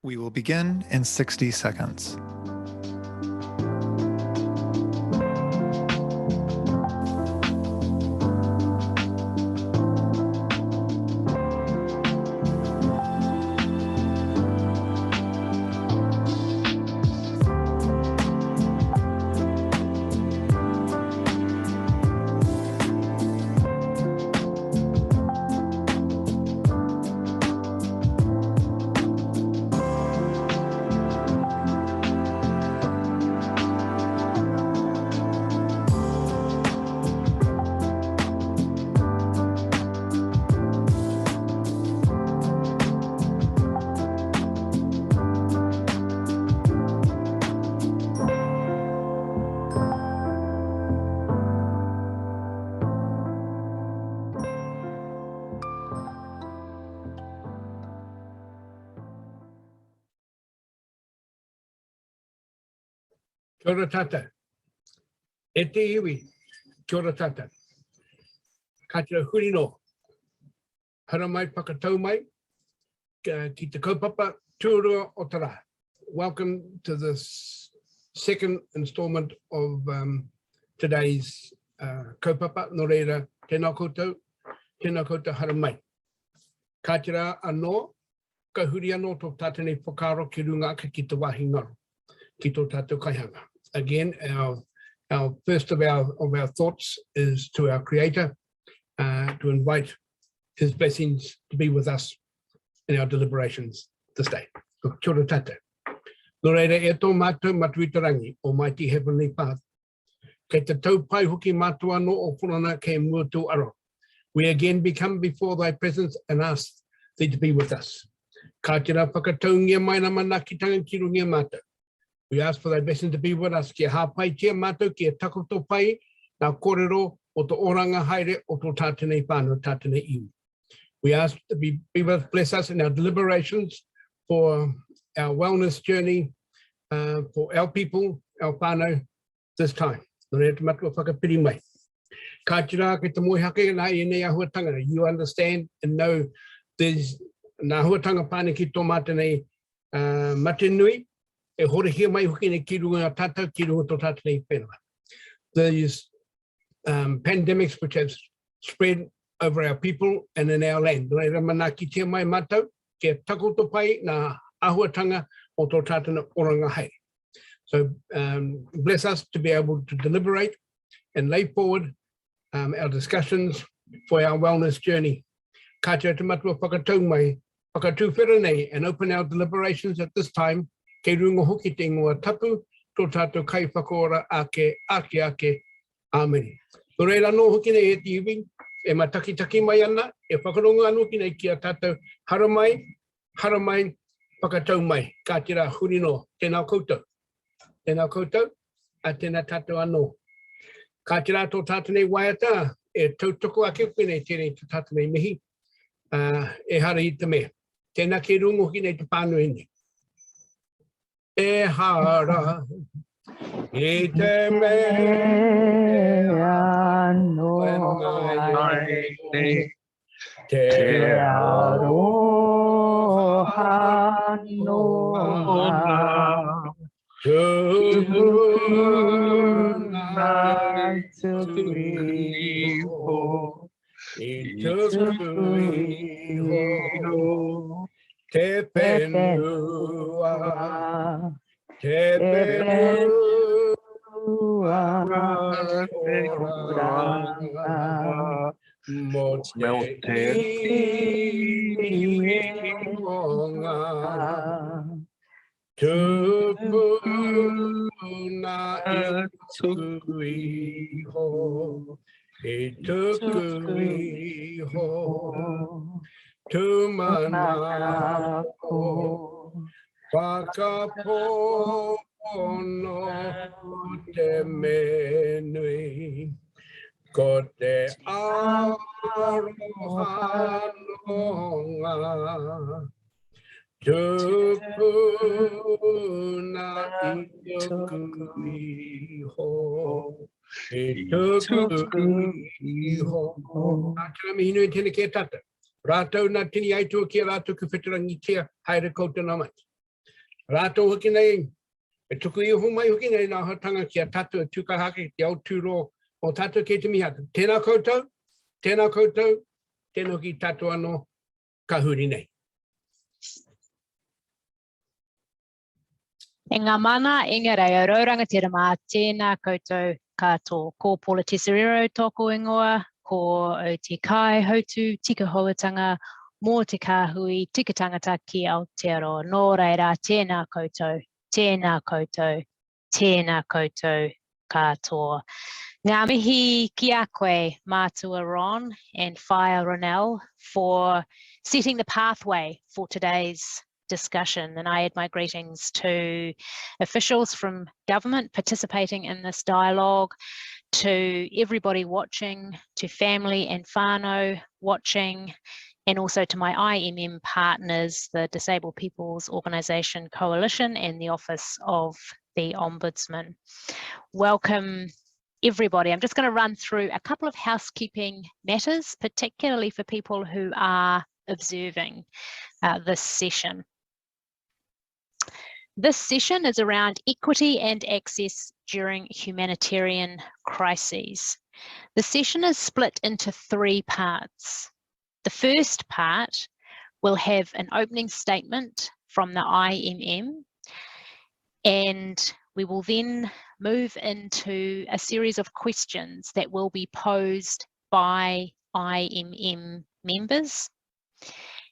We will begin in 60 seconds. Kia ora tata. E te iwi, kia ora tata. Ka te huri no. Hara mai, whakatau mai, ki te kaupapa, tūrua o tara. Welcome to this second installment of today's kaupapa. No reira, tēnā koutou hara mai. Ka te rā anō, ka huri anō tō tātane whakaro ki runga aka ki te wāhi ngaro, ki tō tātou kaihanga. Again, our first of our thoughts is to our Creator, to invite His blessings to be with us in our deliberations this day. Kia ora tātou. Nō reira e tō mātou matuitarangi, Almighty Heavenly Father. Kei te tau pai hoki mātou anō o whanana kei mua tō aro. We again become before Thy presence and ask Thee to be with us. Ka te rā whakataungia mai na manakitanga ki rungia mātou. We ask for Thy blessing to be with us. Kia hāpai tia mātou, kia takoto pai, nā kōrero o tō oranga haere o tō tātene whānau, tātene iwi. We ask to be with us, bless us in our deliberations for our wellness journey, for our people, our whānau, this time. Nō rea te matua whakapiri mai. Ka te rā ki te moihake nā i nei ahuatanga. You understand and know there's nā ahuatanga pāne ki tō mātene matenui, e horehia mai hoki nei ki runga tātou, ki runga tō tātene whenua. These pandemics which have spread over our people and in our land. Nō reira mana ki tia mai mātou, kia takoto pai nā ahuatanga o tō tātana oranga hei. So bless us to be able to deliberate and lay forward our discussions for our wellness journey. Ka te matua whakatau mai, whakatū whera nei, and open our deliberations at this time, kei runga hoki te ingoa tapu, tō tātou kai whakaora ake. Amen. Nō reira nō hoki nei e te iwi, e mataki mai ana, e whakaronga anō ki nei ki a tātou hara mai, whakatau mai. Ka te rā huri no, tēnā koutou, a tēnā tātou anō. Ka te rā tō tātane waiata, e tautoko ake koe nei tēnei tō tātane mihi, e hara i te mea. Tēnā ke rungo hoki nei te pānui nei. E hara i te mea no ai te aroha noa tūna tuiho i tuiho te penua oranga mo te iwonga tupuna i tuiho tumanako whakapono te menui ko te aroha noa tupuna i tuiho Ātara mihinu e tēnei kia tata. Rātou nā tini aitua kia rātou ku whetirangi kia haere koutou nā mai. Rātou hoki nei, e tuku I ho mai hoki nei nā hatanga ki a tātou tūkahake te au tūro o tātou kei te miha. Tēnā koutou, tēnā ki tātou anō ka huri nei. E ngā mana, ingerei, o rauranga te rama, tēnā koutou katoa. Ko Paula Teserero tōku ingoa, ko o te kai hautu tika hoatanga, mō te kāhui tika tangata ki Aotearoa. Nō reira, tēnā koutou, tēnā koutou katoa. Ngā mihi ki a koe, mātua Ron and Whaia Ronell, for setting the pathway for today's discussion, and I add my greetings to officials from government participating in this dialogue, to everybody watching, to family and whānau watching, and also to my IMM partners, the Disabled People's Organisation Coalition and the Office of the Ombudsman. Welcome everybody. I'm just going to run through a couple of housekeeping matters, particularly for people who are observing this session. This session is around equity and access during humanitarian crises. The session is split into 3 parts. The first part will have an opening statement from the IMM, and we will then move into a series of questions that will be posed by IMM members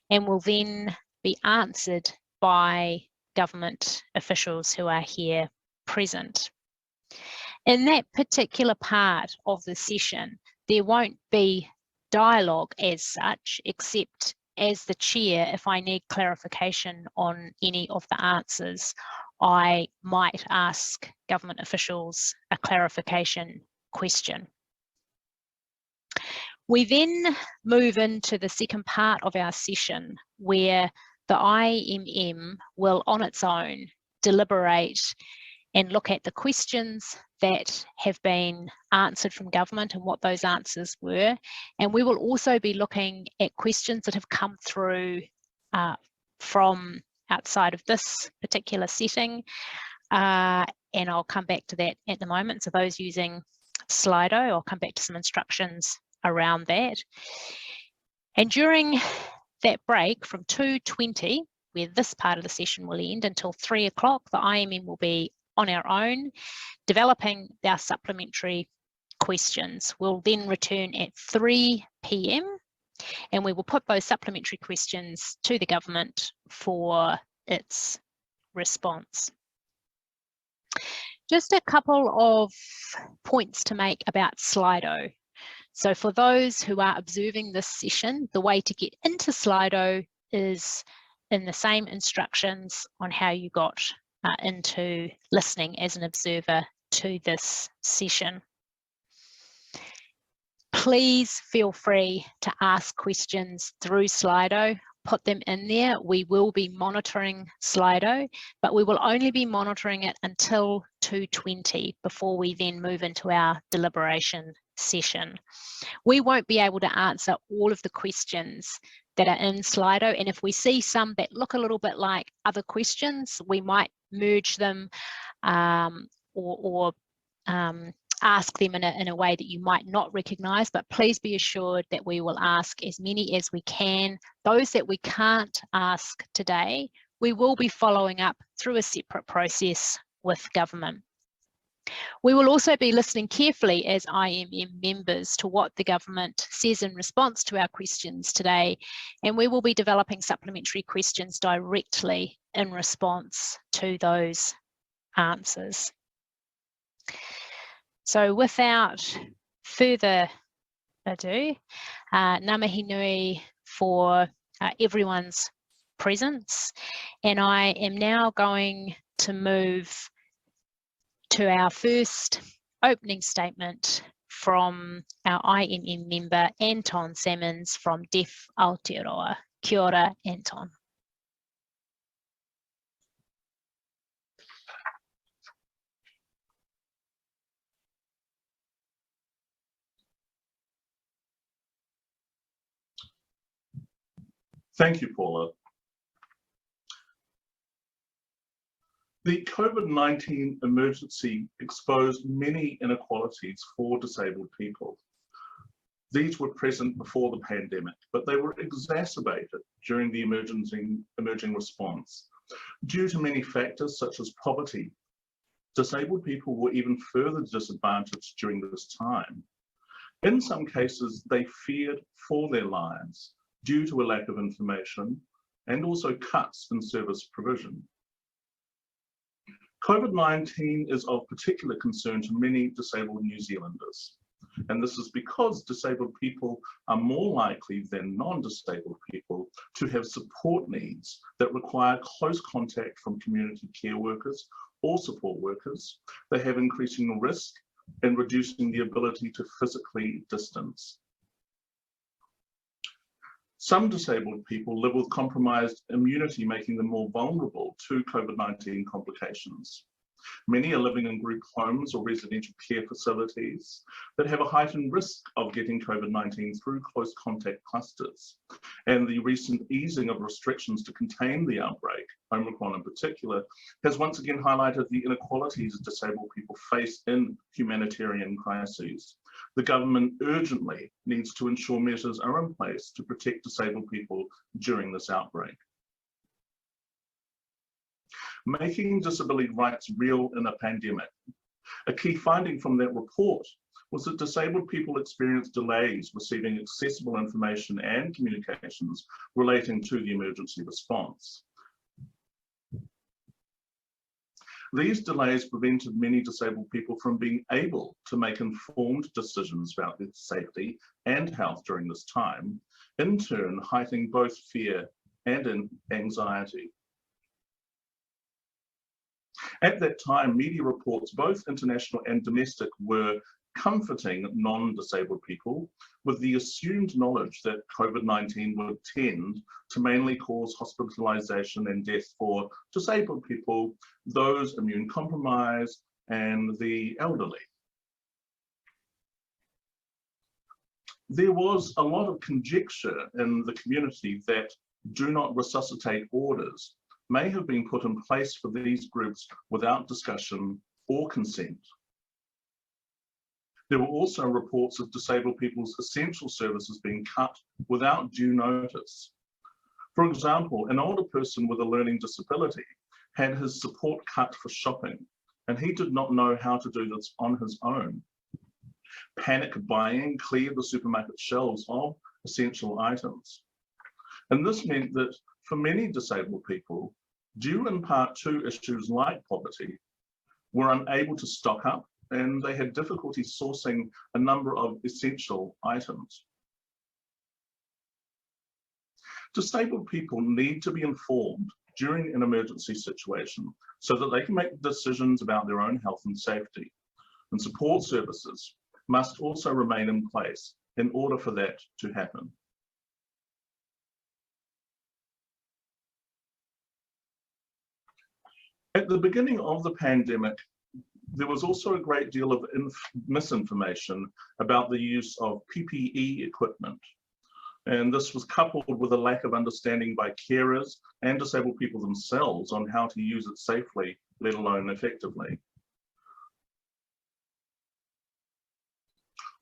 and will then be answered by government officials who are here present. In that particular part of the session, there won't be dialogue as such, except as the chair, if I need clarification on any of the answers, I might ask government officials a clarification question. We then move into the second part of our session, where the IMM will on its own deliberate and look at the questions that have been answered from government and what those answers were. And we will also be looking at questions that have come through from outside of this particular setting. And I'll come back to that at the moment. So those using Slido, I'll come back to some instructions around that. And during that break from 2:20, where this part of the session will end, until 3 o'clock, the IMM will be on our own, developing our supplementary questions. We'll then return at 3 p.m. and we will put those supplementary questions to the government for its response. Just a couple of points to make about Slido. So for those who are observing this session, the way to get into Slido is in the same instructions on how you got into listening as an observer to this session. Please feel free to ask questions through Slido, put them in there. We will be monitoring Slido, but we will only be monitoring it until 2:20 before we then move into our deliberation session. We won't be able to answer all of the questions that are in Slido, and if we see some that look a little bit like other questions, we might merge them or ask them in a way that you might not recognise, but please be assured that we will ask as many as we can. Those that we can't ask today, we will be following up through a separate process with government. We will also be listening carefully as IMM members to what the government says in response to our questions today, and we will be developing supplementary questions directly in response to those answers. So without further ado, ngā mihi nui for everyone's presence, and I am now going to move to our first opening statement from our IMM member, Anton Salmons from Deaf Aotearoa. Kia ora, Anton. Thank you, Paula. The COVID-19 emergency exposed many inequalities for disabled people. These were present before the pandemic, but they were exacerbated during the emerging response. Due to many factors such as poverty, disabled people were even further disadvantaged during this time. In some cases, they feared for their lives due to a lack of information and also cuts in service provision. COVID-19 is of particular concern to many disabled New Zealanders, and this is because disabled people are more likely than non-disabled people to have support needs that require close contact from community care workers or support workers. They have increasing risk in reducing the ability to physically distance. Some disabled people live with compromised immunity, making them more vulnerable to COVID-19 complications. Many are living in group homes or residential care facilities that have a heightened risk of getting COVID-19 through close contact clusters. And the recent easing of restrictions to contain the outbreak, Omicron in particular, has once again highlighted the inequalities disabled people face in humanitarian crises. The government urgently needs to ensure measures are in place to protect disabled people during this outbreak. Making disability rights real in a pandemic. A key finding from that report was that disabled people experience delays receiving accessible information and communications relating to the emergency response. These delays prevented many disabled people from being able to make informed decisions about their safety and health during this time, in turn heightening both fear and anxiety. At that time, media reports, both international and domestic, were comforting non-disabled people with the assumed knowledge that COVID-19 would tend to mainly cause hospitalization and death for disabled people, those immune compromised, and the elderly. There was a lot of conjecture in the community that do not resuscitate orders may have been put in place for these groups without discussion or consent. There were also reports of disabled people's essential services being cut without due notice. For example, an older person with a learning disability had his support cut for shopping, and he did not know how to do this on his own. Panic buying cleared the supermarket shelves of essential items. And this meant that for many disabled people, due in part to issues like poverty, were unable to stock up, and they had difficulty sourcing a number of essential items. Disabled people need to be informed during an emergency situation so that they can make decisions about their own health and safety. And support services must also remain in place in order for that to happen. At the beginning of the pandemic, there was also a great deal of misinformation about the use of PPE equipment. And this was coupled with a lack of understanding by carers and disabled people themselves on how to use it safely, let alone effectively.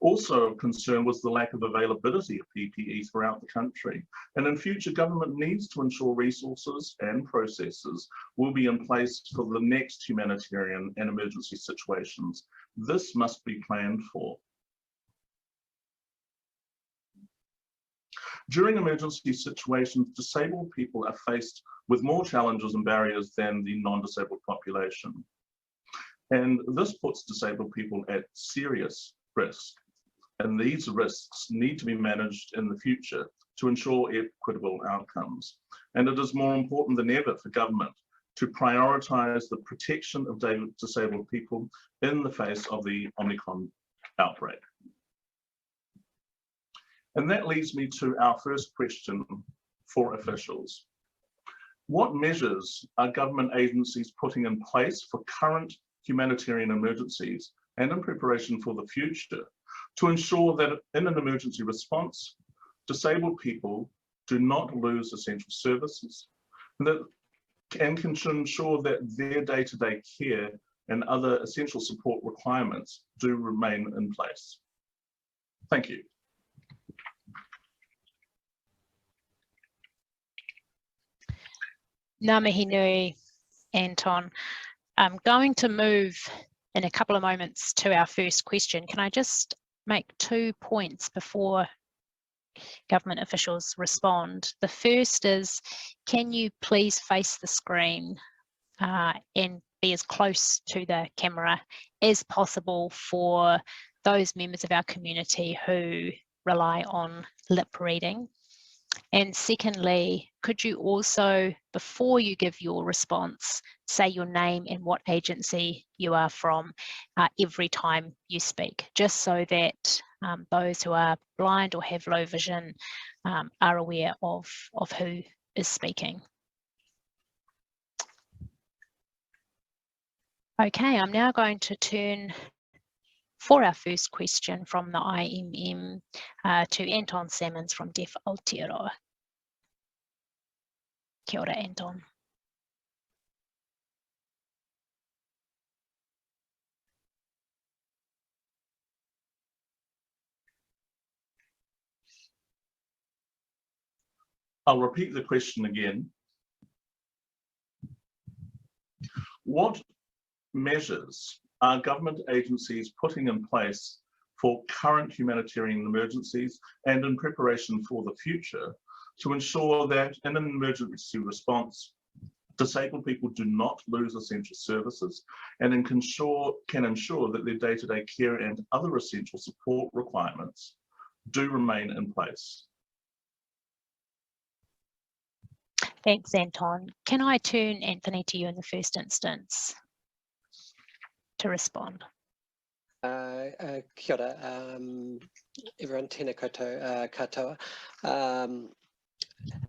Also of concern was the lack of availability of PPE throughout the country. And in future, government needs to ensure resources and processes will be in place for the next humanitarian and emergency situations. This must be planned for. During emergency situations, disabled people are faced with more challenges and barriers than the non-disabled population. And this puts disabled people at serious risk. And these risks need to be managed in the future to ensure equitable outcomes. And it is more important than ever for government to prioritise the protection of disabled people in the face of the Omicron outbreak. And that leads me to our first question for officials. What measures are government agencies putting in place for current humanitarian emergencies and in preparation for the future to ensure that in an emergency response, disabled people do not lose essential services, and that and can ensure that their day-to-day care and other essential support requirements do remain in place. Thank you. Ngā mihi nui, Anton. I'm going to move in a couple of moments to our first question. Can I just make 2 points before government officials respond? The first is, can you please face the screen and be as close to the camera as possible for those members of our community who rely on lip reading? And secondly, could you also, before you give your response, say your name and what agency you are from every time you speak, just so that those who are blind or have low vision are aware of who is speaking. Okay, I'm now going to turn for our first question from the IMM to Anton Salmons from Deaf Aotearoa. Kia ora, Anton. I'll repeat the question again. What measures are government agencies putting in place for current humanitarian emergencies and in preparation for the future to ensure that in an emergency response, disabled people do not lose essential services and can ensure that their day-to-day care and other essential support requirements do remain in place? Thanks, Anton. Can I turn, Anthony, to you in the first instance to respond? Kia ora, everyone, tēnā koutou katoa.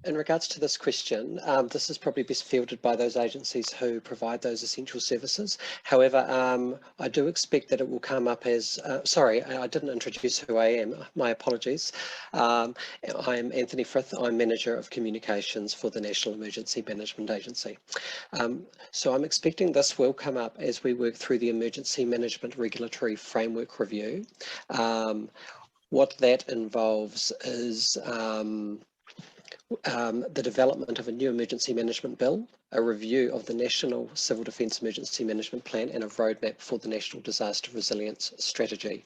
In regards to this question, this is probably best fielded by those agencies who provide those essential services. However, I do expect that it will come up as, sorry, I didn't introduce who I am, my apologies. I'm Anthony Frith, I'm Manager of Communications for the National Emergency Management Agency. So I'm expecting this will come up as we work through the Emergency Management Regulatory Framework Review. What that involves is the development of a new emergency management bill, a review of the National Civil Defence Emergency Management Plan, and a roadmap for the National Disaster Resilience Strategy.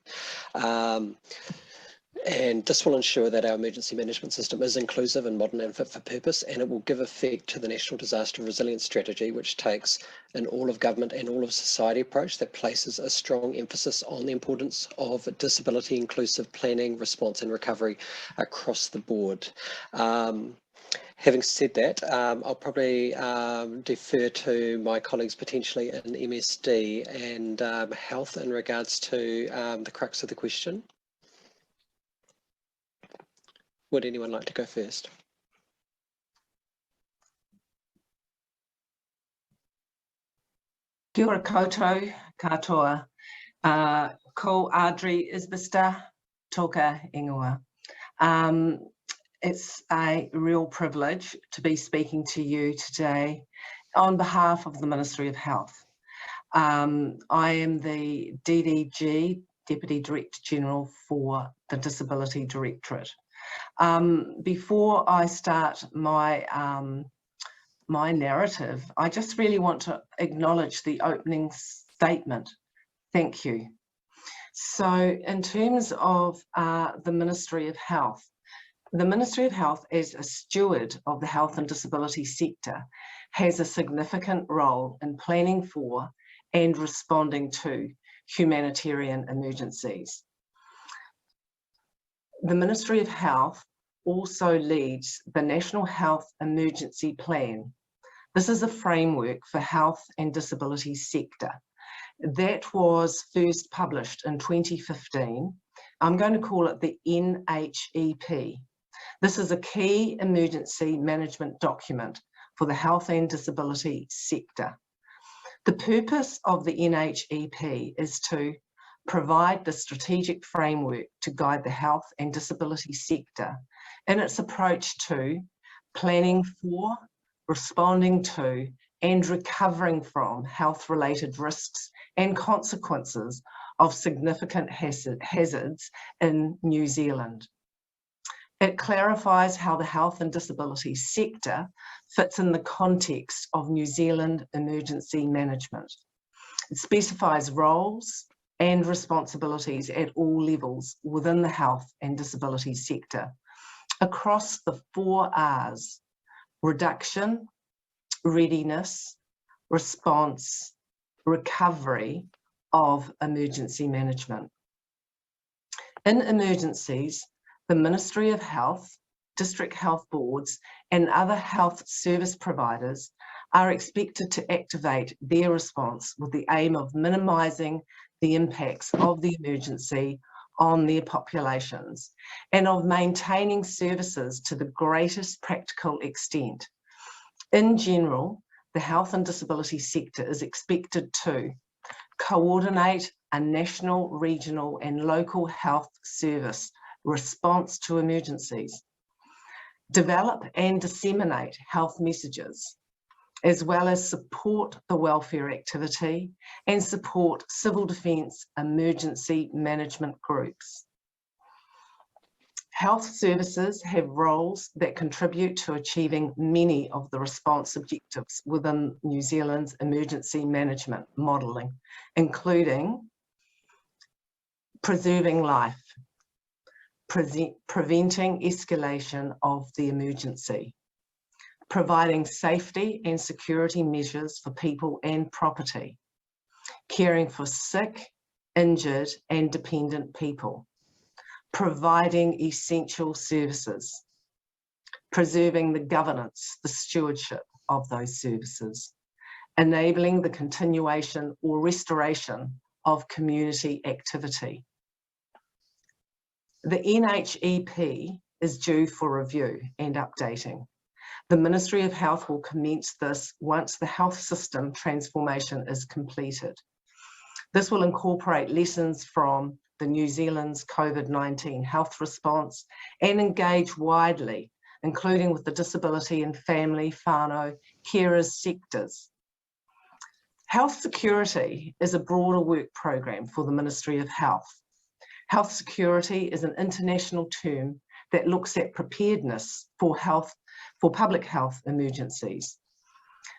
And this will ensure that our emergency management system is inclusive and modern and fit for purpose, and it will give effect to the National Disaster Resilience Strategy, which takes an all of government and all of society approach that places a strong emphasis on the importance of disability inclusive planning, response and recovery across the board. Having said that, I'll probably defer to my colleagues potentially in MSD and health in regards to the crux of the question. Would anyone like to go first? Kia ora koutou katoa. Ko Adri Isbista, toka ingoa. It's a real privilege to be speaking to you today on behalf of the Ministry of Health. I am the DDG, Deputy Director General for the Disability Directorate. Before I start my my narrative, I just really want to acknowledge the opening statement. Thank you. So in terms of the Ministry of Health, the Ministry of Health, as a steward of the health and disability sector, has a significant role in planning for and responding to humanitarian emergencies. The Ministry of Health also leads the National Health Emergency Plan. This is a framework for health and disability sector that was first published in 2015. I'm going to call it the NHEP. This is a key emergency management document for the health and disability sector. The purpose of the NHEP is to provide the strategic framework to guide the health and disability sector in its approach to planning for, responding to, and recovering from health-related risks and consequences of significant hazards in New Zealand. It clarifies how the health and disability sector fits in the context of New Zealand emergency management. It specifies roles and responsibilities at all levels within the health and disability sector across the 4 Rs: reduction, readiness, response, recovery of emergency management. In emergencies, the Ministry of Health, district health boards, and other health service providers are expected to activate their response with the aim of minimising the impacts of the emergency on their populations and of maintaining services to the greatest practical extent. In general, the health and disability sector is expected to coordinate a national, regional, and local health service response to emergencies, develop and disseminate health messages, as well as support the welfare activity and support civil defence emergency management groups. Health services have roles that contribute to achieving many of the response objectives within New Zealand's emergency management modelling, including preserving life, preventing escalation of the emergency, providing safety and security measures for people and property, caring for sick, injured, and dependent people, providing essential services, preserving the governance, the stewardship of those services, enabling the continuation or restoration of community activity. The NHEP is due for review and updating. The Ministry of Health will commence this once the health system transformation is completed. This will incorporate lessons from the New Zealand's COVID-19 health response and engage widely, including with the disability and family, whanau, carers sectors. Health security is a broader work program for the Ministry of Health. Health security is an international term that looks at preparedness for public health emergencies.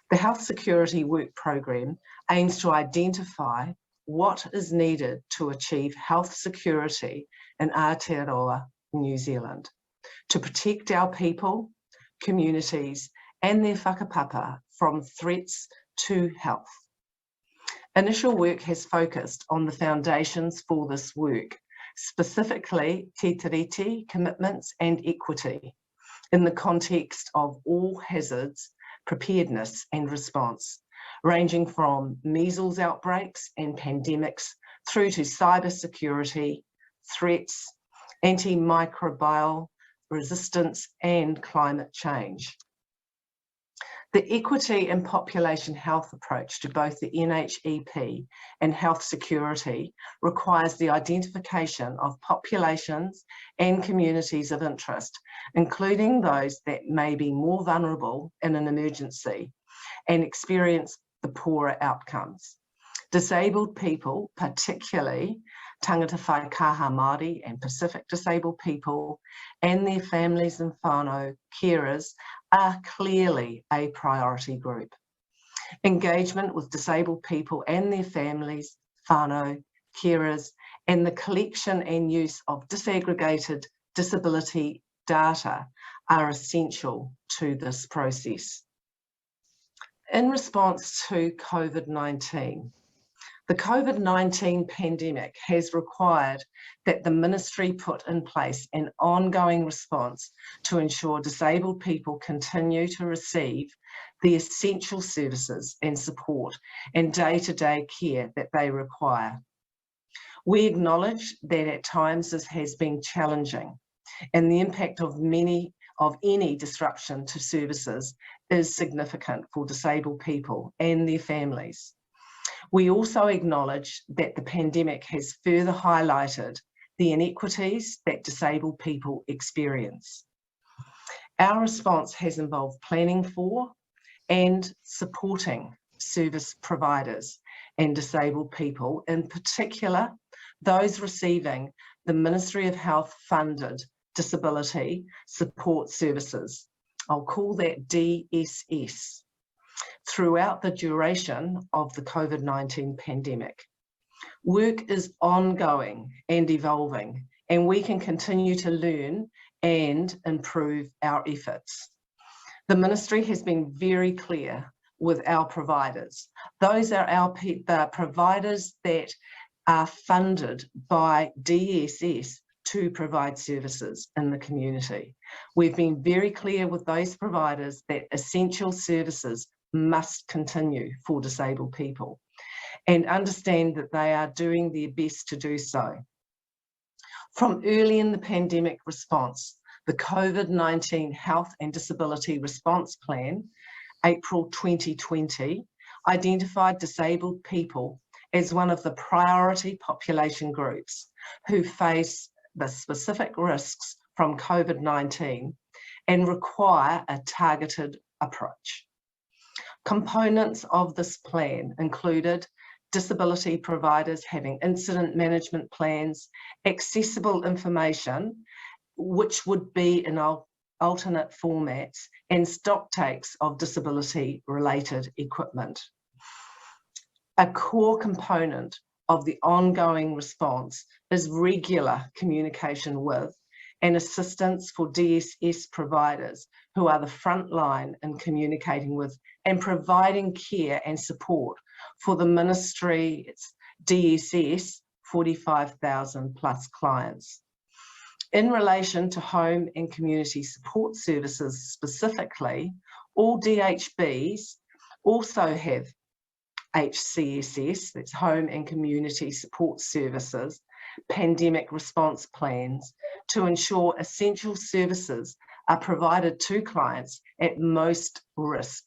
The Health Security Work Programme aims to identify what is needed to achieve health security in Aotearoa, New Zealand, to protect our people, communities, and their whakapapa from threats to health. Initial work has focused on the foundations for this work, specifically te tiriti, commitments, and equity, in the context of all hazards, preparedness and response, ranging from measles outbreaks and pandemics through to cybersecurity, threats, antimicrobial resistance, and climate change. The equity and population health approach to both the NHEP and health security requires the identification of populations and communities of interest, including those that may be more vulnerable in an emergency and experience the poorer outcomes. Disabled people, particularly tangata whai Kahamadi and Pacific disabled people and their families and whanau carers, are clearly a priority group. Engagement with disabled people and their families, whanau, carers, and the collection and use of disaggregated disability data are essential to this process. In response to COVID-19, the COVID-19 pandemic has required that the Ministry put in place an ongoing response to ensure disabled people continue to receive the essential services and support and day-to-day care that they require. We acknowledge that at times this has been challenging, and the impact of any disruption to services is significant for disabled people and their families. We also acknowledge that the pandemic has further highlighted the inequities that disabled people experience. Our response has involved planning for and supporting service providers and disabled people, in particular those receiving the Ministry of Health funded disability support services. I'll call that DSS, throughout the duration of the COVID-19 pandemic. Work is ongoing and evolving, and we can continue to learn and improve our efforts. The Ministry has been very clear with our providers. Those are the providers that are funded by DSS to provide services in the community. We've been very clear with those providers that essential services must continue for disabled people, and understand that they are doing their best to do so. From early in the pandemic response, the COVID-19 Health and Disability Response Plan, April 2020, identified disabled people as one of the priority population groups who face the specific risks from COVID-19 and require a targeted approach. Components of this plan included disability providers having incident management plans, accessible information, which would be in alternate formats, and stock takes of disability-related equipment. A core component of the ongoing response is regular communication with and assistance for DSS providers who are the front line in communicating with and providing care and support for the Ministry's DSS 45,000 plus clients. In relation to home and community support services specifically, all DHBs also have HCSS, that's Home and Community Support Services, pandemic response plans to ensure essential services are provided to clients at most risk,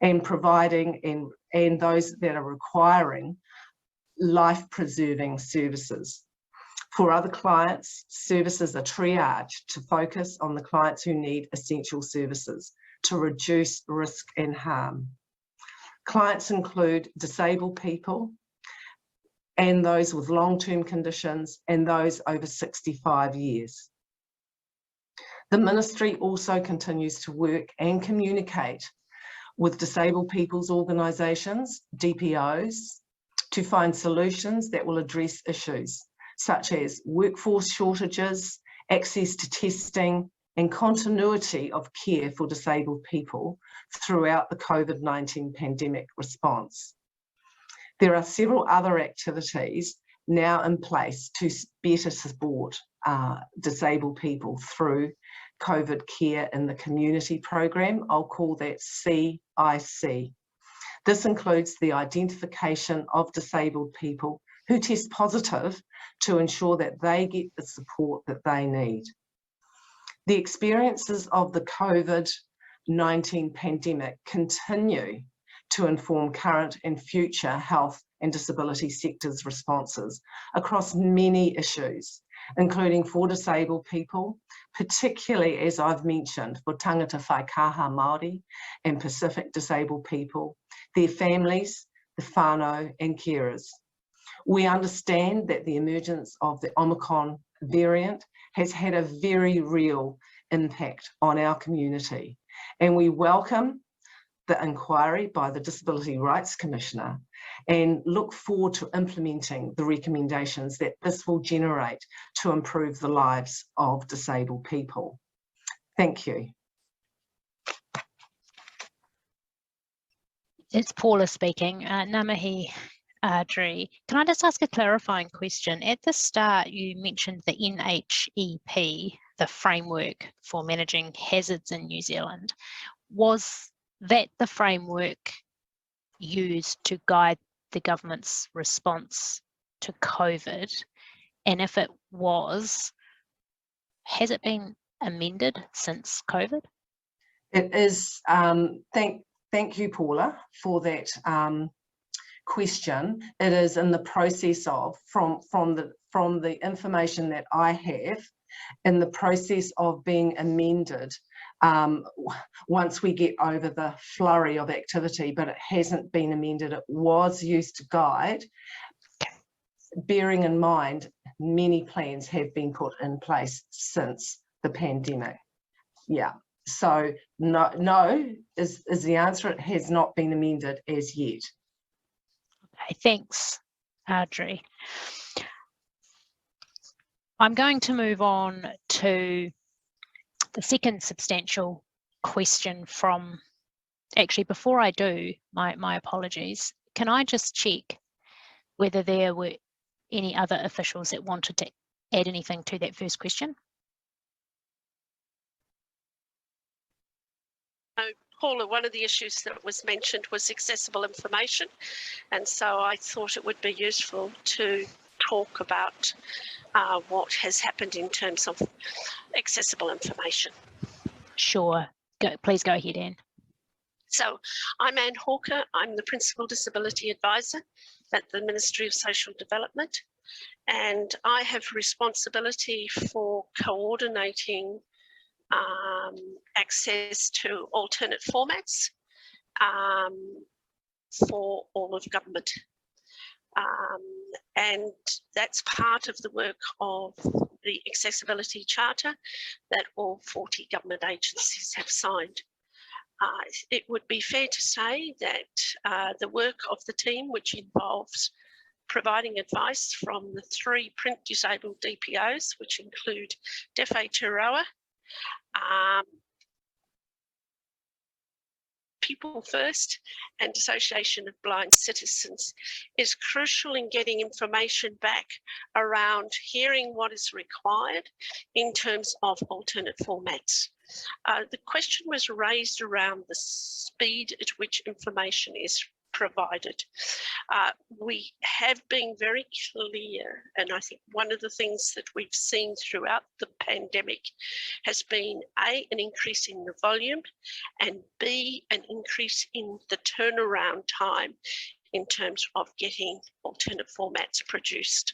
and providing and those that are requiring life-preserving services. For other clients, services are triaged to focus on the clients who need essential services to reduce risk and harm. Clients include disabled people and those with long-term conditions and those over 65 years. The Ministry also continues to work and communicate with disabled people's organisations, DPOs, to find solutions that will address issues such as workforce shortages, access to testing, and continuity of care for disabled people throughout the COVID-19 pandemic response. There are several other activities now in place to better support disabled people through COVID care in the community program. I'll call that CIC. This includes the identification of disabled people who test positive to ensure that they get the support that they need. The experiences of the COVID-19 pandemic continue to inform current and future health and disability sectors' responses across many issues, including for disabled people, particularly, as I've mentioned, for tangata whai Kahamadi and Pacific disabled people, their families, the whanau and carers. We understand that the emergence of the Omicron variant has had a very real impact on our community, and we welcome the inquiry by the Disability Rights Commissioner and look forward to implementing the recommendations that this will generate to improve the lives of disabled people. Thank you. It's Paula speaking. Namahi Dri. Can I just ask a clarifying question? At the start, you mentioned the NHEP, the framework for managing hazards in New Zealand. Was that the framework used to guide the government's response to COVID? And if it was, has it been amended since COVID? It is. Thank you, Paula, for that question. It is in the process of, from the information that I have, in the process of being amended once we get over the flurry of activity, but it hasn't been amended. It was used to guide, bearing in mind many plans have been put in place since the pandemic. Yeah, so no is the answer. It has not been amended as yet. Okay, thanks, Audrey. I'm going to move on to the second substantial question from, actually before I do, my apologies, can I just check whether there were any other officials that wanted to add anything to that first question? Paula, one of the issues that was mentioned was accessible information, and so I thought it would be useful to talk about what has happened in terms of accessible information. Sure, please go ahead, Anne. So I'm Anne Hawker, I'm the Principal Disability Advisor at the Ministry of Social Development, and I have responsibility for coordinating access to alternate formats for all of government. And that's part of the work of the Accessibility Charter that all 40 government agencies have signed. It would be fair to say that the work of the team, which involves providing advice from the 3 print disabled DPOs, which include Te Whai Te Rawa, People First and Association of Blind Citizens, is crucial in getting information back around hearing what is required in terms of alternate formats. The question was raised around the speed at which information is provided. We have been very clear, and I think one of the things that we've seen throughout the pandemic has been A, an increase in the volume, and B, an increase in the turnaround time in terms of getting alternate formats produced.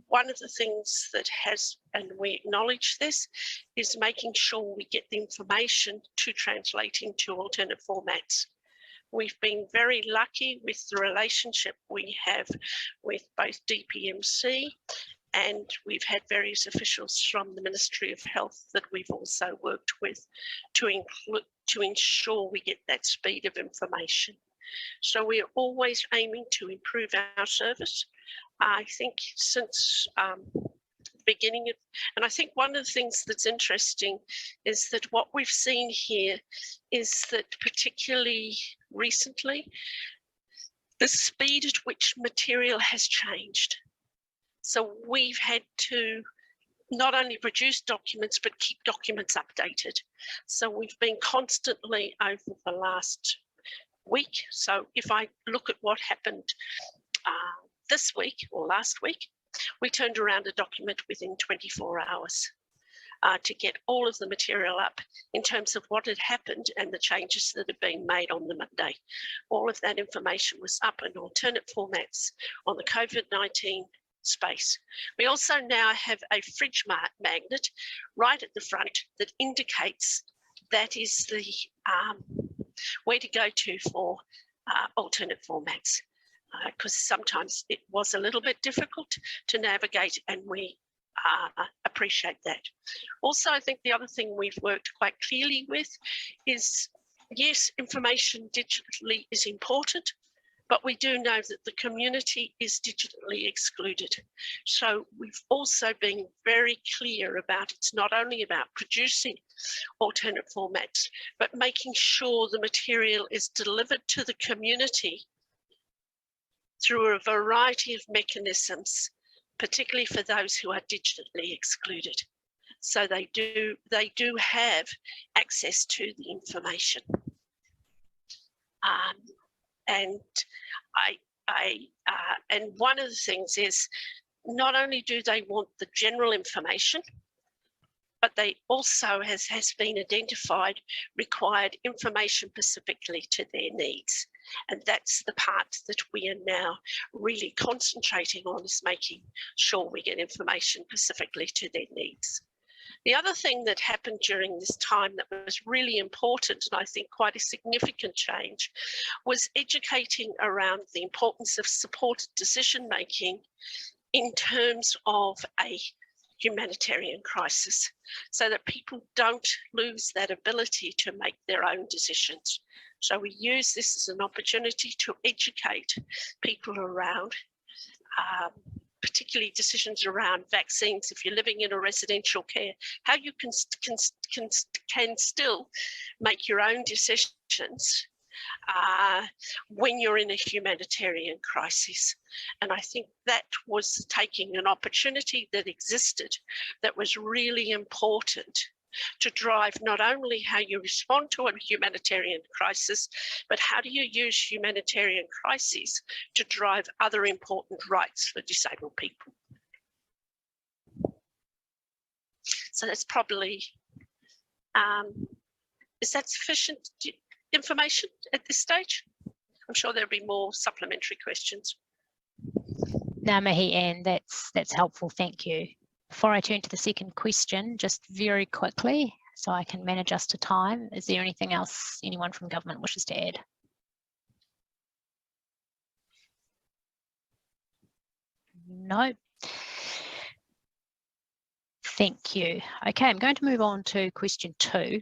One of the things that has, and we acknowledge this, is making sure we get the information to translate into alternate formats. We've been very lucky with the relationship we have with both DPMC, and we've had various officials from the Ministry of Health that we've also worked with to ensure we get that speed of information. So we're always aiming to improve our service. I think since beginning of, and I think one of the things that's interesting is that what we've seen here is that particularly recently, the speed at which material has changed. So we've had to not only produce documents, but keep documents updated. So we've been constantly over the last week. So if I look at what happened this week or last week, we turned around a document within 24 hours to get all of the material up in terms of what had happened and the changes that had been made on the Monday. All of that information was up in alternate formats on the COVID-19 space. We also now have a fridge magnet right at the front that indicates that is the where to go to for alternate formats. Because sometimes it was a little bit difficult to navigate, and we appreciate that. Also, I think the other thing we've worked quite clearly with is, yes, information digitally is important, but we do know that the community is digitally excluded. So we've also been very clear about it's not only about producing alternate formats, but making sure the material is delivered to the community through a variety of mechanisms, particularly for those who are digitally excluded. So they do have access to the information. And one of the things is, not only do they want the general information, but they also has been identified required information specifically to their needs. And that's the part that we are now really concentrating on, is making sure we get information specifically to their needs. The other thing that happened during this time that was really important, and I think quite a significant change, was educating around the importance of supported decision-making in terms of a humanitarian crisis, so that people don't lose that ability to make their own decisions. So we use this as an opportunity to educate people around particularly decisions around vaccines. If you're living in a residential care, how you can still make your own decisions when you're in a humanitarian crisis. And I think that was taking an opportunity that existed that was really important to drive not only how you respond to a humanitarian crisis, but how do you use humanitarian crises to drive other important rights for disabled people. So that's probably, is that sufficient information at this stage? I'm sure there'll be more supplementary questions. Ngā mihi, Anne, that's helpful, thank you. Before I turn to the second question, just very quickly, so I can manage us to time, is there anything else anyone from government wishes to add? No. Thank you. Okay, I'm going to move on to question 2.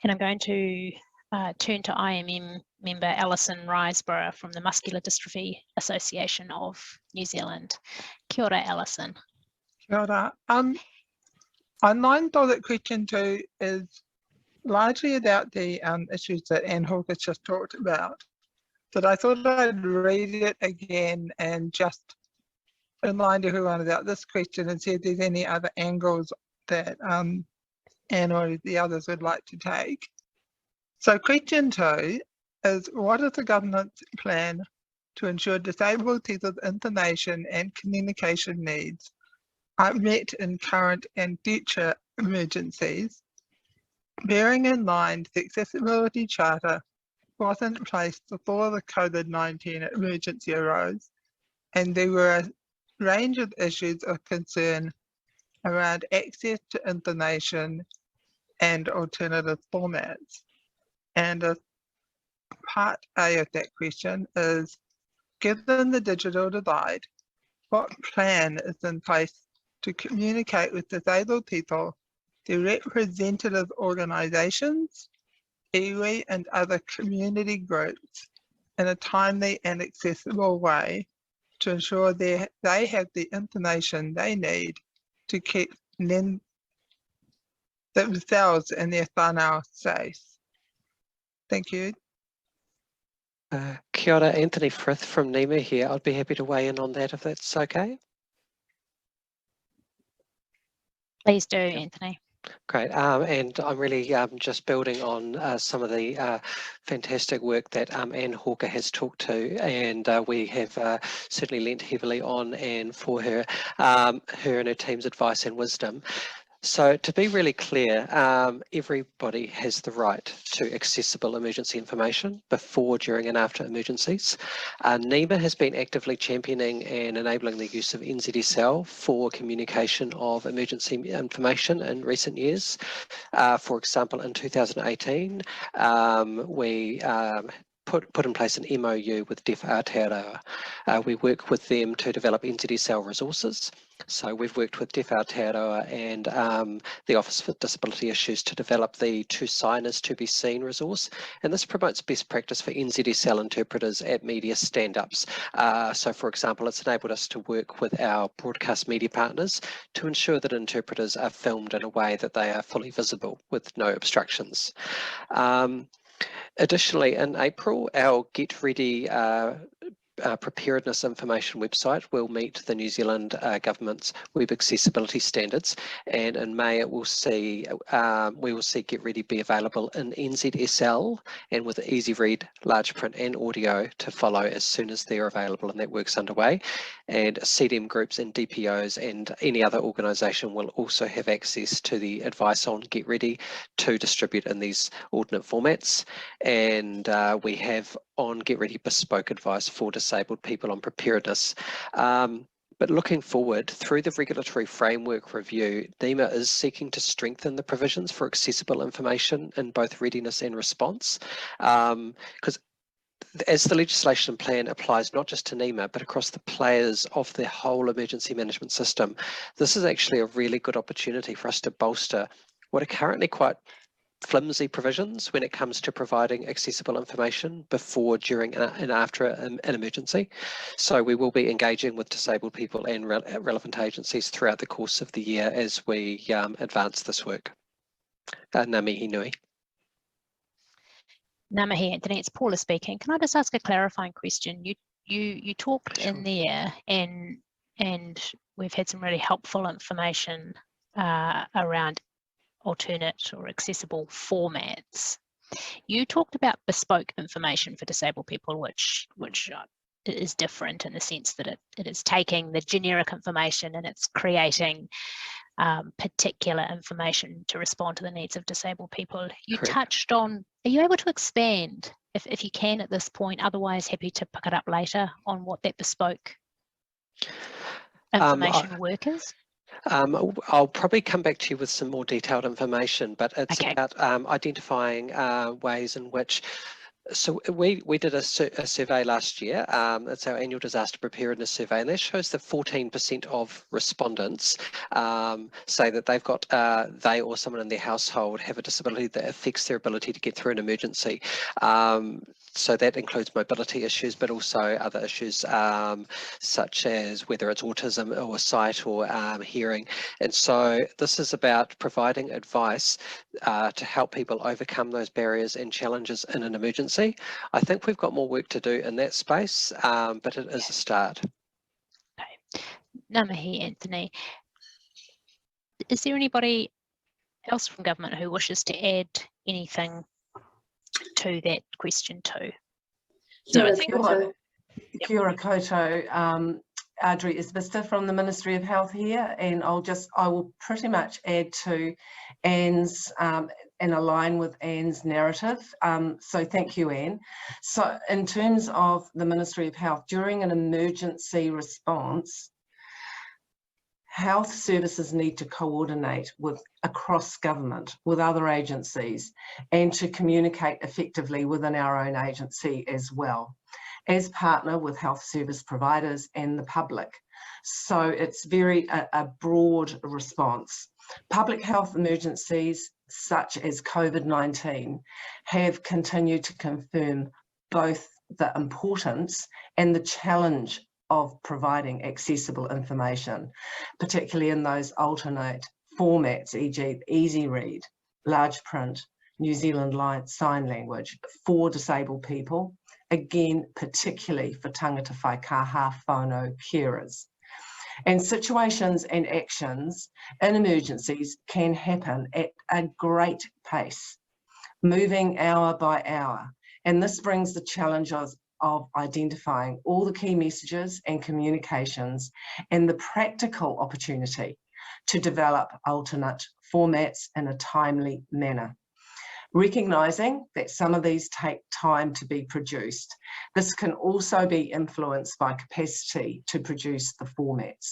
And I'm going to turn to IMM member Alison Riseborough from the Muscular Dystrophy Association of New Zealand. Kia ora, Alison. Kia ora. I thought that question 2 is largely about the issues that Anne Hawker just talked about, but I thought I'd read it again and just remind everyone about this question and see if there's any other angles that Anne or the others would like to take. So question 2 is, what is the government's plan to ensure disabled people's information and communication needs are met in current and future emergencies, bearing in mind the Accessibility Charter wasn't in place before the COVID-19 emergency arose, and there were a range of issues of concern around access to information and alternative formats. And part A of that question is, given the digital divide, what plan is in place to communicate with disabled people, their representative organisations, iwi and other community groups in a timely and accessible way to ensure they have the information they need to keep themselves and their whanau safe? Thank you. Kia ora, Anthony Frith from NEMA here. I'd be happy to weigh in on that if that's okay. Please do, Anthony. Great, and I'm really just building on some of the fantastic work that Anne Hawker has talked to, and we have certainly lent heavily on Anne for her and her team's advice and wisdom. So to be really clear, everybody has the right to accessible emergency information before, during and after emergencies. NEMA has been actively championing and enabling the use of NZSL for communication of emergency information in recent years. For example, in 2018, we put in place an MOU with Deaf Aotearoa. We work with them to develop NZSL resources. So we've worked with Deaf Aotearoa and the Office for Disability Issues to develop the To Sign is To Be Seen resource. And this promotes best practice for NZSL interpreters at media stand-ups. So for example, it's enabled us to work with our broadcast media partners to ensure that interpreters are filmed in a way that they are fully visible with no obstructions. Additionally, in April, our Get Ready preparedness information website will meet the New Zealand government's web accessibility standards, and in May it will see we will see Get Ready be available in NZSL and with easy read, large print and audio to follow as soon as they're available, and that work's underway. And CDM groups and DPOs and any other organisation will also have access to the advice on Get Ready to distribute in these alternate formats. And we have on Get Ready bespoke advice for disabled people on preparedness. But looking forward, through the regulatory framework review, NEMA is seeking to strengthen the provisions for accessible information in both readiness and response, because as the legislation plan applies not just to NEMA, but across the players of the whole emergency management system, this is actually a really good opportunity for us to bolster what are currently quite flimsy provisions when it comes to providing accessible information before, during and after an emergency. So we will be engaging with disabled people and relevant agencies throughout the course of the year as we advance this work. Ngā mihi nui. Ngā mihi, Anthony, it's Paula speaking. Can I just ask a clarifying question? You talked in there and we've had some really helpful information around alternate or accessible formats. You talked about bespoke information for disabled people, which is different in the sense that it is taking the generic information and it's creating particular information to respond to the needs of disabled people. You Correct. touched on, are you able to expand, if you can at this point, otherwise happy to pick it up later, on what that bespoke information work is? I'll probably come back to you with some more detailed information, but it's about identifying ways in which. So we did a survey last year. It's our annual disaster preparedness survey, and that shows that 14% of respondents say that they've got they or someone in their household have a disability that affects their ability to get through an emergency. So that includes mobility issues, but also other issues such as whether it's autism or sight or hearing. And so this is about providing advice to help people overcome those barriers and challenges in an emergency. I think we've got more work to do in that space, but it is a start. Okay. Ngā mihi, Anthony. Is there anybody else from government who wishes to add anything to that question too? So I think Kia ora koutou. Audrey Isbister from the Ministry of Health here, and I will pretty much add to Anne's and align with Anne's narrative. So thank you, Anne. So in terms of the Ministry of Health, during an emergency response, health services need to coordinate across government with other agencies and to communicate effectively within our own agency as well, as partner with health service providers and the public. So it's a broad response. Public health emergencies such as COVID-19 have continued to confirm both the importance and the challenge of providing accessible information, particularly in those alternate formats, e.g. easy read, large print, New Zealand Sign Language for disabled people, again, particularly for tangata whaikaha whānau carers. And situations and actions in emergencies can happen at a great pace, moving hour by hour. And this brings the challenge of identifying all the key messages and communications and the practical opportunity to develop alternate formats in a timely manner. Recognising that some of these take time to be produced, this can also be influenced by capacity to produce the formats.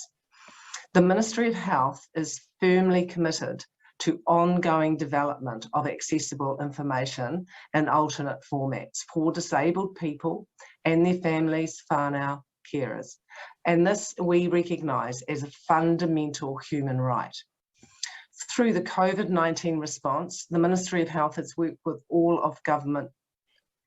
The Ministry of Health is firmly committed to ongoing development of accessible information in alternate formats for disabled people and their families, whānau, carers. And this we recognise as a fundamental human right. Through the COVID-19 response, the Ministry of Health has worked with all of government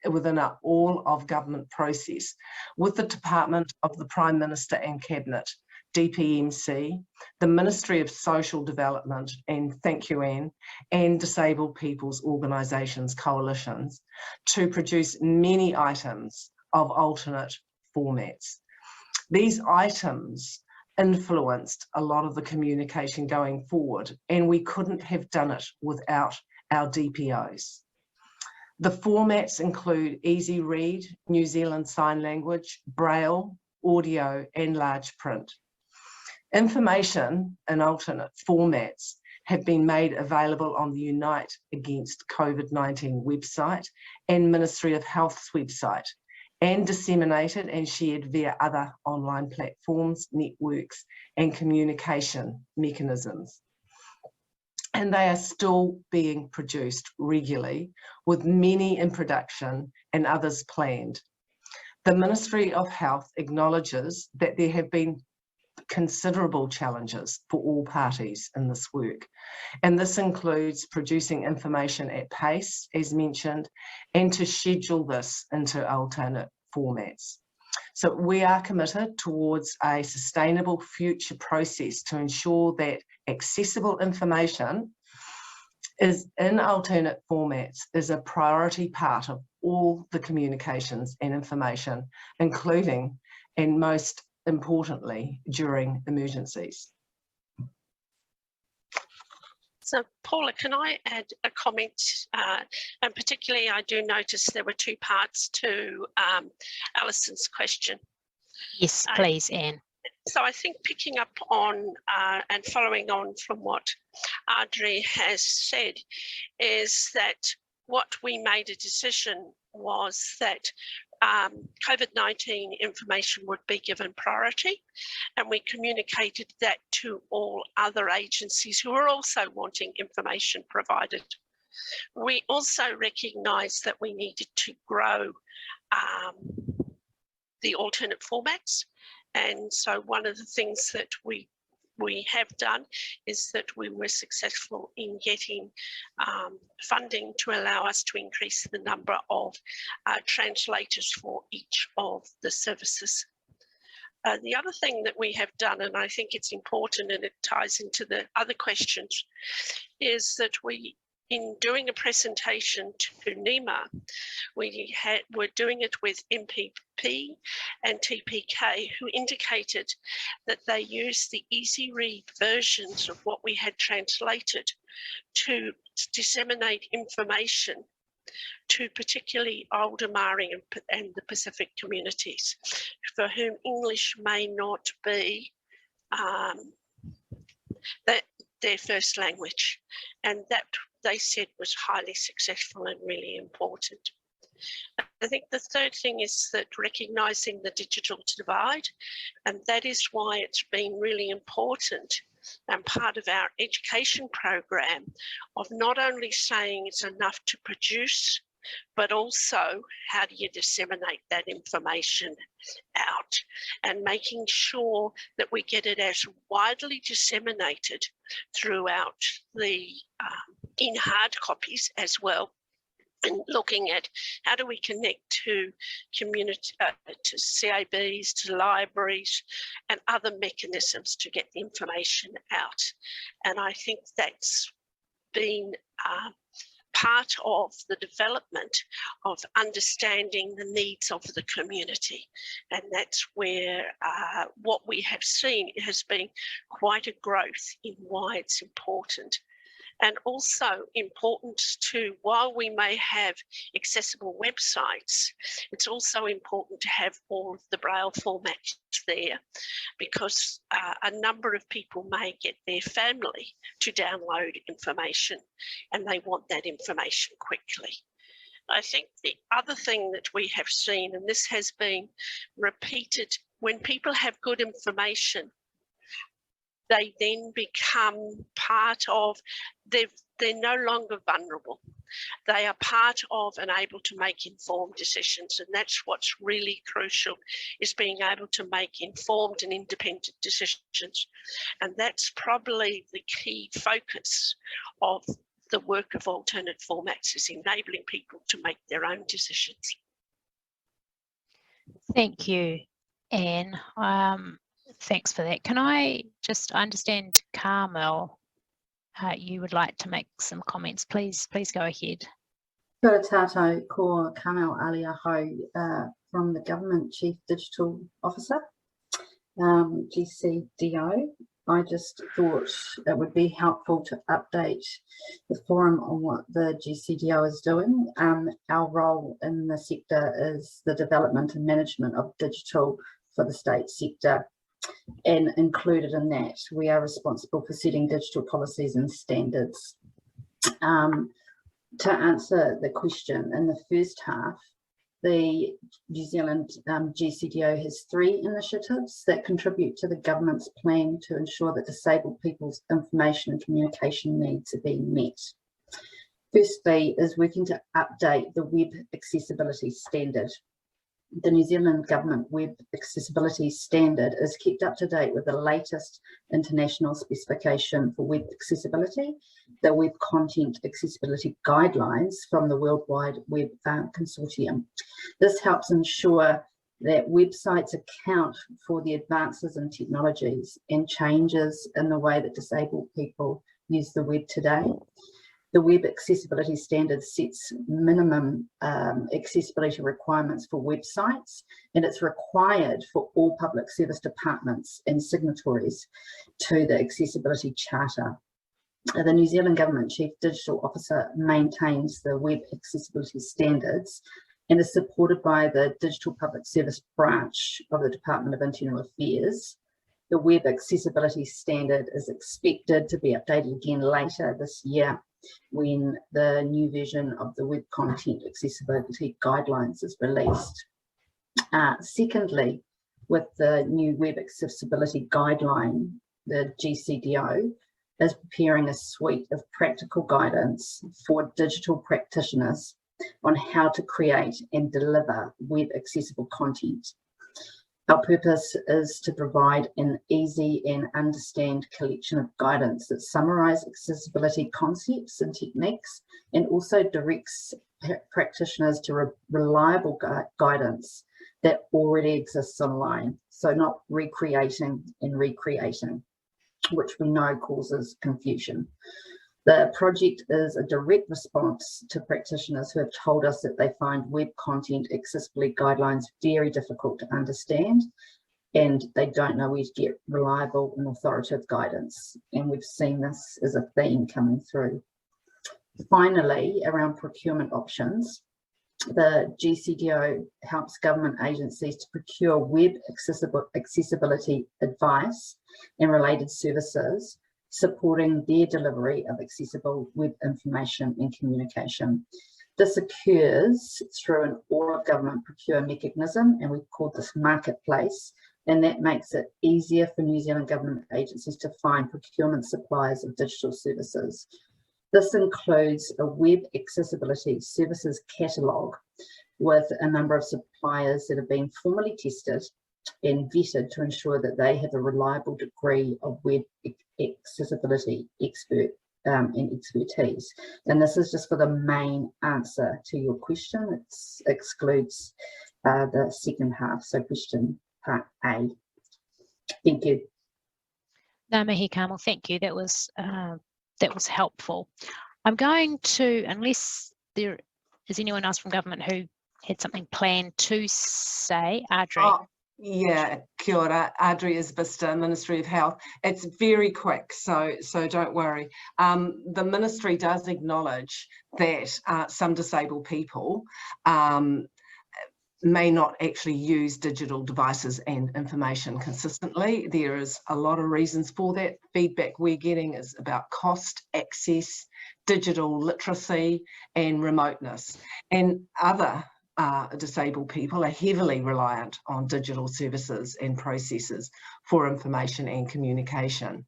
within an all-of-government process with the Department of the Prime Minister and Cabinet, DPMC, the Ministry of Social Development, and thank you, Anne, and disabled people's organisations, coalitions, to produce many items of alternate formats. These items influenced a lot of the communication going forward, and we couldn't have done it without our DPOs. The formats include easy read, New Zealand Sign Language, Braille, audio, and large print. Information in alternate formats have been made available on the Unite Against COVID-19 website and Ministry of Health's website, and disseminated and shared via other online platforms, networks, and communication mechanisms. And they are still being produced regularly, with many in production and others planned. The Ministry of Health acknowledges that there have been considerable challenges for all parties in this work. And this includes producing information at pace, as mentioned, and to schedule this into alternate formats. So we are committed towards a sustainable future process to ensure that accessible information is in alternate formats is a priority part of all the communications and information, including and most importantly during emergencies. So Paula, can I add a comment? And particularly I do notice there were two parts to Alison's question. Yes, please, Anne. So I think picking up on and following on from what Audrey has said is that what we made a decision was that COVID-19 information would be given priority, and we communicated that to all other agencies who are also wanting information provided. We also recognised that we needed to grow the alternate formats. And so one of the things that we have done is that we were successful in getting funding to allow us to increase the number of translators for each of the services. The other thing that we have done, and I think it's important and it ties into the other questions, is that we, in doing a presentation to NEMA, we're doing it with MPP and TPK, who indicated that they used the easy read versions of what we had translated to disseminate information to particularly older Māori and the Pacific communities, for whom English may not be their first language. And that, they said, was highly successful and really important. I think the third thing is that recognising the digital divide, and that is why it's been really important and part of our education program of not only saying it's enough to produce, but also how do you disseminate that information out, and making sure that we get it as widely disseminated throughout the in hard copies as well, and looking at how do we connect to community, to CABs, to libraries and other mechanisms to get the information out. And I think that's been part of the development of understanding the needs of the community. And that's where what we have seen has been quite a growth in why it's important. And also important to, while we may have accessible websites, it's also important to have all of the Braille formats there, because a number of people may get their family to download information and they want that information quickly. I think the other thing that we have seen, and this has been repeated, when people have good information, they then become part of, they're no longer vulnerable. They are part of and able to make informed decisions. And that's what's really crucial, is being able to make informed and independent decisions. And that's probably the key focus of the work of alternate formats, is enabling people to make their own decisions. Thank you, Anne. Thanks for that. Can I just understand, Carmel, you would like to make some comments? Please go ahead. Kia ora tātou, ko Carmel Aliaho from the Government Chief Digital Officer, GCDO. I just thought it would be helpful to update the forum on what the GCDO is doing. Our role in the sector is the development and management of digital for the state sector. And included in that, we are responsible for setting digital policies and standards. To answer the question, in the first half, The New Zealand GCDO has 3 initiatives that contribute to the government's plan to ensure that disabled people's information and communication needs are being met. Firstly is working to update the Web Accessibility Standard. The New Zealand Government Web Accessibility Standard is kept up to date with the latest international specification for web accessibility, the Web Content Accessibility Guidelines from the World Wide Web Consortium. This helps ensure that websites account for the advances in technologies and changes in the way that disabled people use the web today. The Web Accessibility Standard sets minimum accessibility requirements for websites, and it's required for all public service departments and signatories to the Accessibility Charter. The New Zealand Government Chief Digital Officer maintains the Web Accessibility Standards and is supported by the Digital Public Service branch of the Department of Internal Affairs. The Web Accessibility Standard is expected to be updated again later this year, when the new version of the Web Content Accessibility Guidelines is released. Secondly, with the new Web Accessibility Guideline, the GCDO is preparing a suite of practical guidance for digital practitioners on how to create and deliver web accessible content. Our purpose is to provide an easy and understand collection of guidance that summarise accessibility concepts and techniques, and also directs practitioners to reliable guidance that already exists online. So not recreating and recreating, which we know causes confusion. The project is a direct response to practitioners who have told us that they find web content accessibility guidelines very difficult to understand, and they don't know where to get reliable and authoritative guidance. And we've seen this as a theme coming through. Finally, around procurement options, the GCDO helps government agencies to procure web accessibility advice and related services, supporting their delivery of accessible web information and communication. This occurs through an all-of-government procure mechanism, and we've called this marketplace, and that makes it easier for New Zealand government agencies to find procurement suppliers of digital services. This includes a web accessibility services catalogue with a number of suppliers that have been formally tested and vetted to ensure that they have a reliable degree of web accessibility and expertise. And this is just for the main answer to your question. It excludes the second half, so question part A. Thank you. Ngā mihi, Carmel, thank you. That was helpful. I'm going to, unless there is anyone else from government who had something planned to say, Audrey. Oh, yeah, kia ora. Audrey Isbista, Ministry of Health. It's very quick, so don't worry. The Ministry does acknowledge that some disabled people may not actually use digital devices and information consistently. There is a lot of reasons for that. Feedback we're getting is about cost, access, digital literacy, and remoteness. And other disabled people are heavily reliant on digital services and processes for information and communication.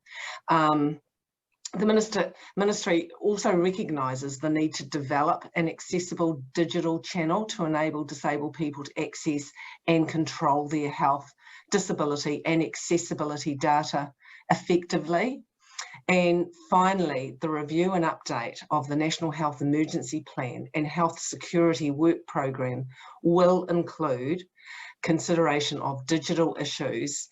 The Ministry also recognises the need to develop an accessible digital channel to enable disabled people to access and control their health, disability and accessibility data effectively. And finally, the review and update of the National Health Emergency Plan and Health Security Work Programme will include consideration of digital issues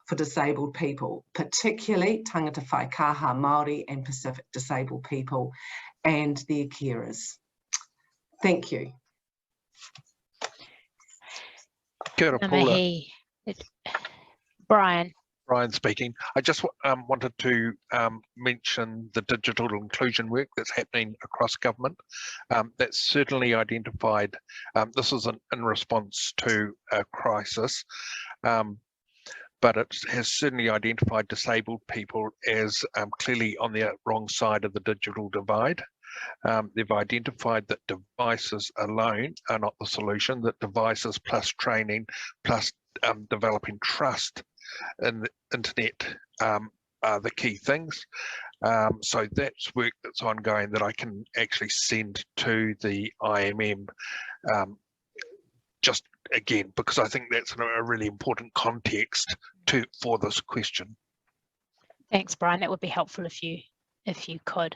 for disabled people, particularly tangata whaikaha Māori and Pacific disabled people and their carers. Thank you. Kia ora, Paula. Brian speaking. I just wanted to mention the digital inclusion work that's happening across government. That's certainly identified, this is in response to a crisis, but it has certainly identified disabled people as clearly on the wrong side of the digital divide. They've identified that devices alone are not the solution, that devices plus training plus developing trust in the internet are the key things. So that's work that's ongoing that I can actually send to the IMM just again, because I think that's a really important context for this question. Thanks, Brian. That would be helpful if you could.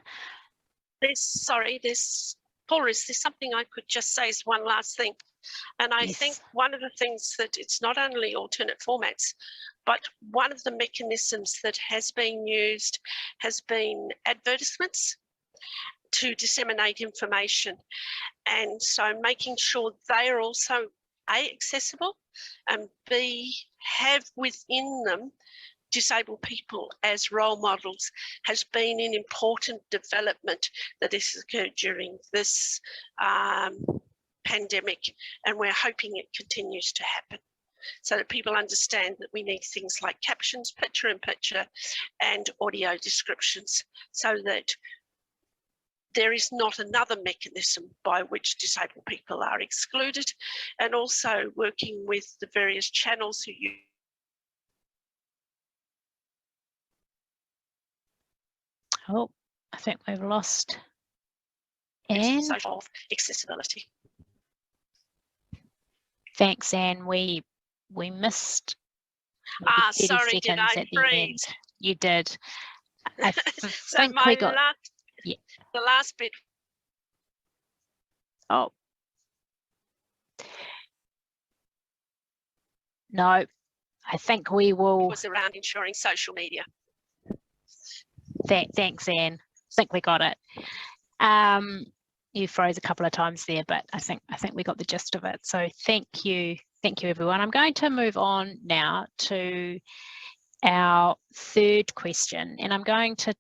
Paul, is there something I could just say as one last thing? And I think one of the things that it's not only alternate formats, but one of the mechanisms that has been used has been advertisements to disseminate information. And so making sure they are also A, accessible, and B, have within them disabled people as role models has been an important development that has occurred during this pandemic, and we're hoping it continues to happen so that people understand that we need things like captions, picture-in-picture, and audio descriptions, so that there is not another mechanism by which disabled people are excluded, and also working with the various channels who use Oh, I think we've lost Anne. of accessibility. Thanks, Anne. We missed. Sorry, did I freeze? You did. I So think my we got. the last bit. Oh. No, I think we will. Was around ensuring social media. Thanks, Anne. I think we got it. You froze a couple of times there, but I think we got the gist of it. So thank you, everyone. I'm going to move on now to our third question, and I'm going to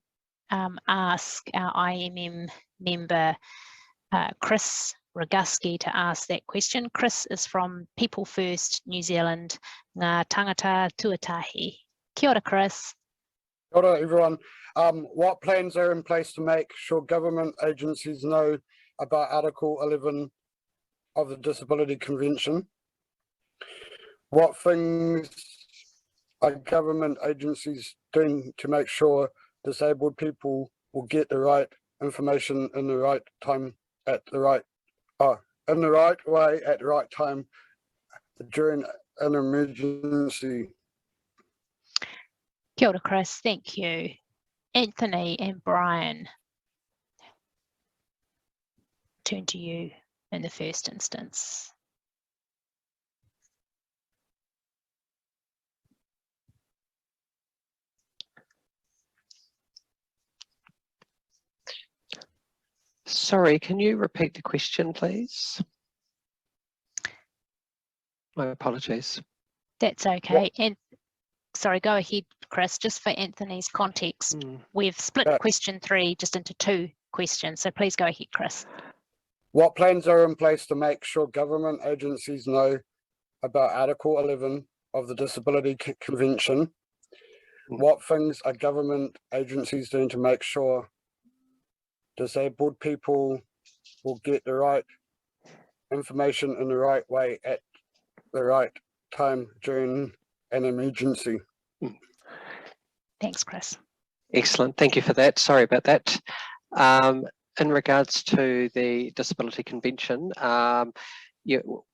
ask our IMM member, Chris Roguski, to ask that question. Chris is from People First New Zealand, Ngā Tangata Tuatahi. Kia ora, Chris. Kia ora, everyone. What plans are in place to make sure government agencies know about Article 11 of the Disability Convention? What things are government agencies doing to make sure disabled people will get the right information in the right time at the right in the right way at the right time during an emergency? Kia ora, Chris. Thank you. Anthony and Brian, turn to you in the first instance. Sorry, can you repeat the question, please? My apologies. That's okay. And sorry, go ahead, Chris. Just for Anthony's context, we've split question 3 just into 2 questions. So please go ahead, Chris. What plans are in place to make sure government agencies know about Article 11 of the Disability Convention? What things are government agencies doing to make sure disabled people will get the right information in the right way at the right time during an emergency? Thanks, Chris. Excellent. Thank you for that. Sorry about that. In regards to the Disability Convention,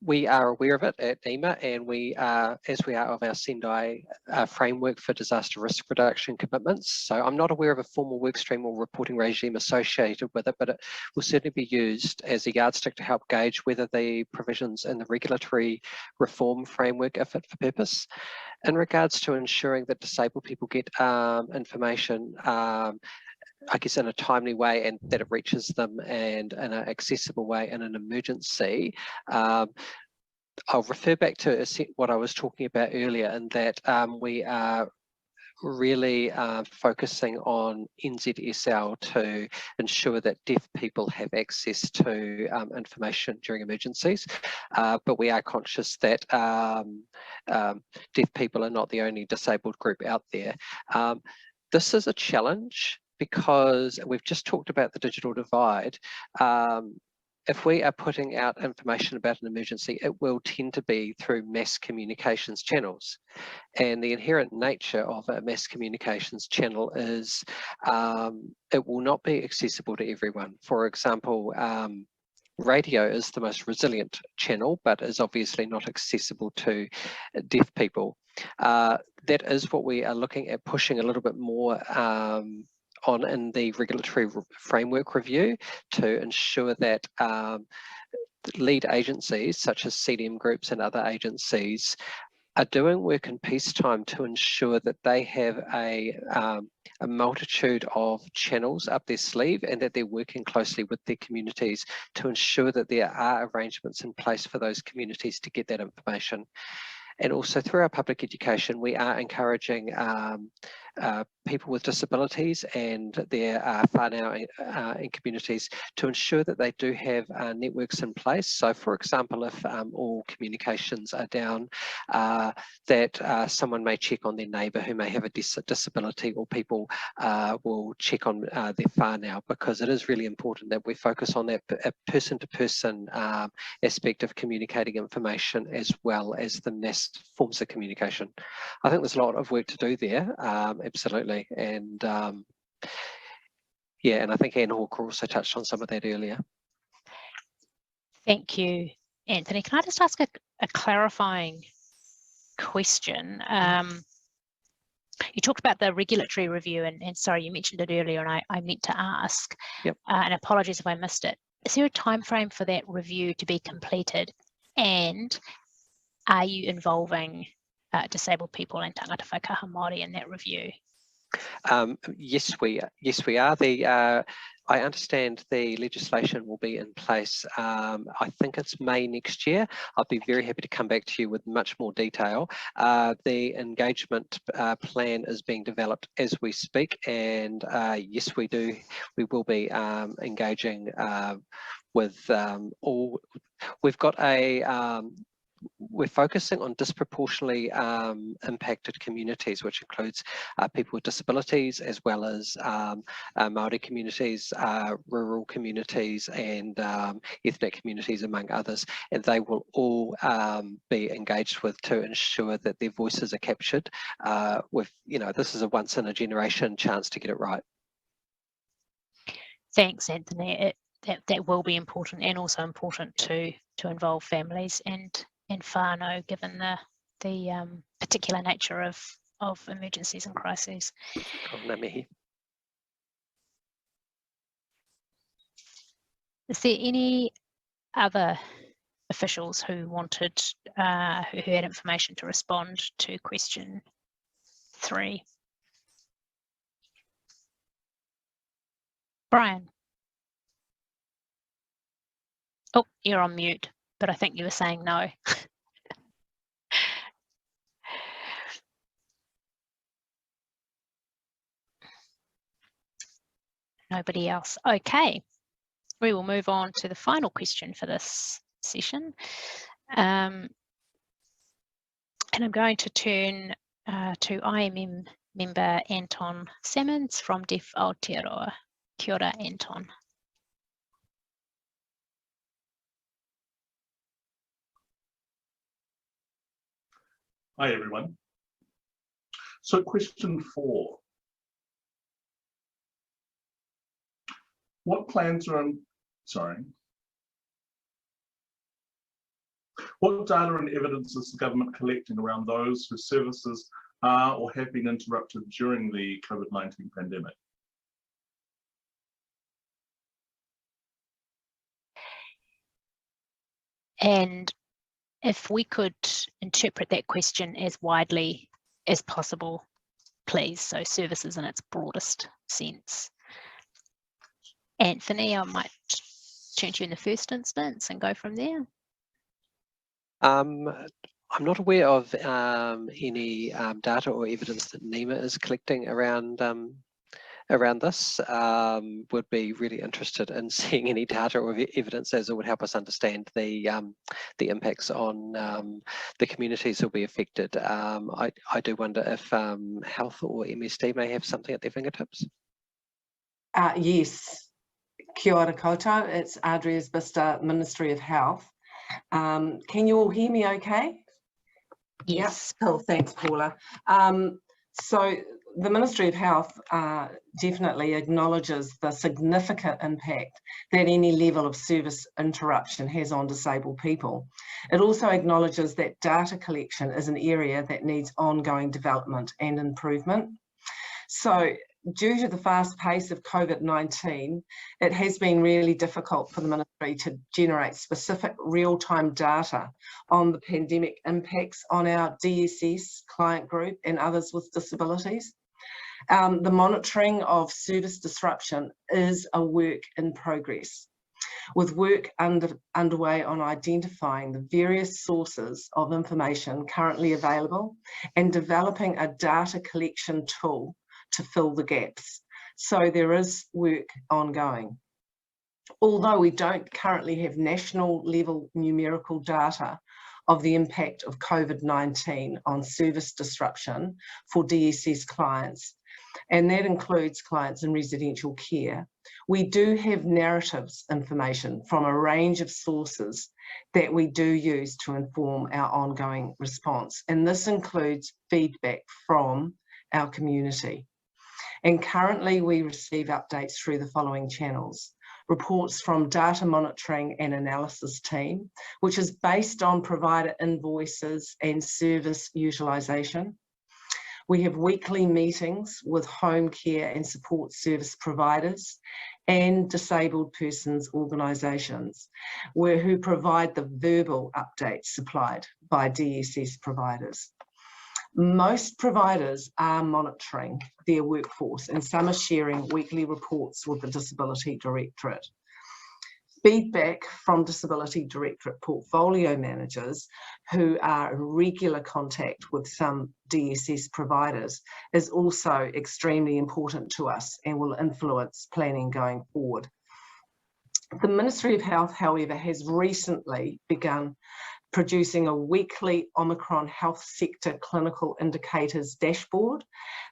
we are aware of it at NEMA, and we are, as we are of our Sendai framework for disaster risk reduction commitments. So I'm not aware of a formal workstream or reporting regime associated with it, but it will certainly be used as a yardstick to help gauge whether the provisions in the regulatory reform framework are fit for purpose. In regards to ensuring that disabled people get information, I guess in a timely way, and that it reaches them and in an accessible way in an emergency, I'll refer back to what I was talking about earlier, in that we are really focusing on NZSL to ensure that deaf people have access to information during emergencies, but we are conscious that deaf people are not the only disabled group out there. This is a challenge because we've just talked about the digital divide. If we are putting out information about an emergency, it will tend to be through mass communications channels. And the inherent nature of a mass communications channel is it will not be accessible to everyone. For example, radio is the most resilient channel, but is obviously not accessible to deaf people. That is what we are looking at pushing a little bit more on in the regulatory framework review, to ensure that lead agencies such as CDM groups and other agencies are doing work in peacetime to ensure that they have a multitude of channels up their sleeve, and that they're working closely with their communities to ensure that there are arrangements in place for those communities to get that information. And also through our public education, we are encouraging people with disabilities and their whanau in communities to ensure that they do have networks in place. So for example, if all communications are down, that someone may check on their neighbour who may have a disability, or people will check on their whanau, because it is really important that we focus on that person-to-person aspect of communicating information, as well as the mass forms of communication. I think there's a lot of work to do there, absolutely. And yeah, and I think Anne Hawker also touched on some of that earlier. Thank you, Anthony. Can I just ask a clarifying question? You talked about the regulatory review, and sorry, you mentioned it earlier, and I meant to ask. Yep. And apologies if I missed it. Is there a time frame for that review to be completed? And are you involving disabled people and Tanata Kahamadi in that review? Yes, we are. I understand the legislation will be in place. I think it's May next year. I'll be very happy to come back to you with much more detail. The engagement plan is being developed as we speak, and yes, we will be engaging with all. We've got a we're focusing on disproportionately impacted communities, which includes people with disabilities, as well as Māori communities, rural communities, and ethnic communities, among others. And they will all be engaged with to ensure that their voices are captured. With, this is a once in a generation chance to get it right. Thanks, Anthony. That will be important, and also important to involve families and whānau, given the particular nature of emergencies and crises. Is there any other officials who wanted, who had information to respond to question 3? Brian. Oh, you're on mute, but I think you were saying no. Nobody else. Okay, we will move on to the final question for this session. And I'm going to turn to IMM member Anton Salmons from Deaf Aotearoa. Kia ora, Anton. Hi, everyone. So question 4. What plans are what data and evidence is the government collecting around those whose services are or have been interrupted during the COVID-19 pandemic? And if we could interpret that question as widely as possible, please. So services in its broadest sense. Anthony, I might turn to you in the first instance and go from there. I'm not aware of any data or evidence that NEMA is collecting around this. Would be really interested in seeing any data or evidence, as it would help us understand the impacts on the communities that will be affected. I do wonder if health or MSD may have something at their fingertips. Yes, kia ora koutou. It's Adria's Bista, Ministry of Health. Can you all hear me okay? Yes. Yep. Cool, thanks Paula. So the Ministry of Health definitely acknowledges the significant impact that any level of service interruption has on disabled people. It also acknowledges that data collection is an area that needs ongoing development and improvement. So due to the fast pace of COVID-19, it has been really difficult for the Ministry to generate specific real-time data on the pandemic impacts on our DSS client group and others with disabilities. The monitoring of service disruption is a work in progress, with work underway on identifying the various sources of information currently available and developing a data collection tool to fill the gaps. So there is work ongoing. Although we don't currently have national level numerical data of the impact of COVID-19 on service disruption for DSS clients, and that includes clients in residential care, we do have narratives information from a range of sources that we do use to inform our ongoing response. And this includes feedback from our community. And currently we receive updates through the following channels: reports from data monitoring and analysis team, which is based on provider invoices and service utilisation. We have weekly meetings with home care and support service providers and disabled persons organisations who provide the verbal updates supplied by DSS providers. Most providers are monitoring their workforce and some are sharing weekly reports with the Disability Directorate. Feedback from Disability Directorate portfolio managers who are in regular contact with some DSS providers is also extremely important to us and will influence planning going forward. The Ministry of Health, however, has recently begun producing a weekly Omicron health sector clinical indicators dashboard.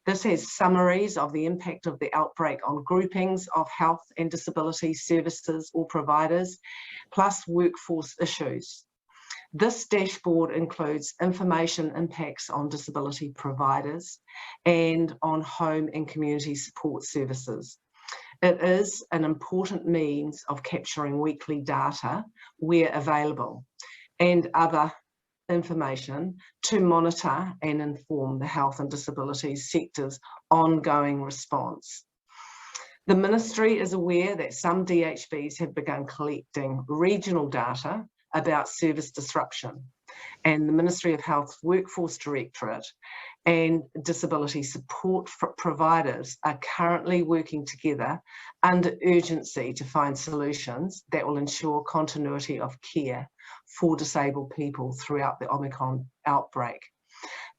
This has summaries of the impact of the outbreak on groupings of health and disability services or providers, plus workforce issues. This dashboard includes information impacts on disability providers and on home and community support services. It is an important means of capturing weekly data where available and other information to monitor and inform the health and disability sector's ongoing response. The Ministry is aware that some DHBs have begun collecting regional data about service disruption, and the Ministry of Health Workforce Directorate and disability support providers are currently working together under urgency to find solutions that will ensure continuity of care for disabled people throughout the Omicron outbreak.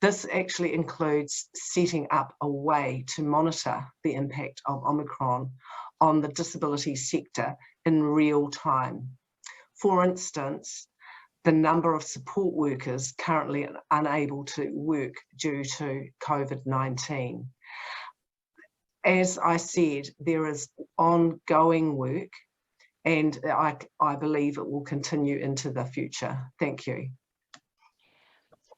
This actually includes setting up a way to monitor the impact of Omicron on the disability sector in real time. For instance, the number of support workers currently unable to work due to COVID-19. As I said, there is ongoing work, and I believe it will continue into the future. Thank you.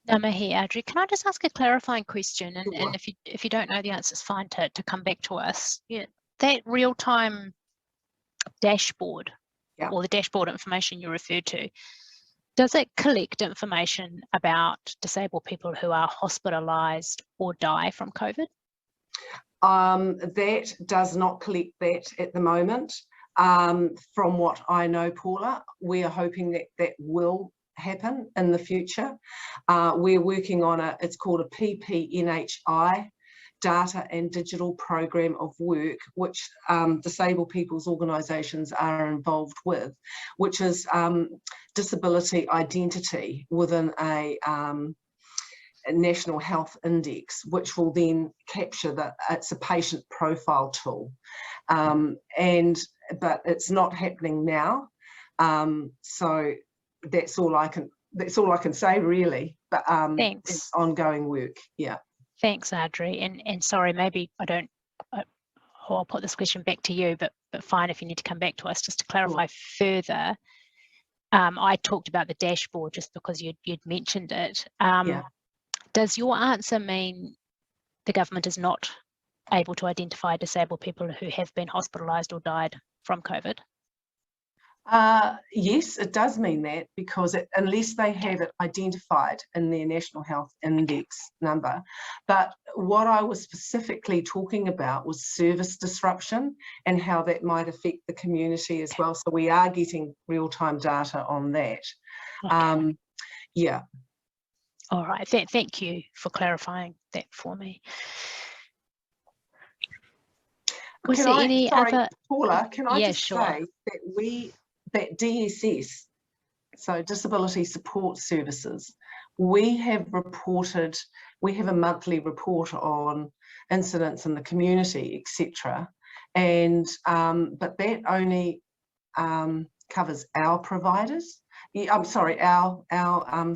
Ngā mihi, Adri. Can I just ask a clarifying question? And, Sure. and if you don't know the answer, it's fine to come back to us. Yeah, that real-time dashboard, Yeah. or the dashboard information you referred to, does it collect information about disabled people who are hospitalised or die from COVID? That does not collect that at the moment. From what I know, Paula, we are hoping that that will happen in the future. We're working on it's called a PPNHI, Data and Digital Program of Work, which disabled people's organisations are involved with, which is disability identity within a national health index, which will then capture that it's a patient profile tool. But it's not happening now. So that's all I can say really. But Thanks. it's ongoing work. Yeah. Thanks, Adri. And sorry, maybe I I'll put this question back to you, but fine if you need to come back to us just to clarify further. I talked about the dashboard just because you'd mentioned it. Does your answer mean the government is not able to identify disabled people who have been hospitalised or died from COVID? Yes, it does mean that, because unless they have it identified in their National Health Index number. But what I was specifically talking about was service disruption and how that might affect the community as well. So we are getting real-time data on that. Okay. Yeah. All right, thank you for clarifying that for me. Was there any other? Paula, can I just sure. say that DSS, so Disability Support Services, we have a monthly report on incidents in the community, etc. And but that only covers our providers. Yeah, I'm sorry, our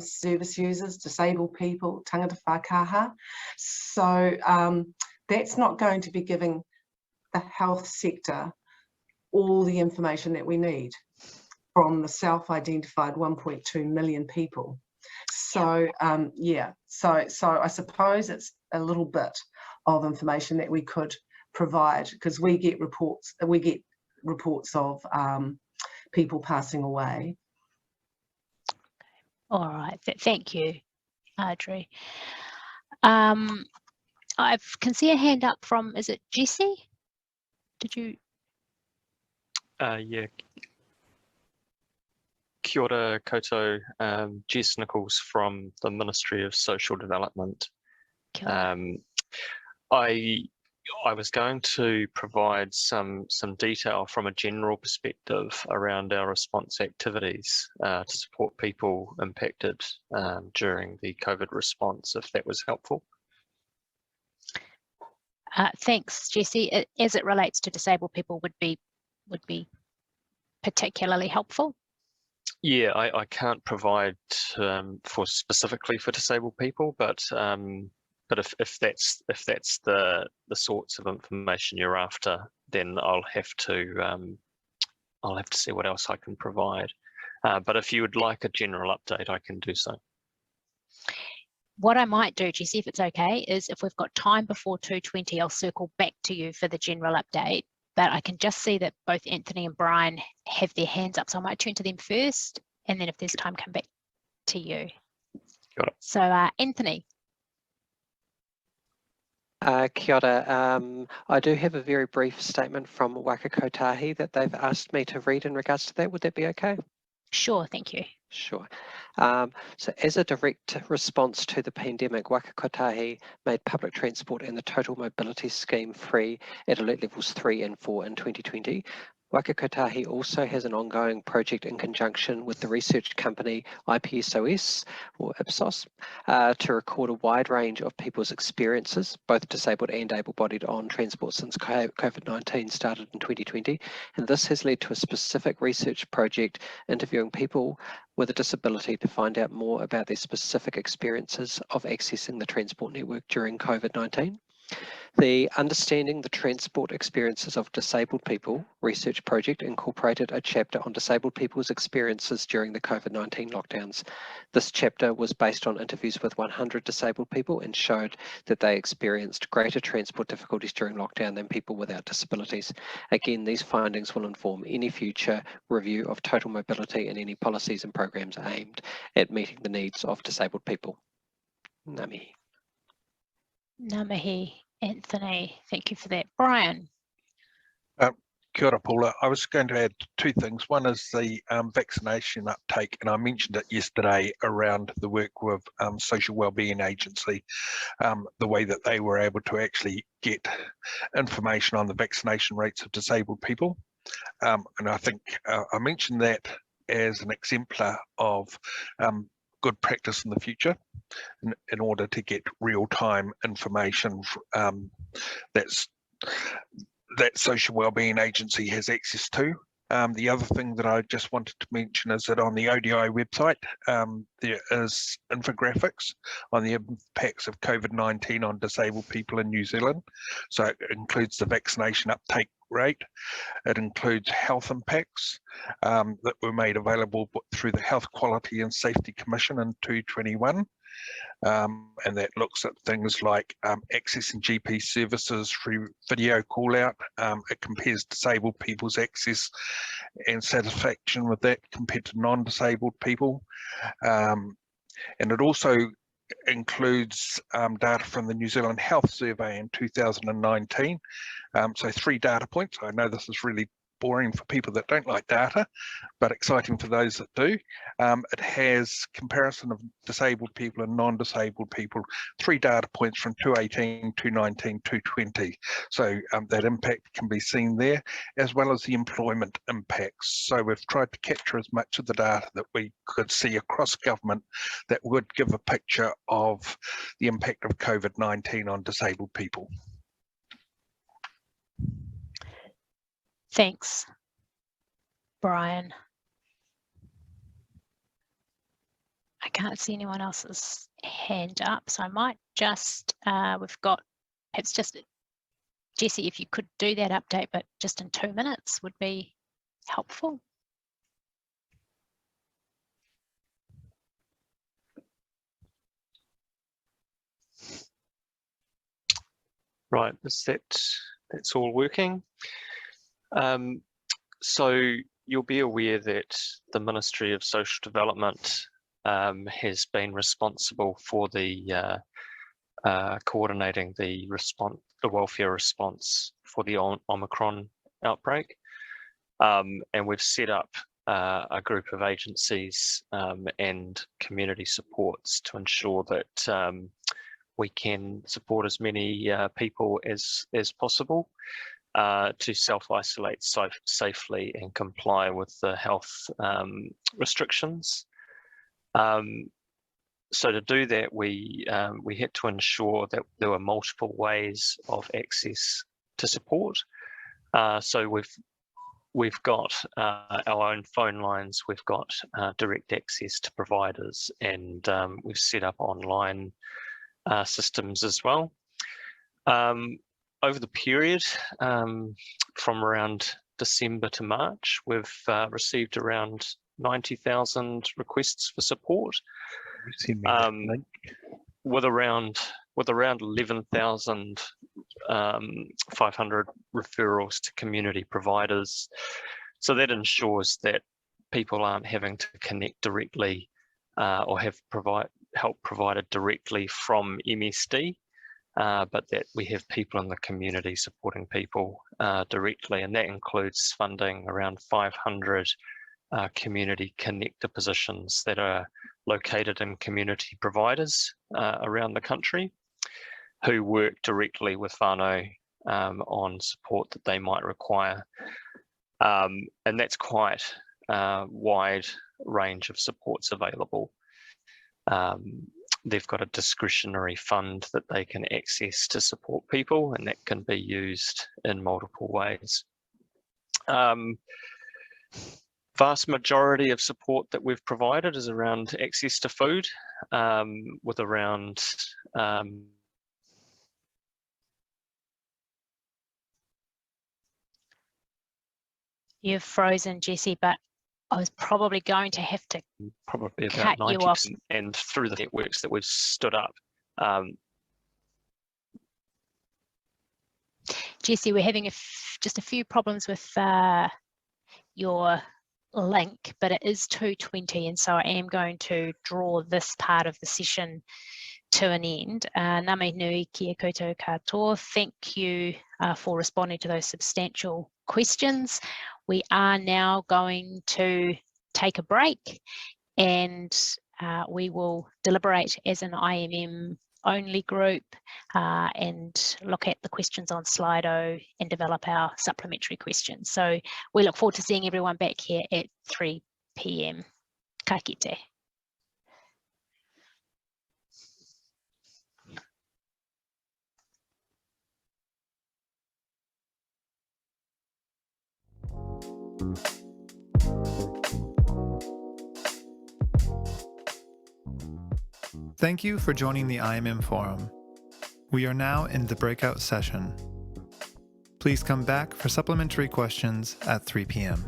service users, disabled people, tangata whakaha. So that's not going to be giving the health sector all the information that we need from the self-identified 1.2 million people. So so I suppose it's a little bit of information that we could provide, because we get reports of people passing away. All right, thank you, Audrey. I can see a hand up from, is it Jessie? Did you? Yeah. Kia ora koutou, Jess Nichols from the Ministry of Social Development. I was going to provide some detail from a general perspective around our response activities to support people impacted during the COVID response, if that was helpful. Thanks, Jessie. As it relates to disabled people, would be particularly helpful. Yeah, I can't provide specifically for disabled people, but if that's the sorts of information you're after, then I'll have to see what else I can provide. But if you would like a general update, I can do so. What I might do, Jessie, if it's okay, is if we've got time before 2:20, I'll circle back to you for the general update. But I can just see that both Anthony and Brian have their hands up, so I might turn to them first, and then if there's time, come back to you. Got it. So, Anthony. Kia ora. I do have a very brief statement from Waka Kotahi that they've asked me to read in regards to that. Would that be okay? Sure, thank you. Sure. So as a direct response to the pandemic, Waka Kotahi made public transport and the total mobility scheme free at alert levels 3 and 4 in 2020. Waka Kotahi also has an ongoing project in conjunction with the research company IPSOS, or Ipsos, to record a wide range of people's experiences, both disabled and able-bodied, on transport since COVID-19 started in 2020. And this has led to a specific research project interviewing people with a disability to find out more about their specific experiences of accessing the transport network during COVID-19. The Understanding the Transport Experiences of Disabled People research project incorporated a chapter on disabled people's experiences during the COVID-19 lockdowns. This chapter was based on interviews with 100 disabled people and showed that they experienced greater transport difficulties during lockdown than people without disabilities. Again, these findings will inform any future review of total mobility and any policies and programs aimed at meeting the needs of disabled people. Ngā mihi. Ngā mihi, Anthony. Thank you for that. Brian. Kia ora, Paula. I was going to add two things. One is the vaccination uptake, and I mentioned it yesterday around the work with Social Wellbeing Agency, the way that they were able to actually get information on the vaccination rates of disabled people. And I think I mentioned that as an exemplar of good practice in the future in order to get real-time information that Social Wellbeing Agency has access to. The other thing that I just wanted to mention is that on the ODI website, there is infographics on the impacts of COVID-19 on disabled people in New Zealand. So it includes the vaccination uptake rate. It includes health impacts that were made available through the Health Quality and Safety Commission in 2021. And that looks at things like accessing GP services through video call out. It compares disabled people's access and satisfaction with that compared to non-disabled people. And it also includes data from the New Zealand Health Survey in 2019. So 3 data points. I know this is really boring for people that don't like data, but exciting for those that do. It has comparison of disabled people and non-disabled people, 3 data points from 2018, 2019, 2020. So that impact can be seen there, as well as the employment impacts. So we've tried to capture as much of the data that we could see across government that would give a picture of the impact of COVID-19 on disabled people. Thanks, Brian. I can't see anyone else's hand up, so I might just, we've got, perhaps just, Jessie, if you could do that update, but just in 2 minutes would be helpful. Right, that's all working. So you'll be aware that the Ministry of Social Development has been responsible for the coordinating the welfare response for the Omicron outbreak, and we've set up a group of agencies and community supports to ensure that we can support as many people as possible to self-isolate safely and comply with the health restrictions. So to do that, we had to ensure that there were multiple ways of access to support. So we've got our own phone lines, we've got direct access to providers, and we've set up online systems as well. Over the period from around December to March, we've received around 90,000 requests for support, with around 11,500 referrals to community providers. So that ensures that people aren't having to connect directly or have help provided directly from MSD. But that we have people in the community supporting people directly, and that includes funding around 500 community connector positions that are located in community providers around the country who work directly with Whanau on support that they might require. And that's quite a wide range of supports available. They've got a discretionary fund that they can access to support people, and that can be used in multiple ways. Vast majority of support that we've provided is around access to food, with around You've frozen, Jessie, but I was probably going to have to probably cut about you off. 90%, and through the networks that we've stood up. Jessie, we're having just a few problems with your link, but it is 2:20, and so I am going to draw this part of the session to an end. Ngā nui kia koutou katoa. Thank you for responding to those substantial questions. We are now going to take a break, and we will deliberate as an IMM only group and look at the questions on Slido and develop our supplementary questions. So we look forward to seeing everyone back here at 3 p.m. Ka kite. Thank you for joining the IMM Forum. We are now in the breakout session. Please come back for supplementary questions at 3 p.m.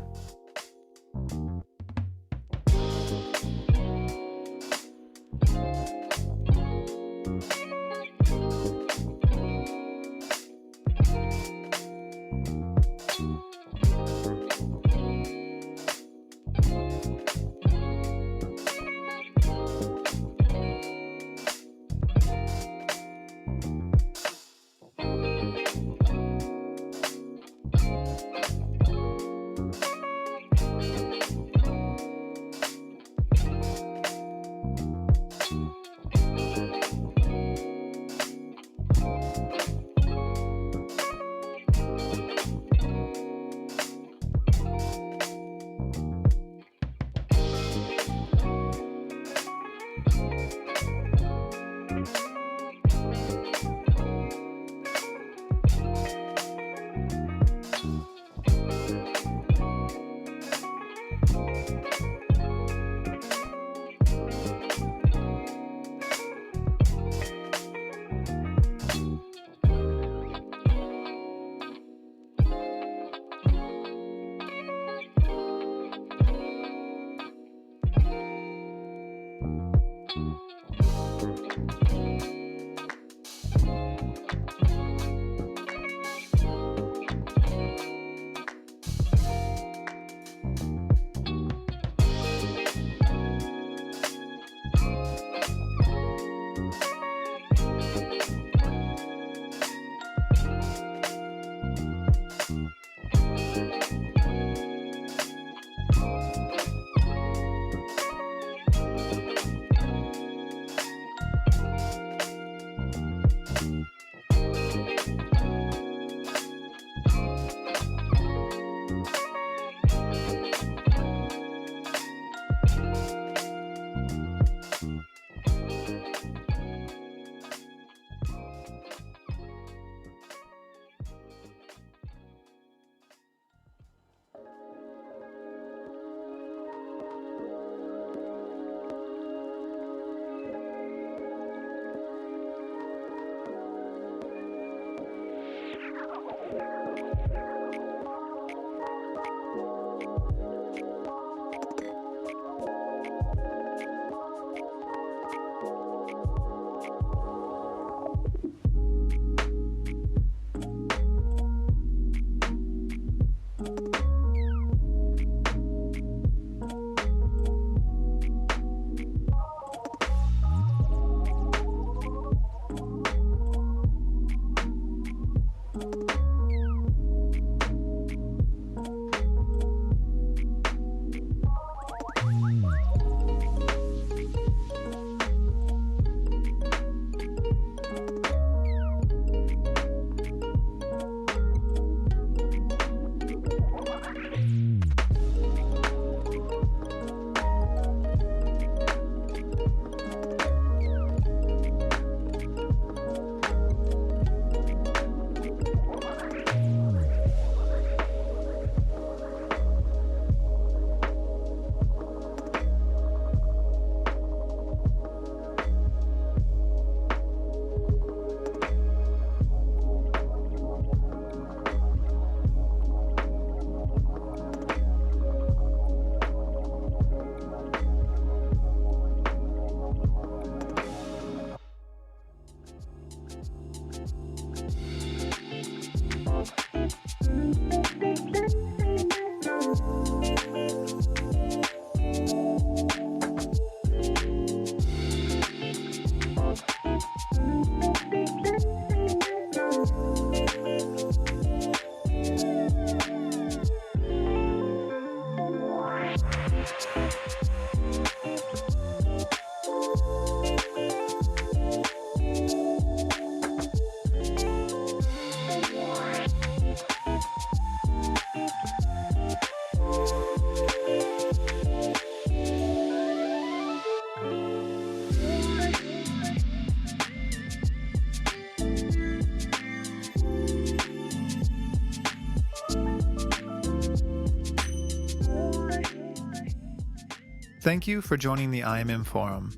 Thank you for joining the IMM Forum.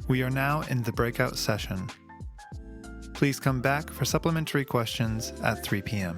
We are now in the breakout session. Please come back for supplementary questions at 3 p.m.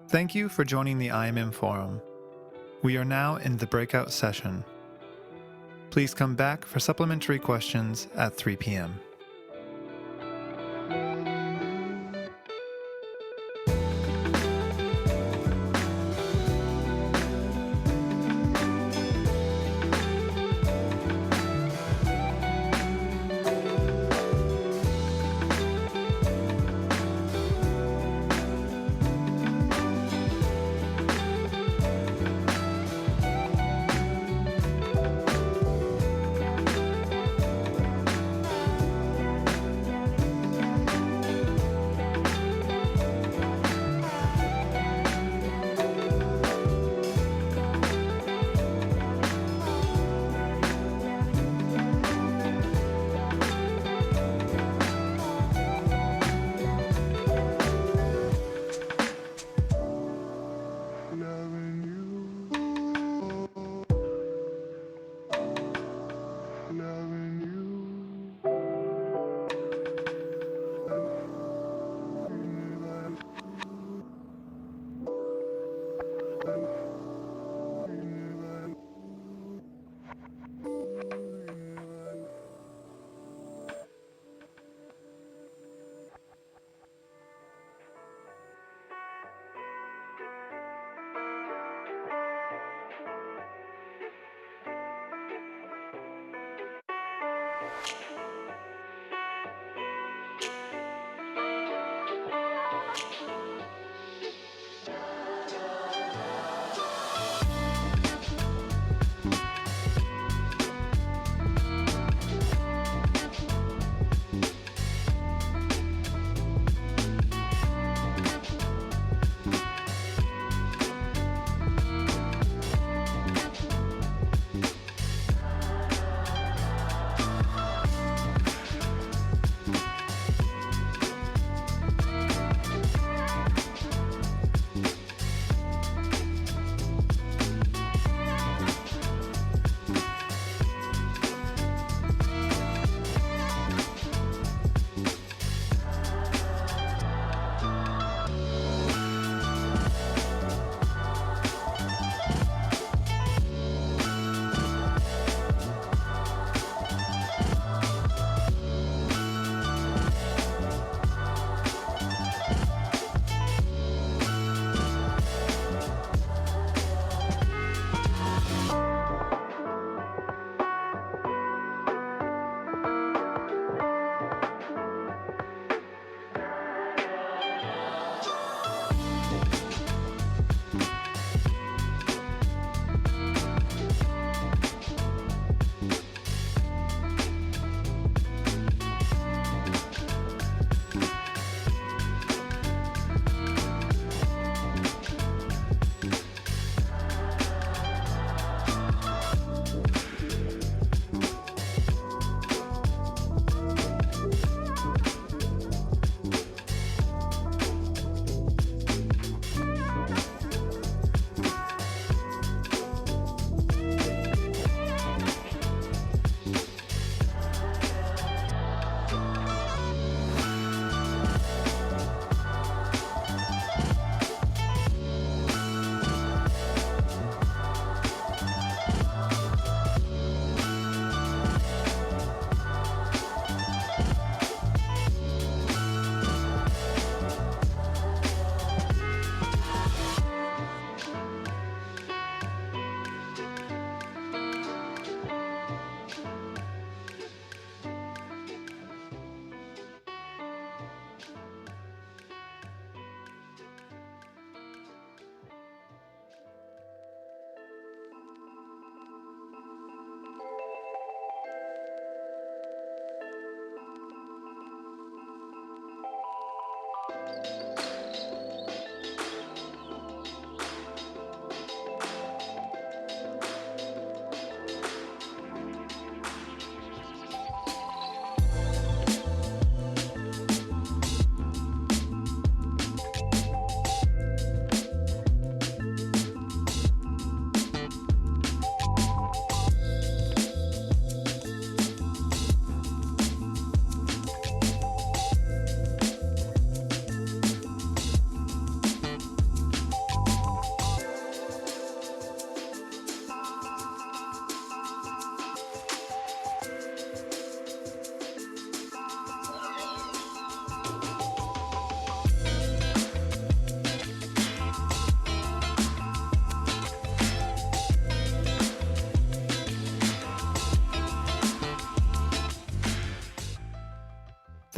Thank you for joining the IMM Forum. We are now in the breakout session. Please come back for supplementary questions at 3 p.m.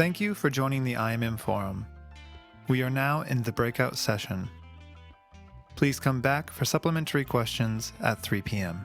Thank you for joining the IMM Forum. We are now in the breakout session. Please come back for supplementary questions at 3 p.m.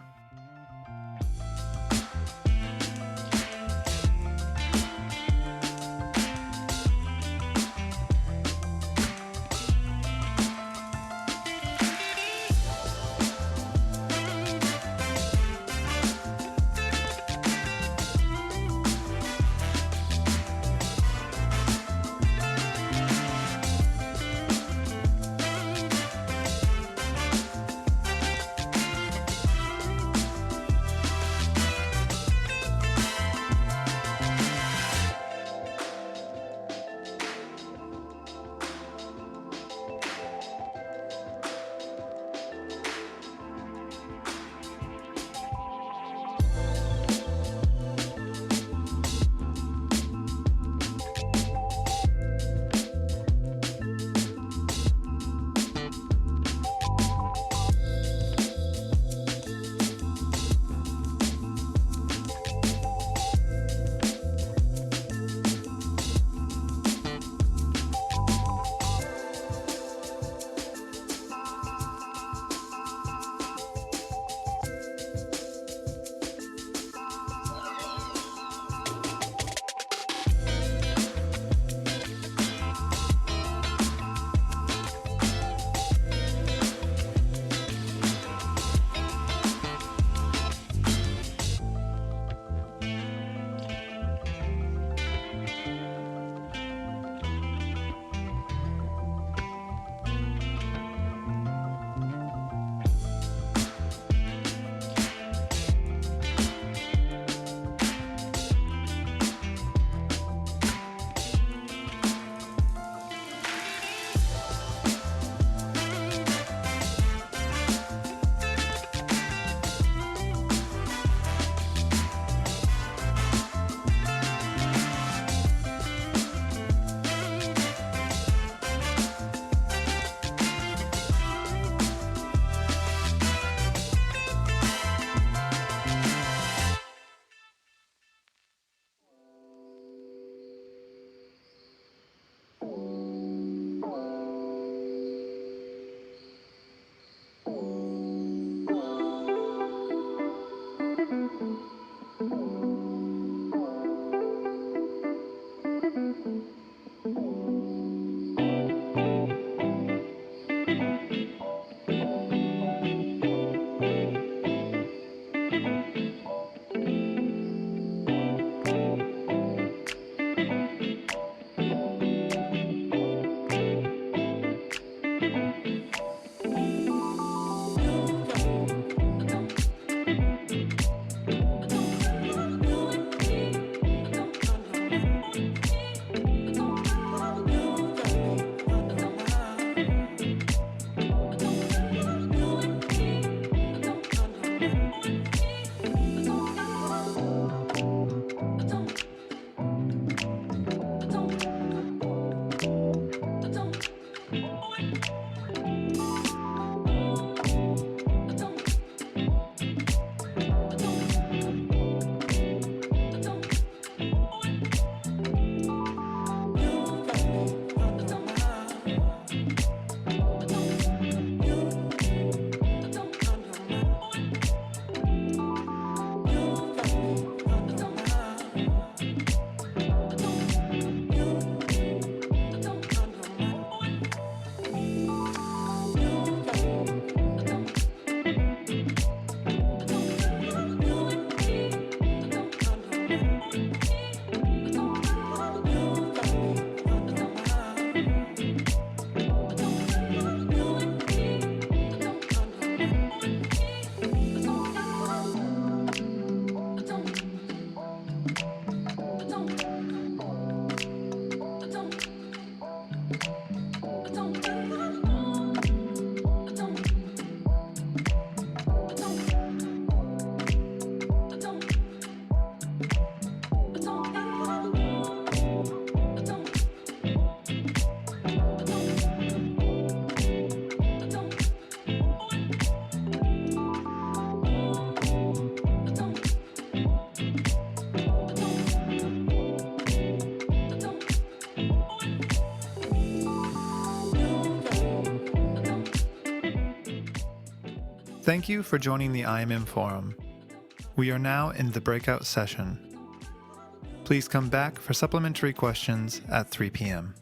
Thank you for joining the IMM Forum. We are now in the breakout session. Please come back for supplementary questions at 3 p.m.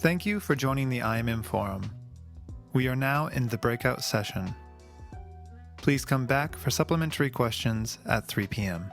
Thank you for joining the IMM Forum. We are now in the breakout session. Please come back for supplementary questions at 3 p.m.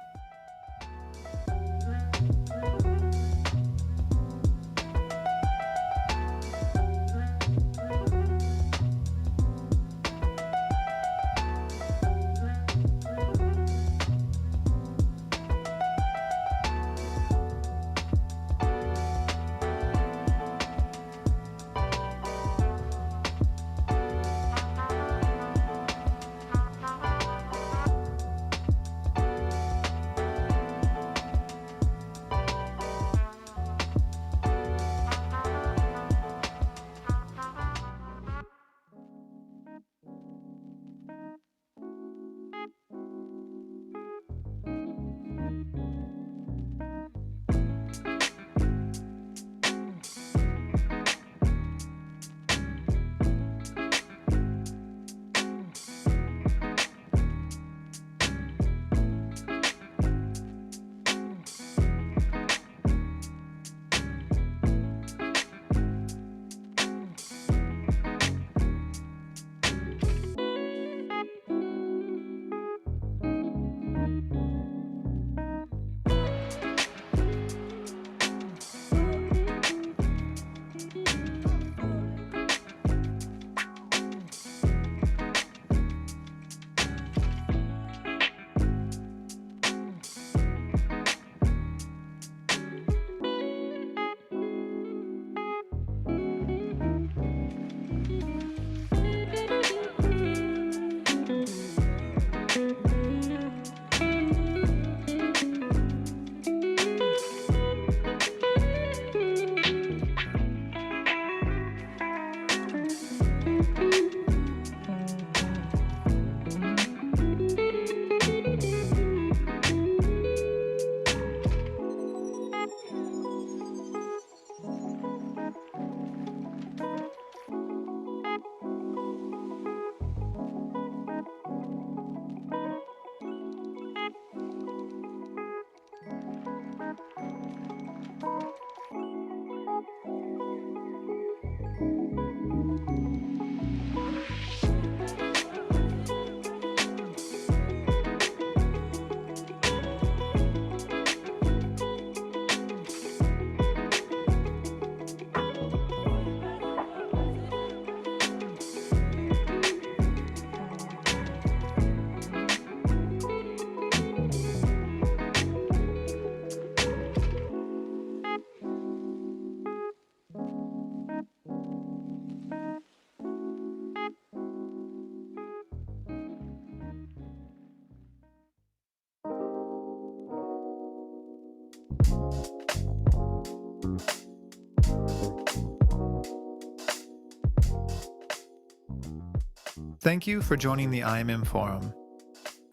Thank you for joining the IMM Forum.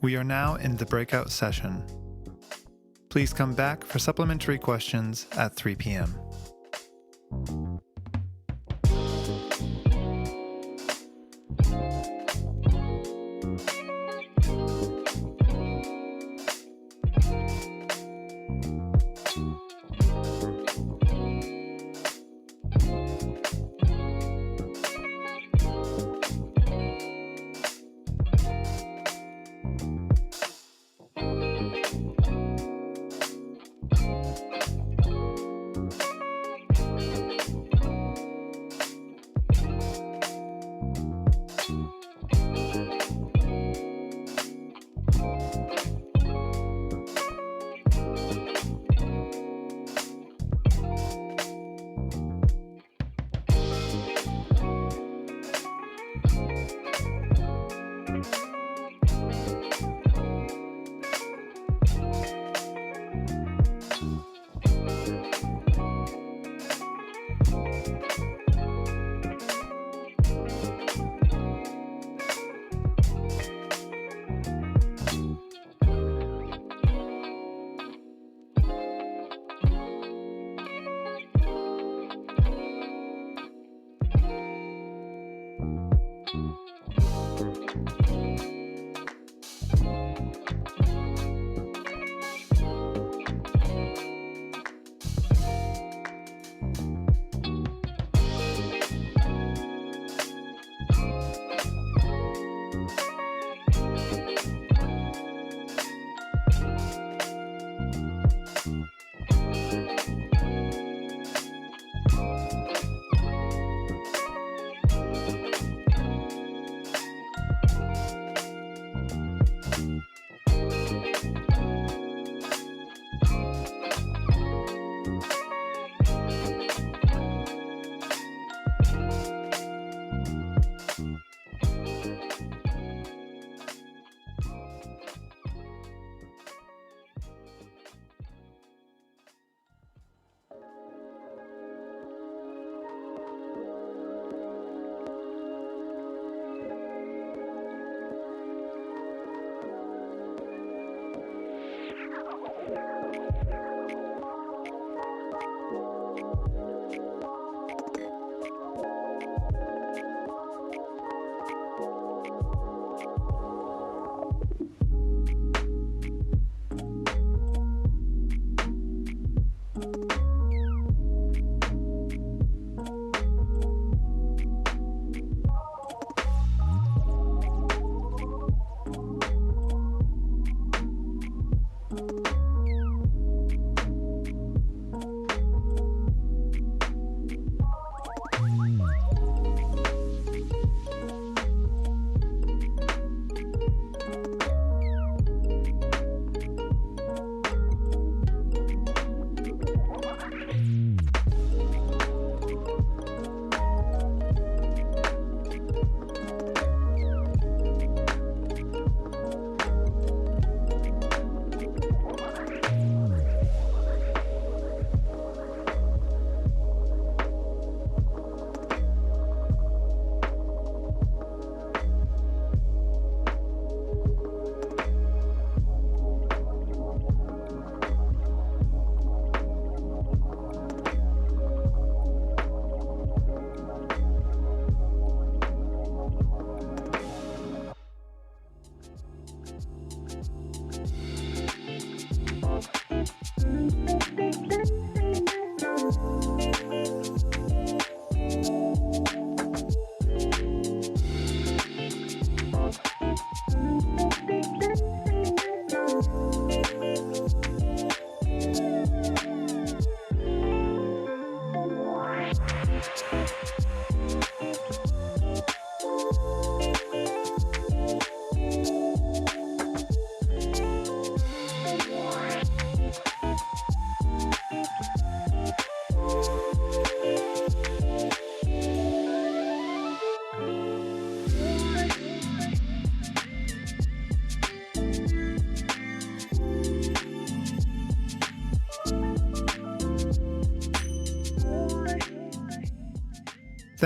We are now in the breakout session. Please come back for supplementary questions at 3 p.m.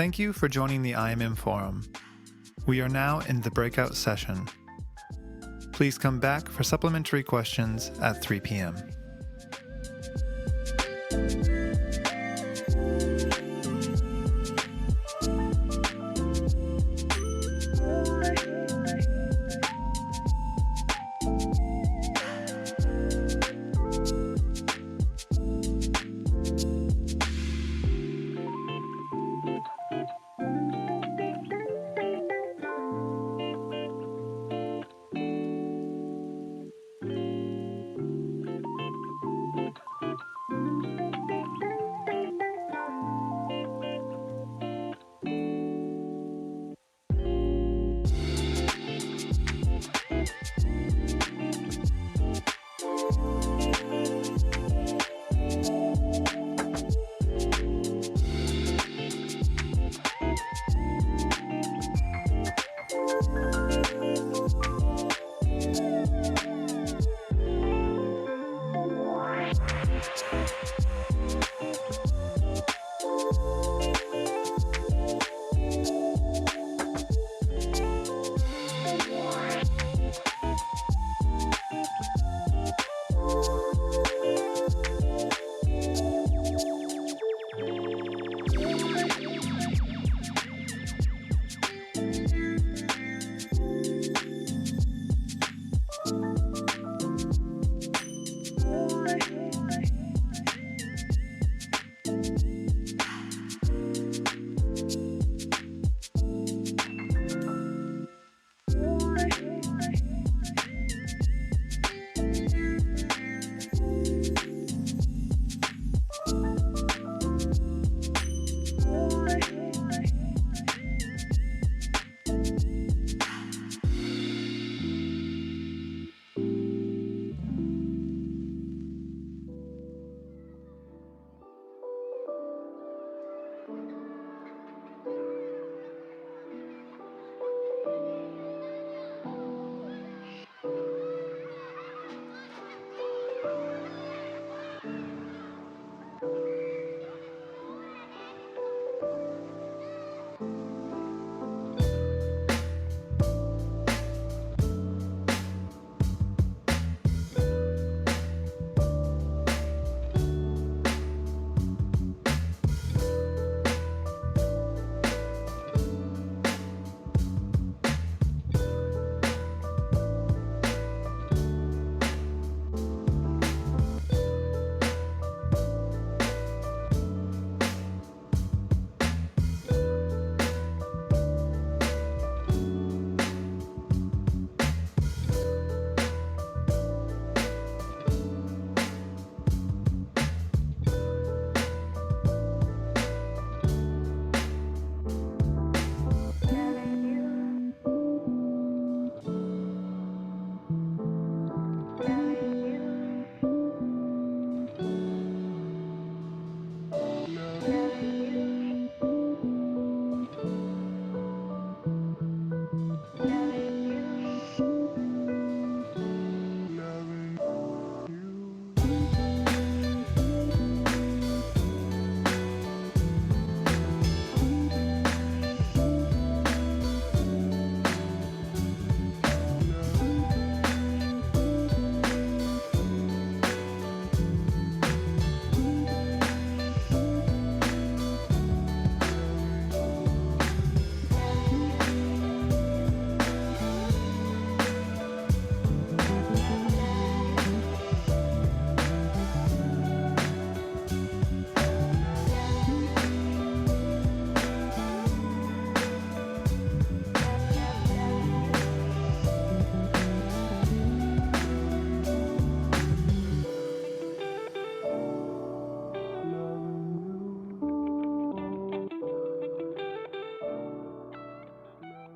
Thank you for joining the IMM Forum. We are now in the breakout session. Please come back for supplementary questions at 3 p.m.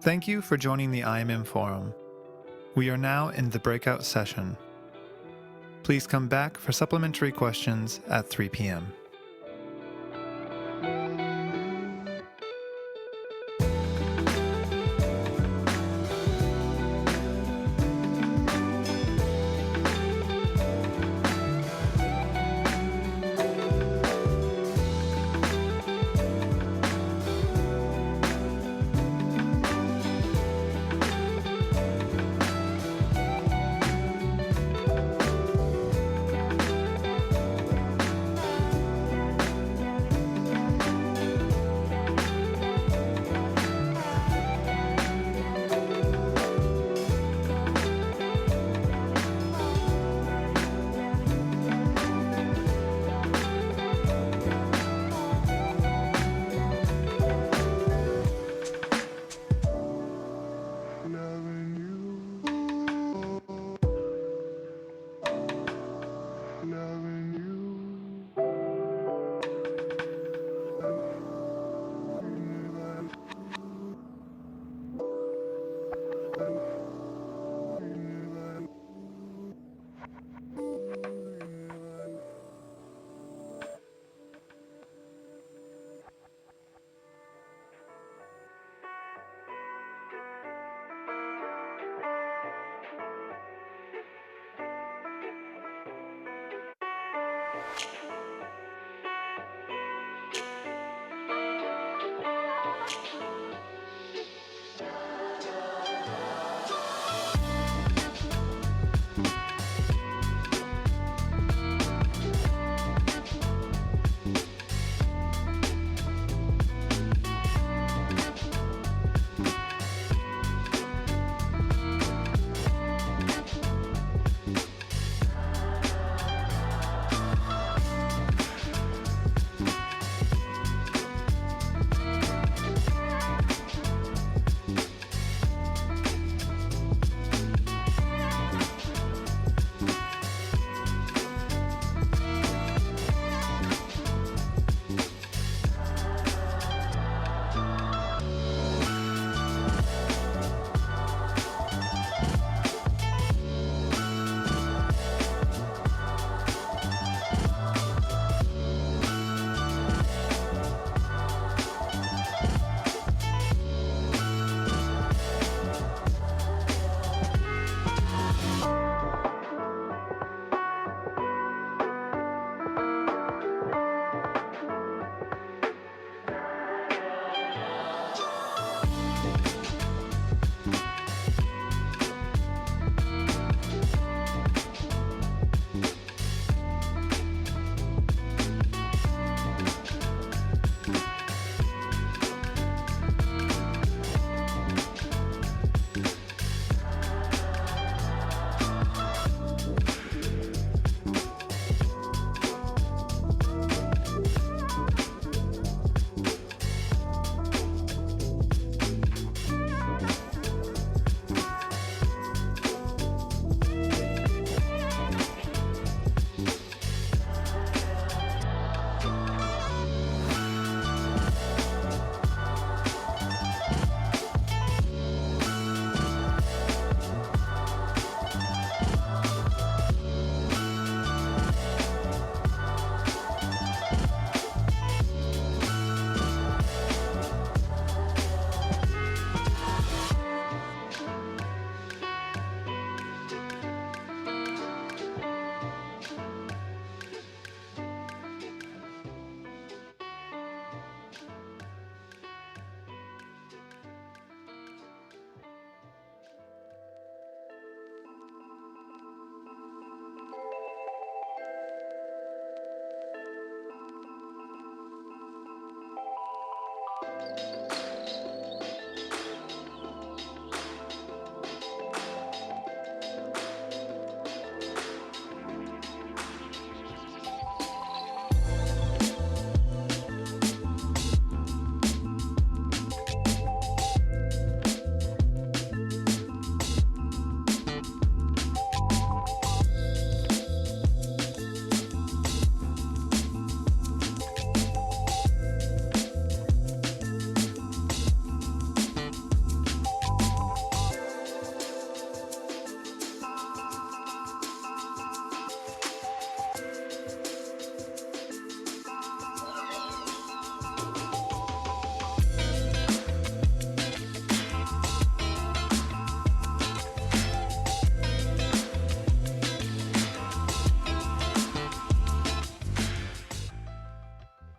Thank you for joining the IMM Forum. We are now in the breakout session. Please come back for supplementary questions at 3 p.m.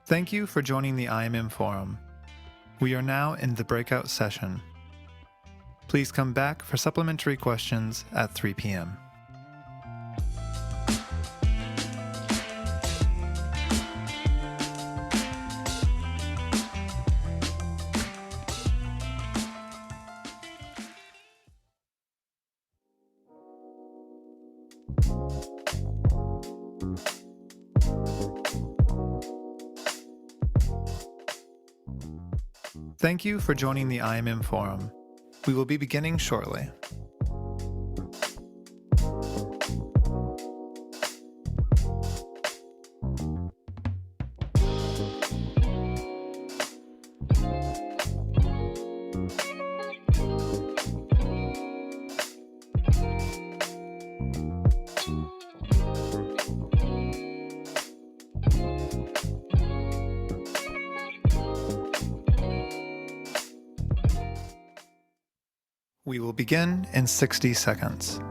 Thank you for joining the IMM Forum. We are now in the breakout session. Please come back for supplementary questions at 3 p.m. Thank you for joining the IMM Forum. We will be beginning shortly. We will begin in 60 seconds.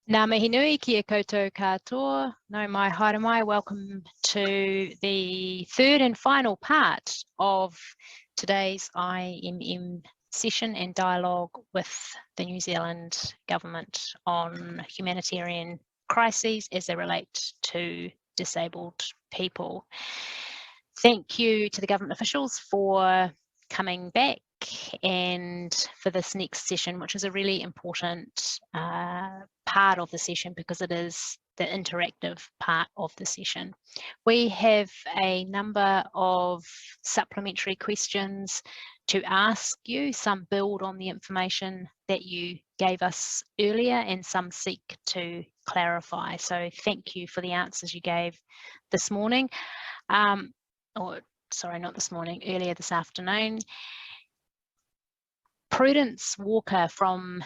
Nā mihi nui kia koutou katoa, no mai haere mai. Welcome to the third and final part of today's IMM session and dialogue with the New Zealand Government on humanitarian crises as they relate to disabled people. Thank you to the government officials for coming back and for this next session, which is a really important part of the session because it is the interactive part of the session. We have a number of supplementary questions to ask you. Some build on the information that you gave us earlier and some seek to clarify. So thank you for the answers you gave this morning. Or sorry, not this morning, earlier this afternoon. Prudence Walker from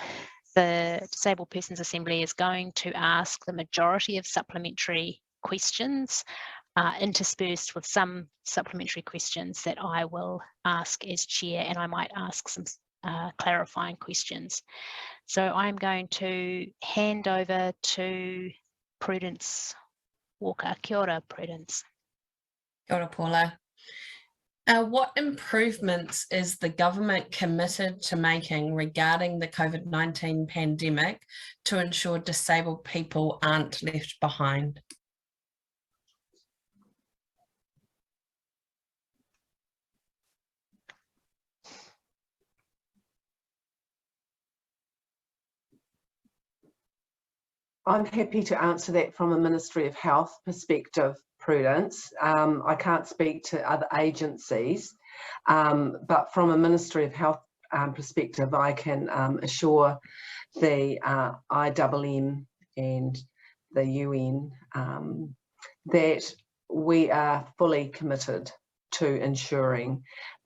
the Disabled Persons Assembly is going to ask the majority of supplementary questions, interspersed with some supplementary questions that I will ask as chair, and I might ask some clarifying questions. So I'm going to hand over to Prudence Walker. Kia ora, Prudence. Kia ora, Paula. What improvements is the government committed to making regarding the COVID-19 pandemic to ensure disabled people aren't left behind? I'm happy to answer that from a Ministry of Health perspective, Prudence. I can't speak to other agencies, but from a Ministry of Health perspective, I can assure the IMM and the UN that we are fully committed to ensuring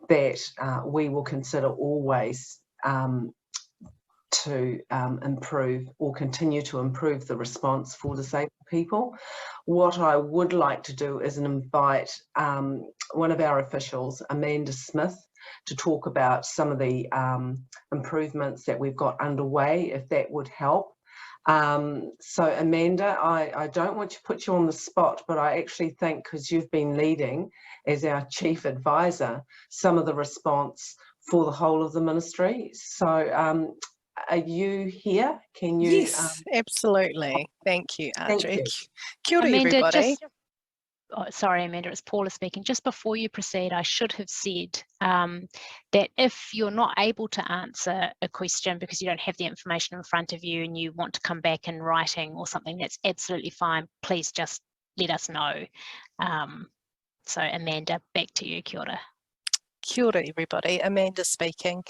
that we will consider always to improve or continue to improve the response for disabled people. What I would like to do is invite one of our officials, Amanda Smith, to talk about some of the improvements that we've got underway, if that would help. So Amanda, I don't want to put you on the spot, but I actually think because you've been leading as our chief advisor, some of the response for the whole of the ministry. So are you here? Can you? Yes, absolutely. Thank you, Audrey. Thank you. Kia ora, Amanda, everybody. Sorry, Amanda, it's Paula speaking. Just before you proceed, I should have said that if you're not able to answer a question because you don't have the information in front of you and you want to come back in writing or something, that's absolutely fine. Please just let us know. So Amanda, back to you. Kia ora. Kia ora, everybody. Amanda speaking.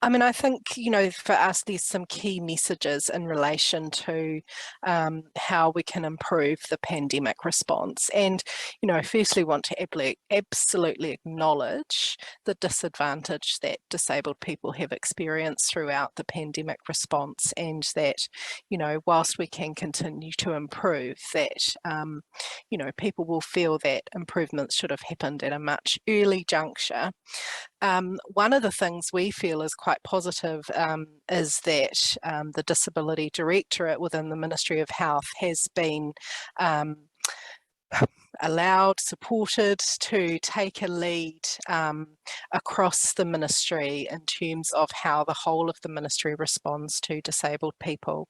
I mean, I think, you know, for us, there's some key messages in relation to how we can improve the pandemic response. And, you know, I firstly want to absolutely acknowledge the disadvantage that disabled people have experienced throughout the pandemic response, and that, you know, whilst we can continue to improve, that, you know, people will feel that improvements should have happened at a much early juncture. One of the things we feel is quite positive is that the Disability Directorate within the Ministry of Health has been allowed, supported to take a lead across the ministry in terms of how the whole of the ministry responds to disabled people.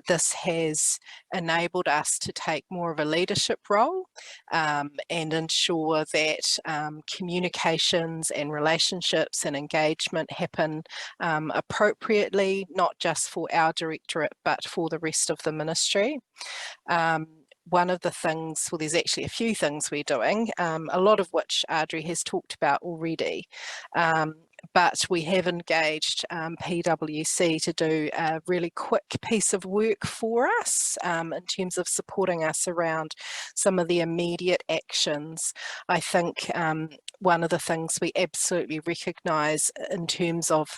This has enabled us to take more of a leadership role and ensure that communications and relationships and engagement happen appropriately, not just for our directorate, but for the rest of the ministry. One of the things, well, there's actually a few things we're doing, a lot of which Audrey has talked about already, but we have engaged PwC to do a really quick piece of work for us in terms of supporting us around some of the immediate actions. I think one of the things we absolutely recognise in terms of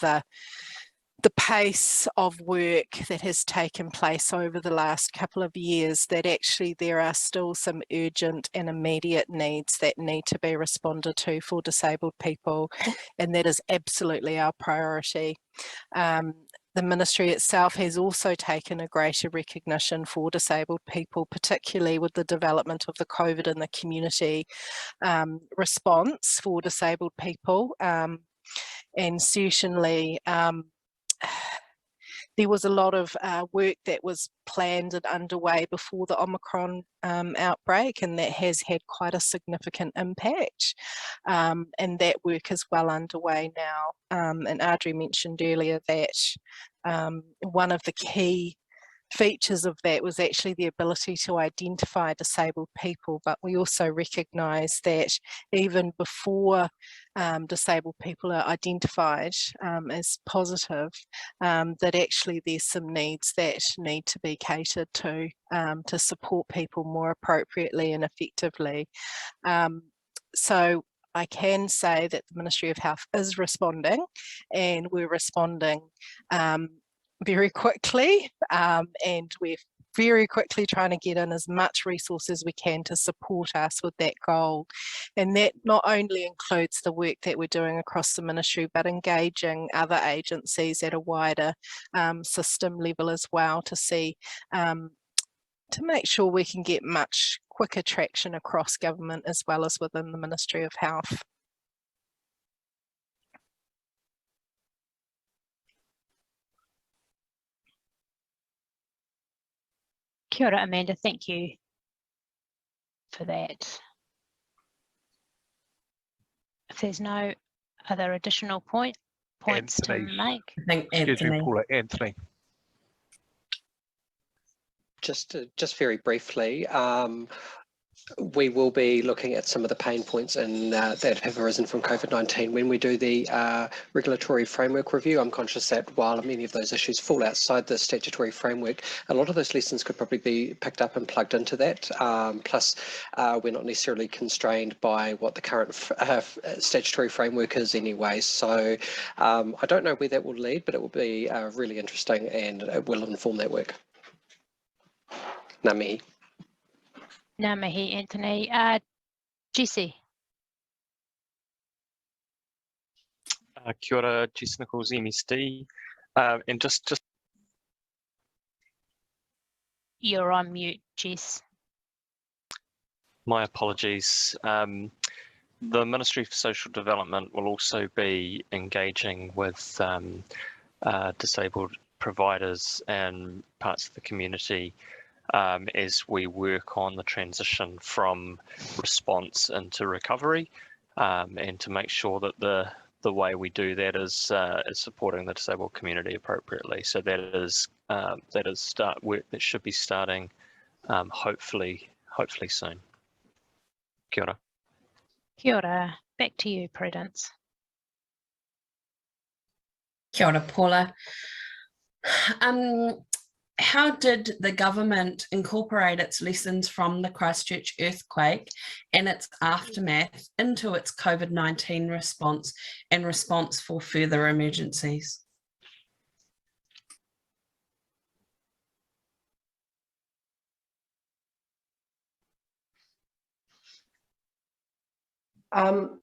the pace of work that has taken place over the last couple of years, that actually there are still some urgent and immediate needs that need to be responded to for disabled people, and that is absolutely our priority. The ministry itself has also taken a greater recognition for disabled people, particularly with the development of the COVID in the community response for disabled people, and certainly there was a lot of work that was planned and underway before the Omicron outbreak, and that has had quite a significant impact. And that work is well underway now. And Audrey mentioned earlier that one of the key features of that was actually the ability to identify disabled people, but we also recognise that even before disabled people are identified as positive, that actually there's some needs that need to be catered to support people more appropriately and effectively. So I can say that the Ministry of Health is responding, and we're responding very quickly, and we're very quickly trying to get in as much resources as we can to support us with that goal. And that not only includes the work that we're doing across the ministry, but engaging other agencies at a wider system level as well, to see, to make sure we can get much quicker traction across government as well as within the Ministry of Health. Kia ora, Amanda, thank you for that. If there's no other additional points Anthony. to make. I think Excuse Anthony. me, Paula, Anthony. Just very briefly, we will be looking at some of the pain points that have arisen from COVID-19 when we do the regulatory framework review. I'm conscious that while many of those issues fall outside the statutory framework, a lot of those lessons could probably be picked up and plugged into that. Plus, we're not necessarily constrained by what the current statutory framework is anyway. So I don't know where that will lead, but it will be really interesting, and it will inform that work. Ngā mihi. Ngā mihi, Anthony. Jesse. Kia ora, Jess Nichols, MSD. And just You're on mute, Jess. My apologies. The Ministry for Social Development will also be engaging with disabled providers and parts of the community as we work on the transition from response into recovery, and to make sure that the way we do that is supporting the disabled community appropriately. So that is work that should be starting hopefully soon. Kia ora. Kia ora. Back to you, Prudence. Kia ora, Paula. How did the government incorporate its lessons from the Christchurch earthquake and its aftermath into its COVID-19 response and response for further emergencies? I'm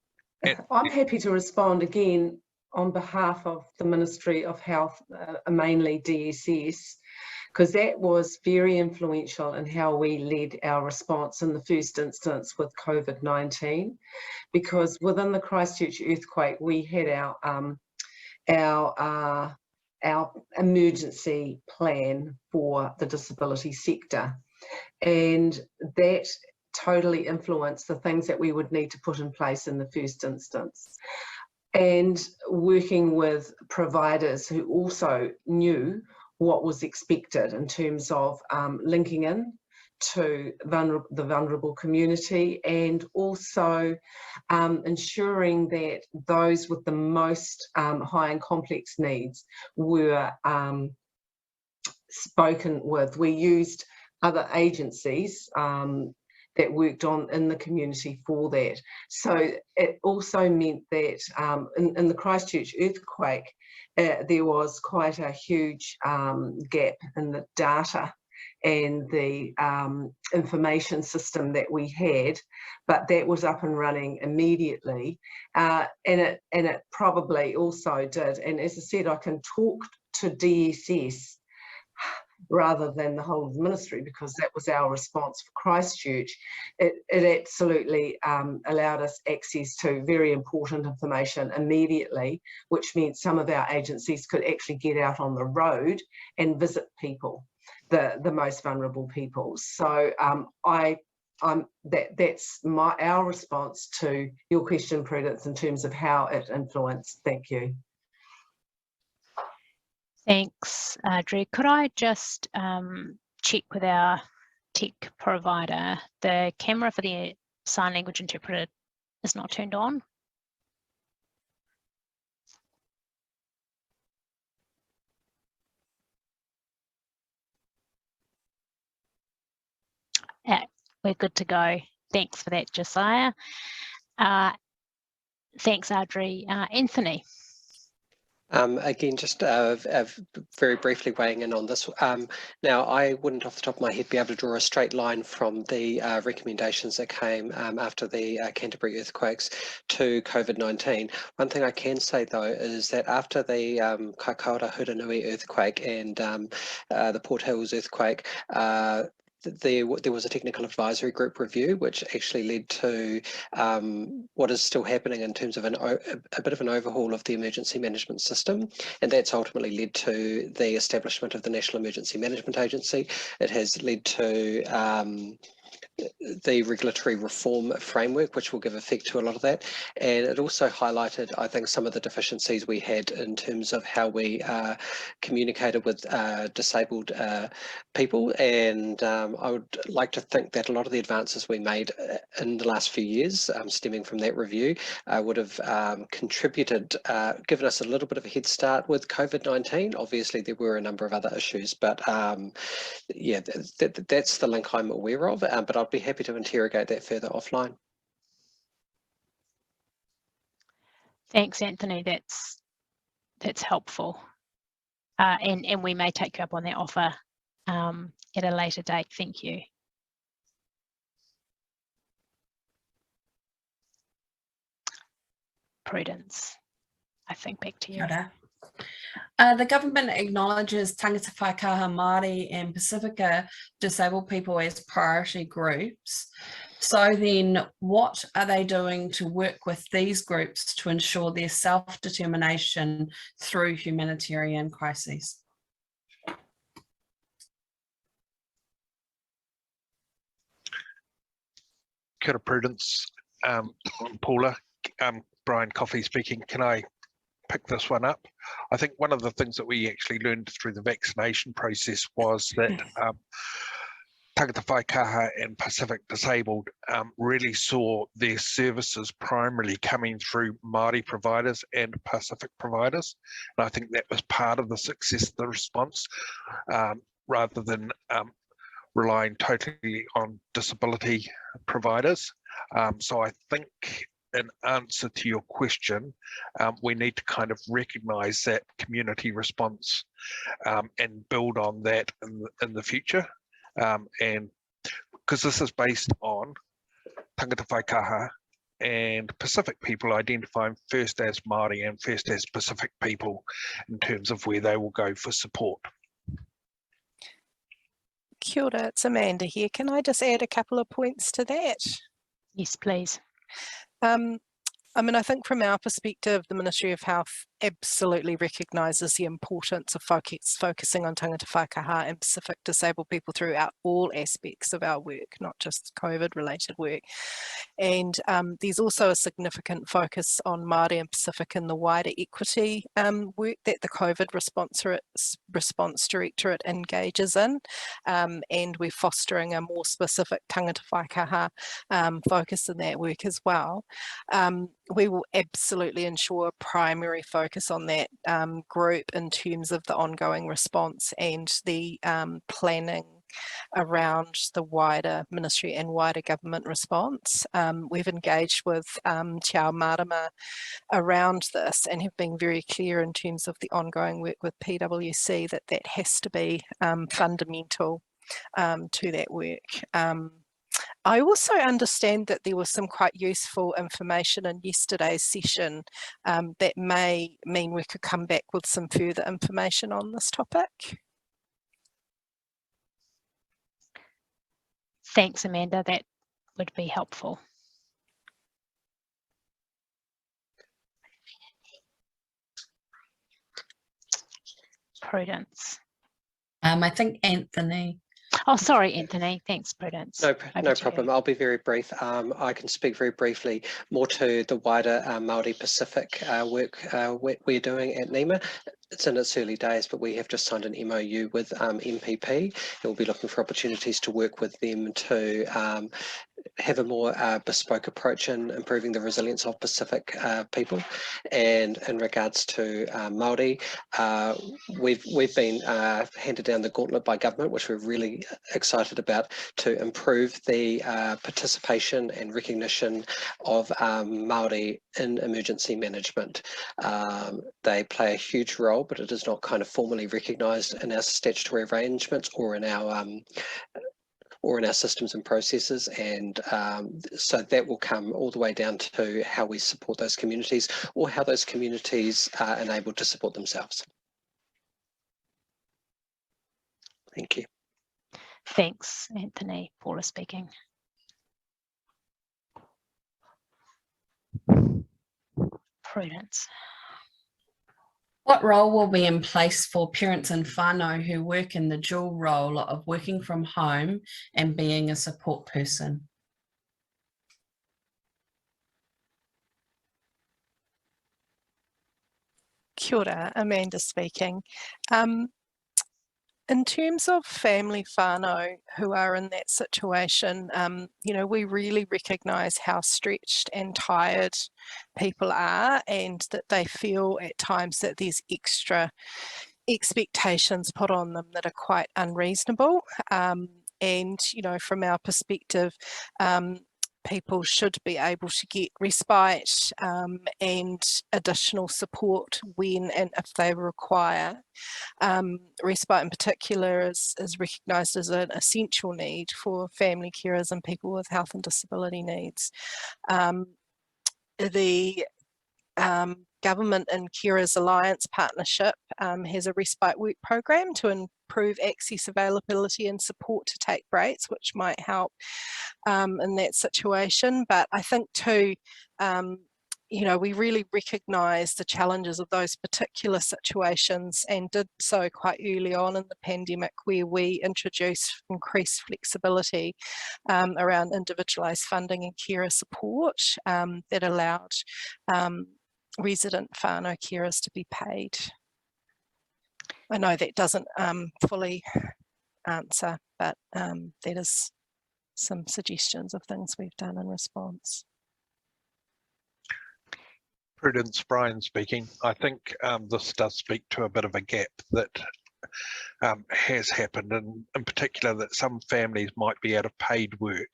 happy to respond again on behalf of the Ministry of Health, mainly DSS, because that was very influential in how we led our response in the first instance with COVID-19. Because within the Christchurch earthquake, we had our emergency plan for the disability sector, and that totally influenced the things that we would need to put in place in the first instance. And working with providers who also knew what was expected in terms of linking in to the vulnerable community, and also ensuring that those with the most high and complex needs were spoken with. We used other agencies that worked on in the community for that. So it also meant that in the Christchurch earthquake, there was quite a huge gap in the data and the information system that we had, but that was up and running immediately. And it probably also did, and as I said, I can talk to DSS rather than the whole of the ministry, because that was our response for Christchurch. It absolutely allowed us access to very important information immediately, which meant some of our agencies could actually get out on the road and visit people, the most vulnerable people. So that's our response to your question, Prudence, in terms of how it influenced. Thank you. Thanks, Drew. Could I just check with our tech provider? The camera for the sign language interpreter is not turned on. Yeah, we're good to go. Thanks for that, Josiah. Thanks, Audrey. Anthony. Again, just very briefly weighing in on this. Now, I wouldn't off the top of my head be able to draw a straight line from the recommendations that came after the Canterbury earthquakes to COVID-19. One thing I can say, though, is that after the Kaikoura Huranui earthquake and the Port Hills earthquake, there was a technical advisory group review, which actually led to what is still happening in terms of a bit of an overhaul of the emergency management system, and that's ultimately led to the establishment of the National Emergency Management Agency. It has led to the regulatory reform framework, which will give effect to a lot of that. And it also highlighted, I think, some of the deficiencies we had in terms of how we communicated with disabled people. And I would like to think that a lot of the advances we made in the last few years, stemming from that review, would have contributed, given us a little bit of a head start with COVID-19. Obviously, there were a number of other issues, but yeah, that's the link I'm aware of. But I'd be happy to interrogate that further offline. Thanks, Anthony. That's helpful, and we may take you up on that offer at a later date. Thank you. Prudence, I think back to you. The government acknowledges tangata whaikaha Māori and Pacifica disabled people as priority groups. So then what are they doing to work with these groups to ensure their self-determination through humanitarian crises? Kia ora, Prudence. Paula, Brian Coffey speaking. Can I pick this one up? I think one of the things that we actually learned through the vaccination process was that Tangata Whaikaha and Pacific Disabled really saw their services primarily coming through Māori providers and Pacific providers. And I think that was part of the success of the response, rather than relying totally on disability providers. So I think in answer to your question, we need to kind of recognise that community response and build on that in the future. And because this is based on Tangata Whaikaha and Pacific people identifying first as Māori and first as Pacific people in terms of where they will go for support. Kia ora, it's Amanda here. Can I just add a couple of points to that? Yes, please. I mean, I think from our perspective, the Ministry of Health absolutely recognises the importance of focusing on tangata whakaha and Pacific disabled people throughout all aspects of our work, not just COVID-related work. And there's also a significant focus on Māori and Pacific in the wider equity work that the COVID response directorate engages in. And we're fostering a more specific tangata whakaha focus in that work as well. We will absolutely ensure primary focus on that group in terms of the ongoing response and the planning around the wider ministry and wider government response. We've engaged with Te Ao Marama around this and have been very clear in terms of the ongoing work with PwC that that has to be fundamental to that work. I also understand that there was some quite useful information in yesterday's session that may mean we could come back with some further information on this topic. Thanks, Amanda. That would be helpful. Prudence. I think Anthony. Oh, sorry, Anthony. Thanks, Prudence. No problem. I'll be very brief. I can speak very briefly more to the wider Māori Pacific work we're doing at NEMA. It's in its early days, but we have just signed an MOU with MPP. And we'll be looking for opportunities to work with them to have a more bespoke approach in improving the resilience of Pacific people. And in regards to Māori, we've been handed down the gauntlet by government, which we're really excited about, to improve the participation and recognition of Māori in emergency management. They play a huge role, but it is not kind of formally recognised in our statutory arrangements or in our systems and processes, and so that will come all the way down to how we support those communities or how those communities are enabled to support themselves. Thank you. Thanks, Anthony. Paula speaking. Prudence. What role will be in place for parents in whānau who work in the dual role of working from home and being a support person? Kia ora, Amanda speaking. In terms of family whānau who are in that situation, you know, we really recognise how stretched and tired people are, and that they feel at times that there's extra expectations put on them that are quite unreasonable. And, you know, from our perspective, people should be able to get respite and additional support when and if they require. Respite in particular is recognised as an essential need for family carers and people with health and disability needs. The Government and Carers Alliance Partnership has a respite work program to improve access, availability and support to take breaks, which might help in that situation. But I think too, you know, we really recognise the challenges of those particular situations, and did so quite early on in the pandemic, where we introduced increased flexibility around individualised funding and carer support that allowed resident whānau carers to be paid. I know that doesn't fully answer but that is some suggestions of things we've done in response. Prudence, Brian speaking. I think this does speak to a bit of a gap that has happened, and in particular that some families might be out of paid work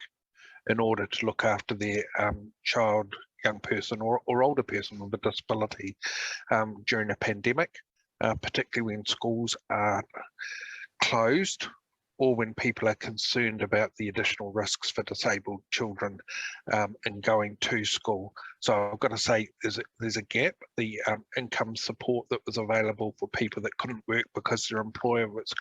in order to look after their child, young person or older person with a disability during a pandemic, particularly when schools are closed or when people are concerned about the additional risks for disabled children in going to school. So I've got to say there's a gap. The income support that was available for people that couldn't work because their employer was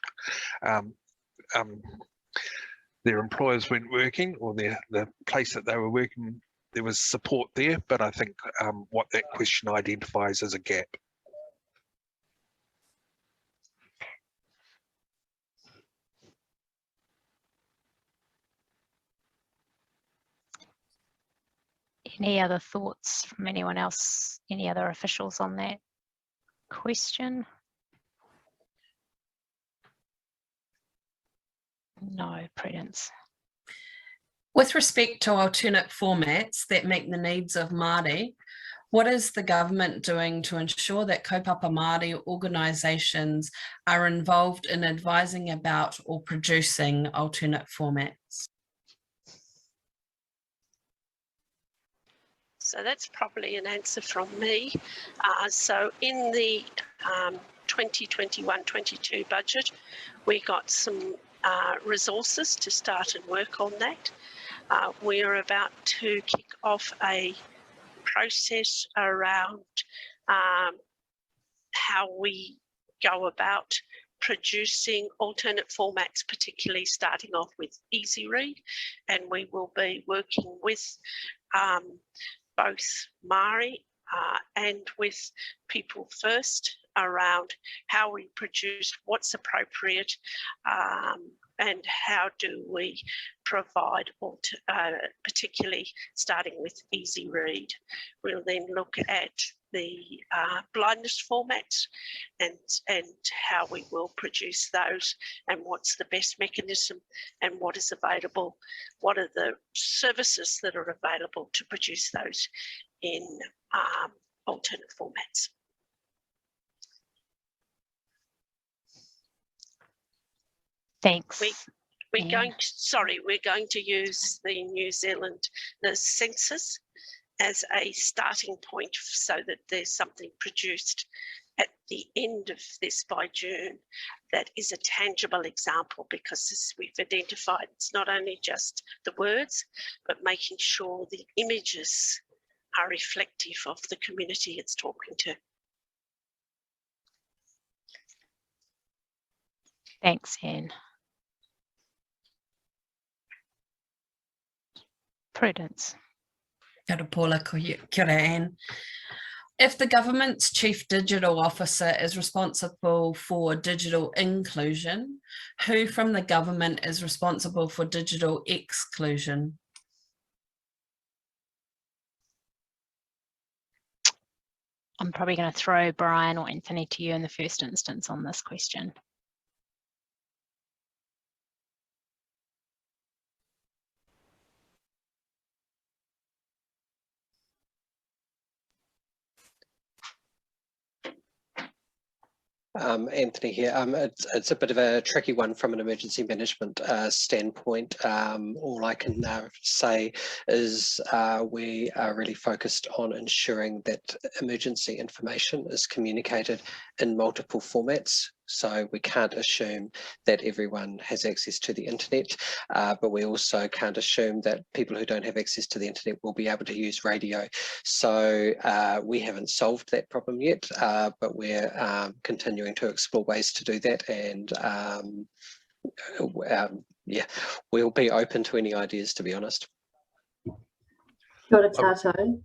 their employers weren't working, or the place that they were working, there was support there, but I think what that question identifies as a gap. Any other thoughts from anyone else, any other officials on that question? No, Prudence. With respect to alternate formats that meet the needs of Māori, what is the government doing to ensure that kaupapa Māori organisations are involved in advising about or producing alternate formats? So that's probably an answer from me. So in the 2021-22 budget, we got some resources to start and work on that. We're about to kick off a process around how we go about producing alternate formats, particularly starting off with Easy Read, and we will be working with both Māori and with People First around how we produce what's appropriate and how do we provide, particularly starting with Easy Read. We'll then look at the blindness formats and how we will produce those and what's the best mechanism and what is available, what are the services that are available to produce those in alternate formats. Thanks. We're going to use the New Zealand, the census as a starting point so that there's something produced at the end of this by June that is a tangible example, because as we've identified, it's not only just the words, but making sure the images are reflective of the community it's talking to. Thanks, Anne. Prudence. Kia ora, Paula, kia ora, Anne. If the government's chief digital officer is responsible for digital inclusion, who from the government is responsible for digital exclusion? I'm probably going to throw Brian or Anthony to you in the first instance on this question. Anthony here. It's a bit of a tricky one from an emergency management standpoint. All I can say is we are really focused on ensuring that emergency information is communicated in multiple formats. So we can't assume that everyone has access to the internet, but we also can't assume that people who don't have access to the internet will be able to use radio. So we haven't solved that problem yet, but we're continuing to explore ways to do that. And yeah, we'll be open to any ideas, to be honest. Kia ora tātou.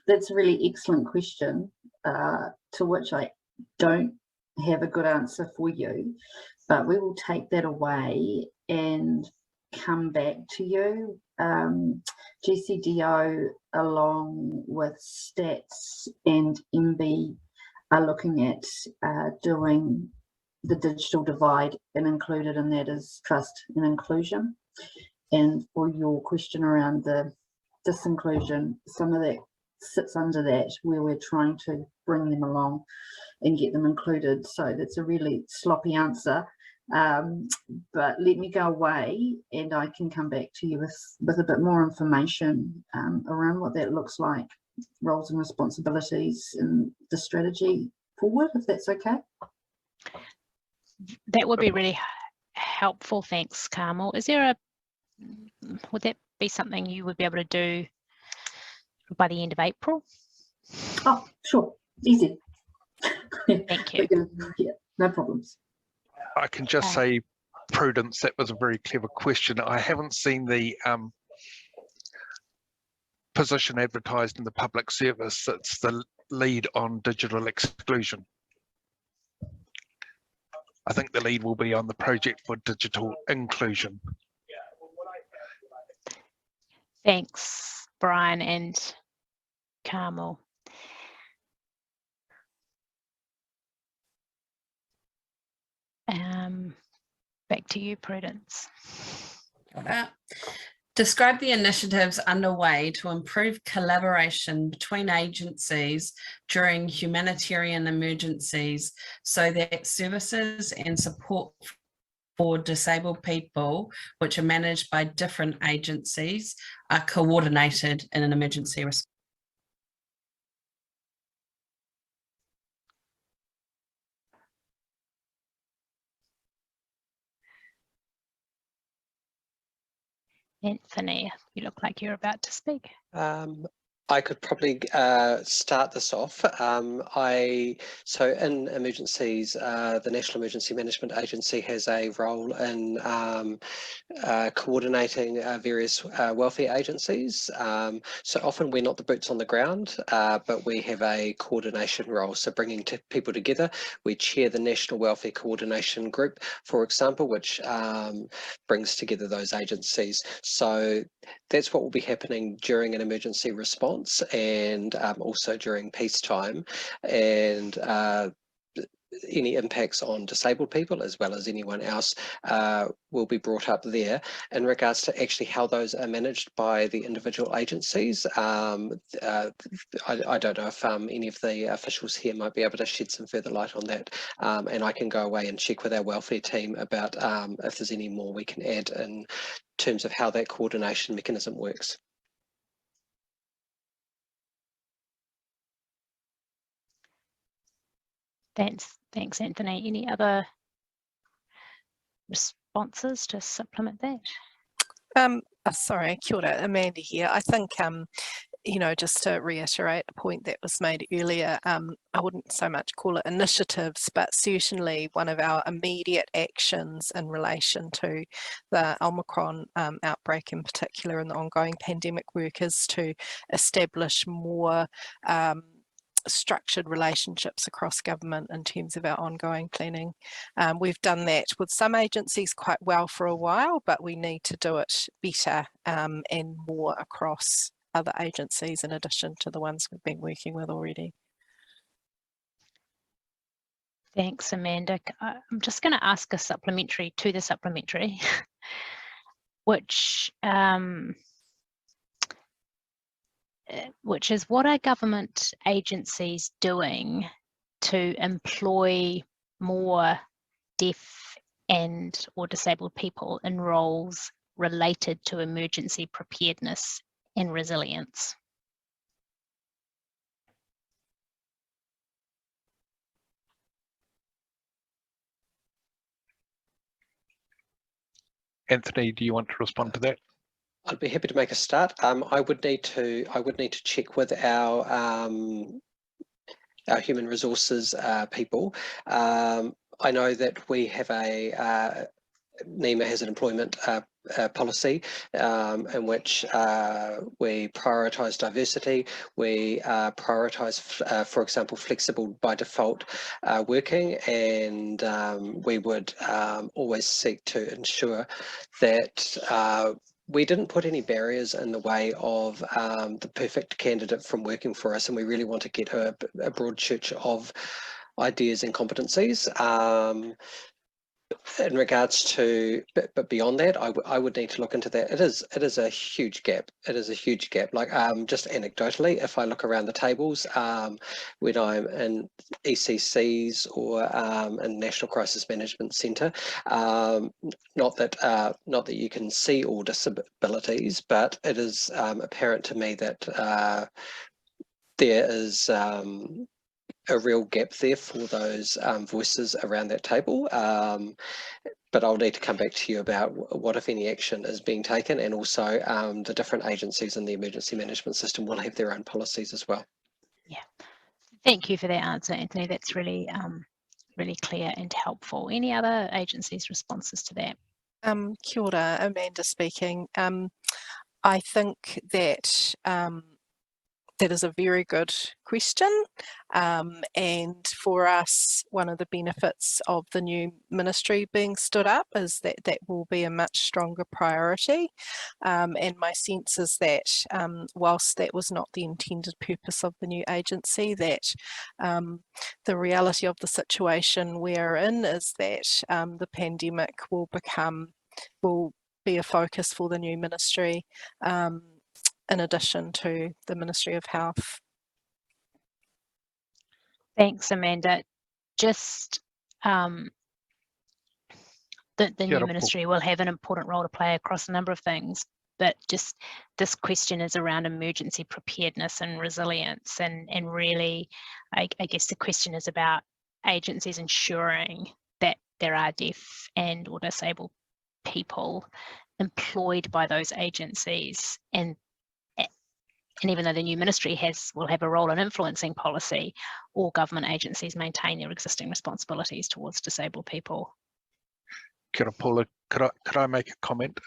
That's a really excellent question, to which I don't have a good answer for you, but we will take that away and come back to you. GCDO along with Stats and MB are looking at doing the digital divide, and included in that is trust and inclusion. And for your question around the disinclusion, some of that sits under that, where we're trying to bring them along and get them included. So that's a really sloppy answer, but let me go away and I can come back to you with a bit more information around what that looks like, roles and responsibilities, and the strategy forward, if that's okay. That would be really helpful. Thanks, Carmel. Would that be something you would be able to do by the end of April? Oh, sure, easy. Thank you. Yeah, no problems. I can just say, Prudence, that was a very clever question. I haven't seen the position advertised in the public service. It's the lead on digital exclusion. I think the lead will be on the project for digital inclusion. Thanks, Brian and Carmel. Back to you, Prudence. Describe the initiatives underway to improve collaboration between agencies during humanitarian emergencies so that services and support for disabled people, which are managed by different agencies, are coordinated in an emergency response. Anthony, you look like you're about to speak. I could probably start this off. So in emergencies, the National Emergency Management Agency has a role in coordinating various welfare agencies. So often we're not the boots on the ground, but we have a coordination role. So bringing people together, we chair the National Welfare Coordination Group, for example, which brings together those agencies. So that's what will be happening during an emergency response and also during peacetime, and any impacts on disabled people as well as anyone else will be brought up there. In regards to actually how those are managed by the individual agencies, I don't know if any of the officials here might be able to shed some further light on that, and I can go away and check with our welfare team about if there's any more we can add in terms of how that coordination mechanism works. Thanks, Anthony. Any other responses to supplement that? Sorry, kia ora, Amanda here. I think, just to reiterate a point that was made earlier, I wouldn't so much call it initiatives, but certainly one of our immediate actions in relation to the Omicron outbreak in particular and the ongoing pandemic work is to establish more structured relationships across government in terms of our ongoing planning. We've done that with some agencies quite well for a while, but we need to do it better and more across other agencies in addition to the ones we've been working with already. Thanks, Amanda. I'm just going to ask a supplementary to the supplementary, which is what are government agencies doing to employ more deaf and or disabled people in roles related to emergency preparedness and resilience? Anthony, do you want to respond to that? I'd be happy to make a start. I would need to check with our human resources people. I know that we have NEMA has an employment policy in which we prioritise diversity, we prioritise, for example, flexible by default working, and we would always seek to ensure that we didn't put any barriers in the way of the perfect candidate from working for us, and we really want to get a broad church of ideas and competencies. In regards to, but beyond that, I would need to look into that. It is a huge gap. It is a huge gap. Like just anecdotally, if I look around the tables, when I'm in ECCs or in National Crisis Management Centre, not that you can see all disabilities, but it is apparent to me that there is a real gap there for those voices around that table. But I'll need to come back to you about what, if any, action is being taken, and also the different agencies in the emergency management system will have their own policies as well. Yeah, thank you for that answer, Anthony. That's really, really clear and helpful. Any other agencies' responses to that? Kia ora, Amanda speaking. I think that that is a very good question, and for us, one of the benefits of the new ministry being stood up is that that will be a much stronger priority, and my sense is that whilst that was not the intended purpose of the new agency, that the reality of the situation we're in is that the pandemic will be a focus for the new ministry, in addition to the Ministry of Health. Thanks, Amanda. Just the new ministry will have an important role to play across a number of things, but just this question is around emergency preparedness and resilience, and really, I guess the question is about agencies ensuring that there are deaf and or disabled people employed by those agencies, and even though the new ministry will have a role in influencing policy, all government agencies maintain their existing responsibilities towards disabled people. Kia ora, Paula, could I make a comment?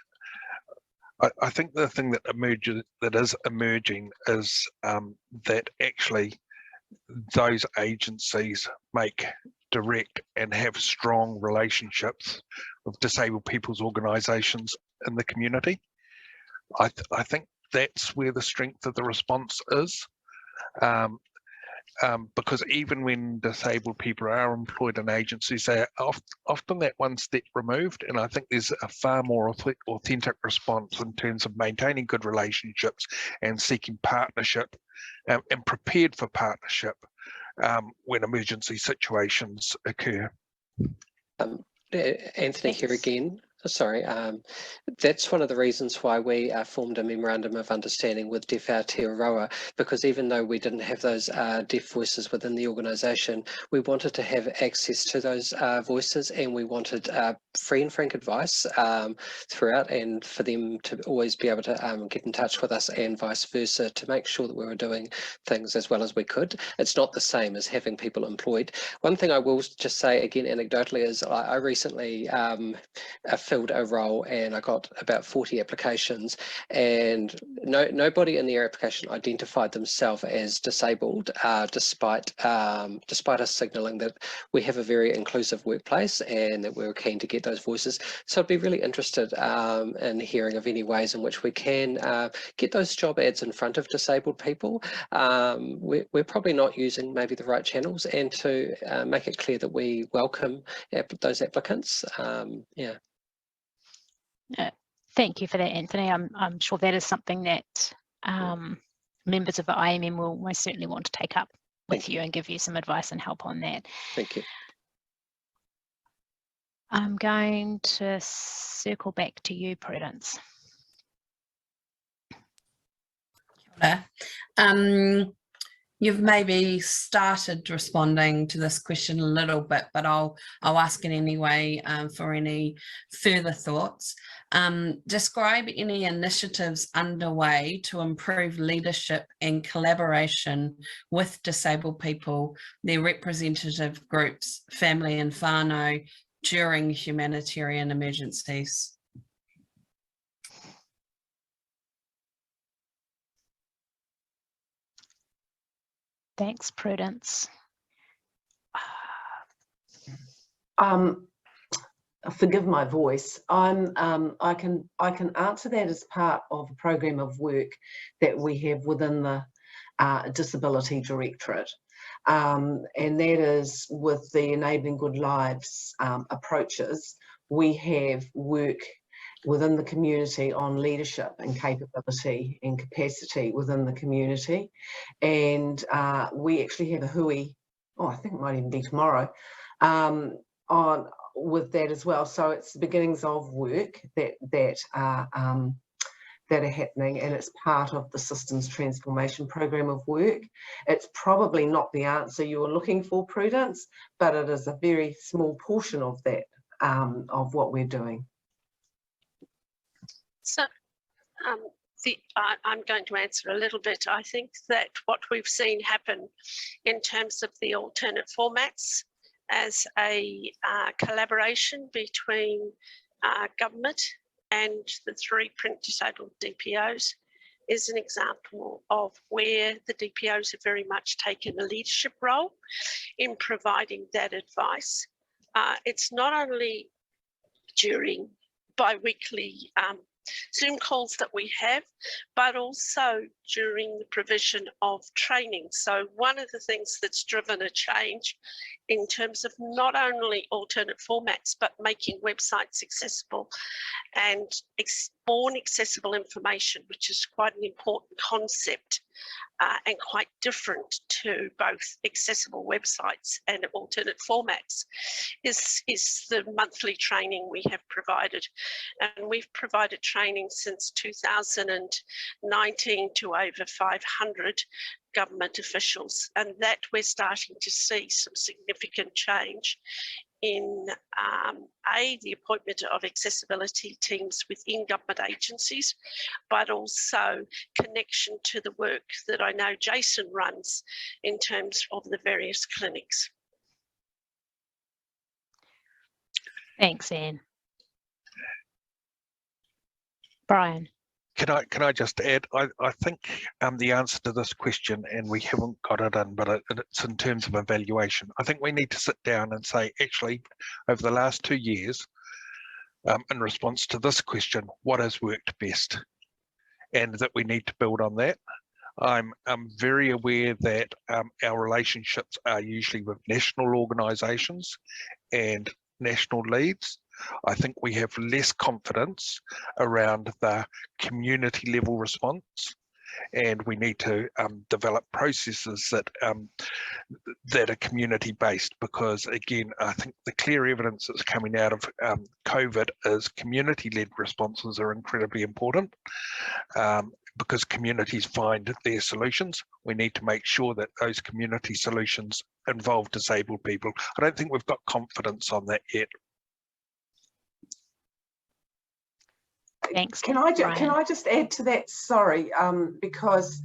I think the thing that is emerging is that actually those agencies make direct and have strong relationships with disabled people's organisations in the community. I think that's where the strength of the response is, because even when disabled people are employed in agencies, they are often that one step removed, and I think there's a far more authentic response in terms of maintaining good relationships and seeking partnership and prepared for partnership when emergency situations occur. Anthony here again. Sorry, that's one of the reasons why we formed a memorandum of understanding with Deaf Aotearoa, because even though we didn't have those deaf voices within the organisation, we wanted to have access to those voices, and we wanted free and frank advice throughout, and for them to always be able to get in touch with us and vice versa, to make sure that we were doing things as well as we could. It's not the same as having people employed. One thing I will just say again anecdotally is I recently filled a role, and I got about 40 applications, and nobody in their application identified themselves as disabled, despite us signalling that we have a very inclusive workplace and that we're keen to get those voices. So I'd be really interested in hearing of any ways in which we can get those job ads in front of disabled people. We're probably not using maybe the right channels, and to make it clear that we welcome those applicants. Yeah. Thank you for that, Anthony. I'm sure that is something that members of the IMM will most certainly want to take up with you and give you some advice and help on that. Thank you. I'm going to circle back to you, Prudence. You've maybe started responding to this question a little bit, but I'll ask it anyway for any further thoughts. Describe any initiatives underway to improve leadership and collaboration with disabled people, their representative groups, family and whānau during humanitarian emergencies. Thanks, Prudence. Forgive my voice. I can answer that as part of a program of work that we have within the Disability Directorate. and that is with the Enabling Good Lives approaches. We have work within the community on leadership and capability and capacity within the community. And we actually have a hui, I think it might even be tomorrow, on with that as well. So it's the beginnings of work that are happening, and it's part of the systems transformation program of work. It's probably not the answer you were looking for, Prudence, but it is a very small portion of that, of what we're doing. So I'm going to answer a little bit. I think that what we've seen happen in terms of the alternate formats as a collaboration between government and the 3 print disabled DPOs is an example of where the DPOs have very much taken a leadership role in providing that advice. It's not only during bi-weekly Zoom calls that we have, but also during the provision of training. So one of the things that's driven a change in terms of not only alternate formats, but making websites accessible and born accessible information, which is quite an important concept and quite different to both accessible websites and alternate formats, is the monthly training we have provided. And we've provided training since 2019 to over 500 government officials, and that we're starting to see some significant change in the appointment of accessibility teams within government agencies, but also connection to the work that I know Jason runs in terms of the various clinics. Thanks, Anne. Brian. Can I just add, I think the answer to this question, and we haven't got it in, but it's in terms of evaluation. I think we need to sit down and say, actually, over the last 2 years, in response to this question, what has worked best? And that we need to build on that. I'm very aware that our relationships are usually with national organisations and national leads. I think we have less confidence around the community level response, and we need to develop processes that are community based, because again, I think the clear evidence that's coming out of COVID is community led responses are incredibly important. Because communities find their solutions, we need to make sure that those community solutions involve disabled people. I don't think we've got confidence on that yet. Thanks. Can I just add to that? Sorry, because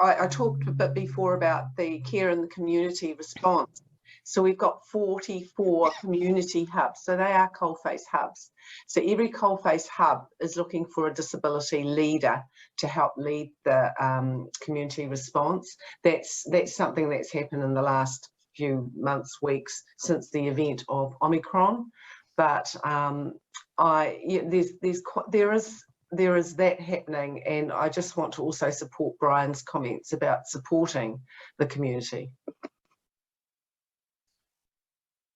I talked a bit before about the care in the community response. So we've got 44 community hubs. So they are coalface hubs. So every coalface hub is looking for a disability leader to help lead the community response. That's something that's happened in the last few months, weeks since the event of Omicron. But there is that happening, and I just want to also support Brian's comments about supporting the community.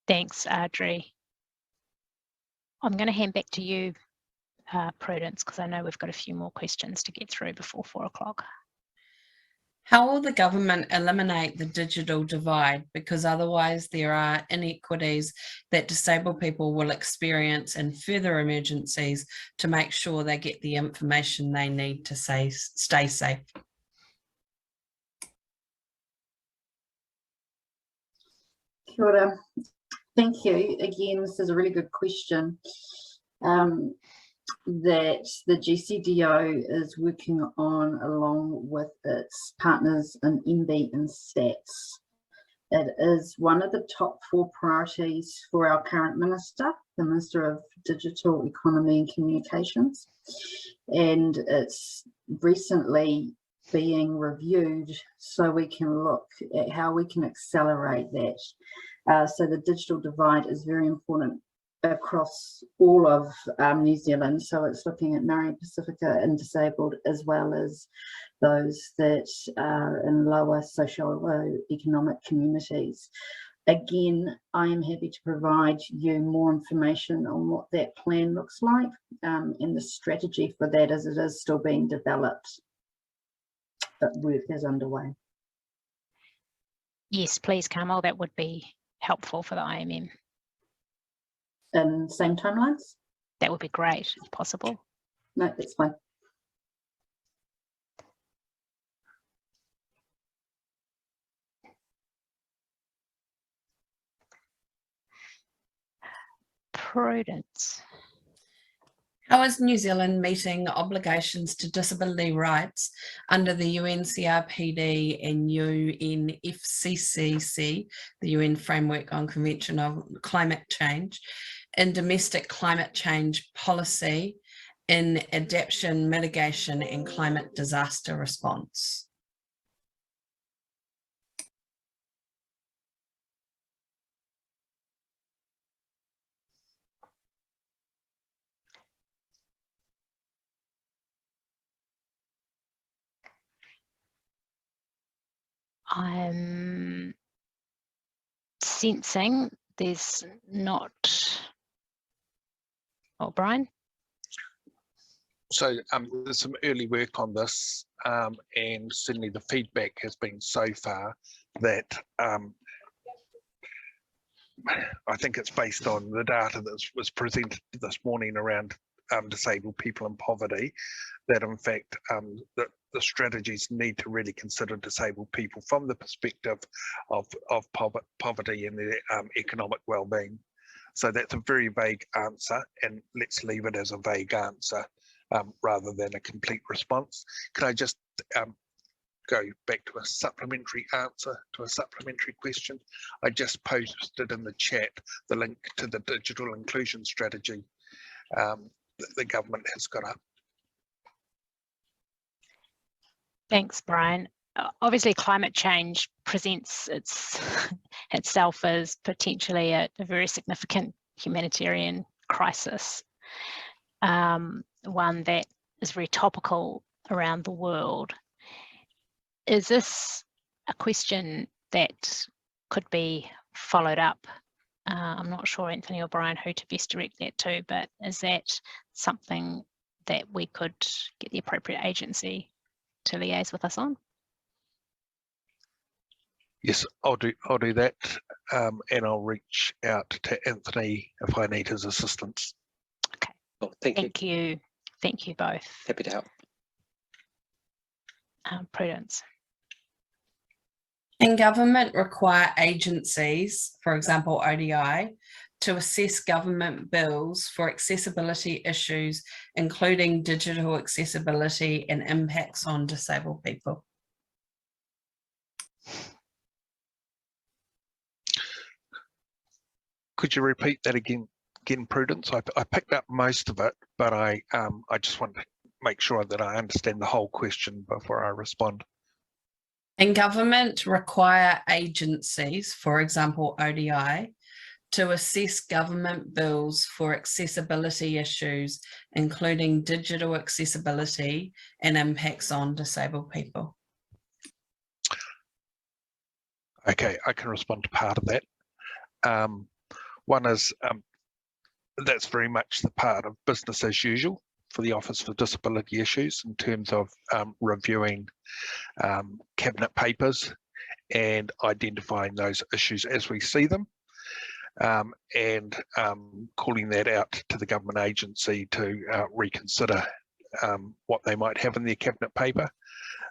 Thanks, Audrey. I'm going to hand back to you, Prudence, because I know we've got a few more questions to get through before 4 o'clock. How will the government eliminate the digital divide? Because otherwise there are inequities that disabled people will experience in further emergencies to make sure they get the information they need to stay safe. Kia ora. Thank you. Again, this is a really good question that the GCDO is working on along with its partners in MB and STATS. It is one of the top 4 priorities for our current minister, the Minister of Digital Economy and Communications, and it's recently being reviewed so we can look at how we can accelerate that. So the digital divide is very important across all of New Zealand. So it's looking at Maori Pacifica and disabled, as well as those that are in lower socio-economic communities. Again, I am happy to provide you more information on what that plan looks like and the strategy for that, as it is still being developed, but work is underway. Yes, please, Carmel, that would be helpful for the IMM. Same timelines? That would be great, if possible. No, that's fine. Prudence. How is New Zealand meeting obligations to disability rights under the Uncrpd and Fccc, the UN Framework on Convention on Climate Change, in domestic climate change policy, in adaptation, mitigation and climate disaster response? I'm sensing there's not. Oh, Brian? So there's some early work on this, and certainly the feedback has been so far that I think it's based on the data that was presented this morning around disabled people in poverty, that in fact the strategies need to really consider disabled people from the perspective of poverty and their economic well-being. So that's a very vague answer, and let's leave it as a vague answer rather than a complete response. Can I just go back to a supplementary answer to a supplementary question? I just posted in the chat the link to the digital inclusion strategy that the government has got up. Thanks, Brian. Obviously, climate change presents itself as potentially a very significant humanitarian crisis, one that is very topical around the world. Is this a question that could be followed up? I'm not sure, Anthony or Brian, who to best direct that to, but is that something that we could get the appropriate agency to liaise with us on? Yes, I'll do that, and I'll reach out to Anthony if I need his assistance. Okay. Well, thank you. Thank you both. Happy to help. Prudence. Can government require agencies, for example ODI, to assess government bills for accessibility issues, including digital accessibility and impacts on disabled people? Could you repeat that again, Prudence? I picked up most of it, but I just want to make sure that I understand the whole question before I respond. Can government require agencies, for example ODI, to assess government bills for accessibility issues, including digital accessibility and impacts on disabled people? Okay, I can respond to part of that. One is that's very much the part of business as usual for the Office for Disability Issues in terms of reviewing cabinet papers and identifying those issues as we see them, and calling that out to the government agency to reconsider what they might have in their cabinet paper.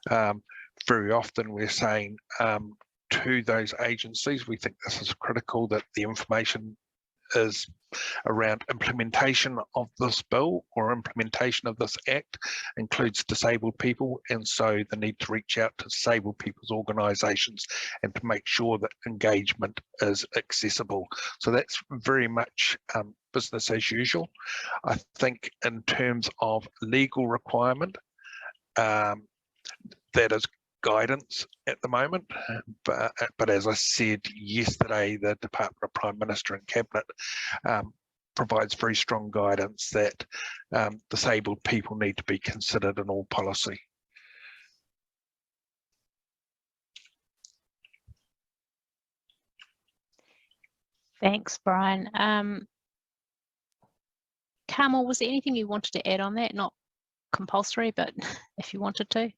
Very often we're saying to those agencies, we think this is critical, that the information is around implementation of this bill or implementation of this act includes disabled people, and so the need to reach out to disabled people's organisations and to make sure that engagement is accessible. So that's very much business as usual. I think in terms of legal requirement, that is guidance at the moment, but as I said yesterday, the Department of Prime Minister and Cabinet provides very strong guidance that disabled people need to be considered in all policy. Thanks, Brian. Carmel, was there anything you wanted to add on that? Not compulsory, but if you wanted to.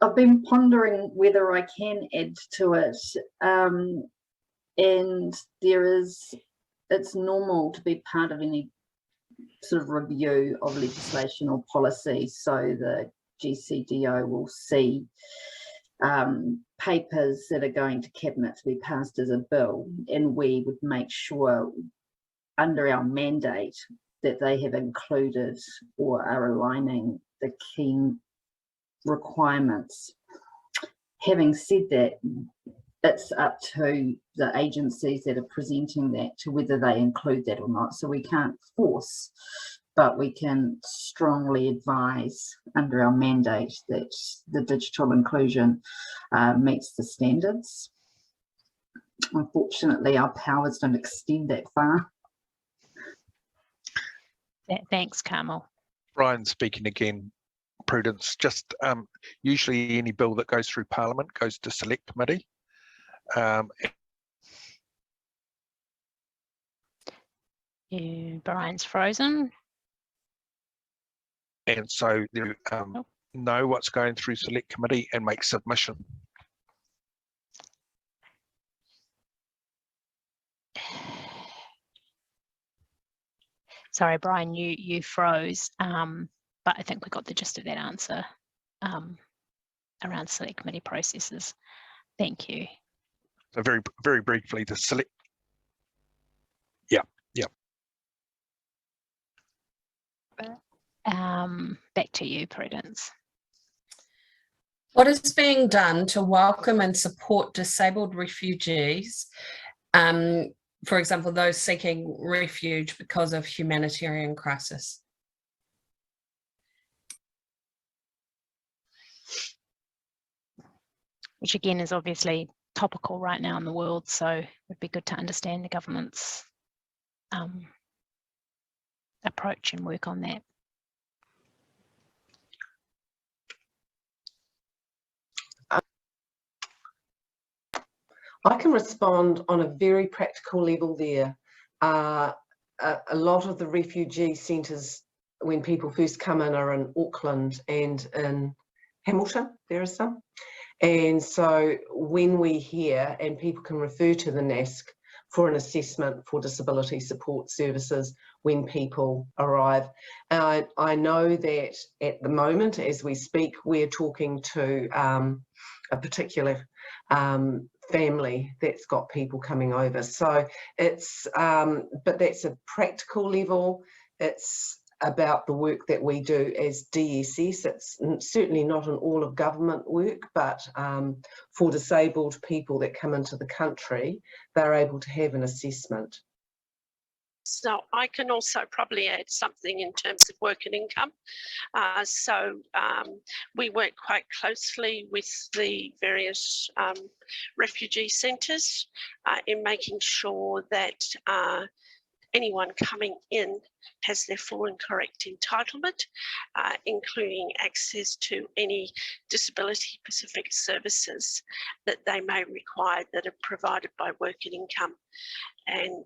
I've been pondering whether I can add to it, and it's normal to be part of any sort of review of legislation or policy, so the GCDO will see papers that are going to Cabinet to be passed as a bill, and we would make sure under our mandate that they have included or are aligning the key requirements. Having said that, it's up to the agencies that are presenting that to whether they include that or not. So we can't force, but we can strongly advise under our mandate that the digital inclusion meets the standards. Unfortunately, our powers don't extend that far. Thanks, Carmel. Brian speaking again. Prudence, just usually any bill that goes through Parliament goes to Select Committee. Brian's frozen. And so they know what's going through Select Committee and make submission. Sorry, Brian, you froze, but I think we got the gist of that answer around Select Committee processes. Thank you. So very briefly, the Select. Yeah. Back to you, Prudence. What is being done to welcome and support disabled refugees, for example, those seeking refuge because of humanitarian crisis? Which again is obviously topical right now in the world, so it would be good to understand the government's approach and work on that. I can respond on a very practical level there. A lot of the refugee centres, when people first come in, are in Auckland and in Hamilton, there are some. And so when we hear, and people can refer to the NASC for an assessment for disability support services when people arrive. I know that at the moment, as we speak, we're talking to a particular family that's got people coming over. So it's, but that's a practical level. It's about the work that we do as DSS. It's certainly not an all of government work, but for disabled people that come into the country, they're able to have an assessment. So I can also probably add something in terms of work and income. We work quite closely with the various refugee centres in making sure that anyone coming in has their full and correct entitlement, including access to any disability-specific services that they may require that are provided by work and income. And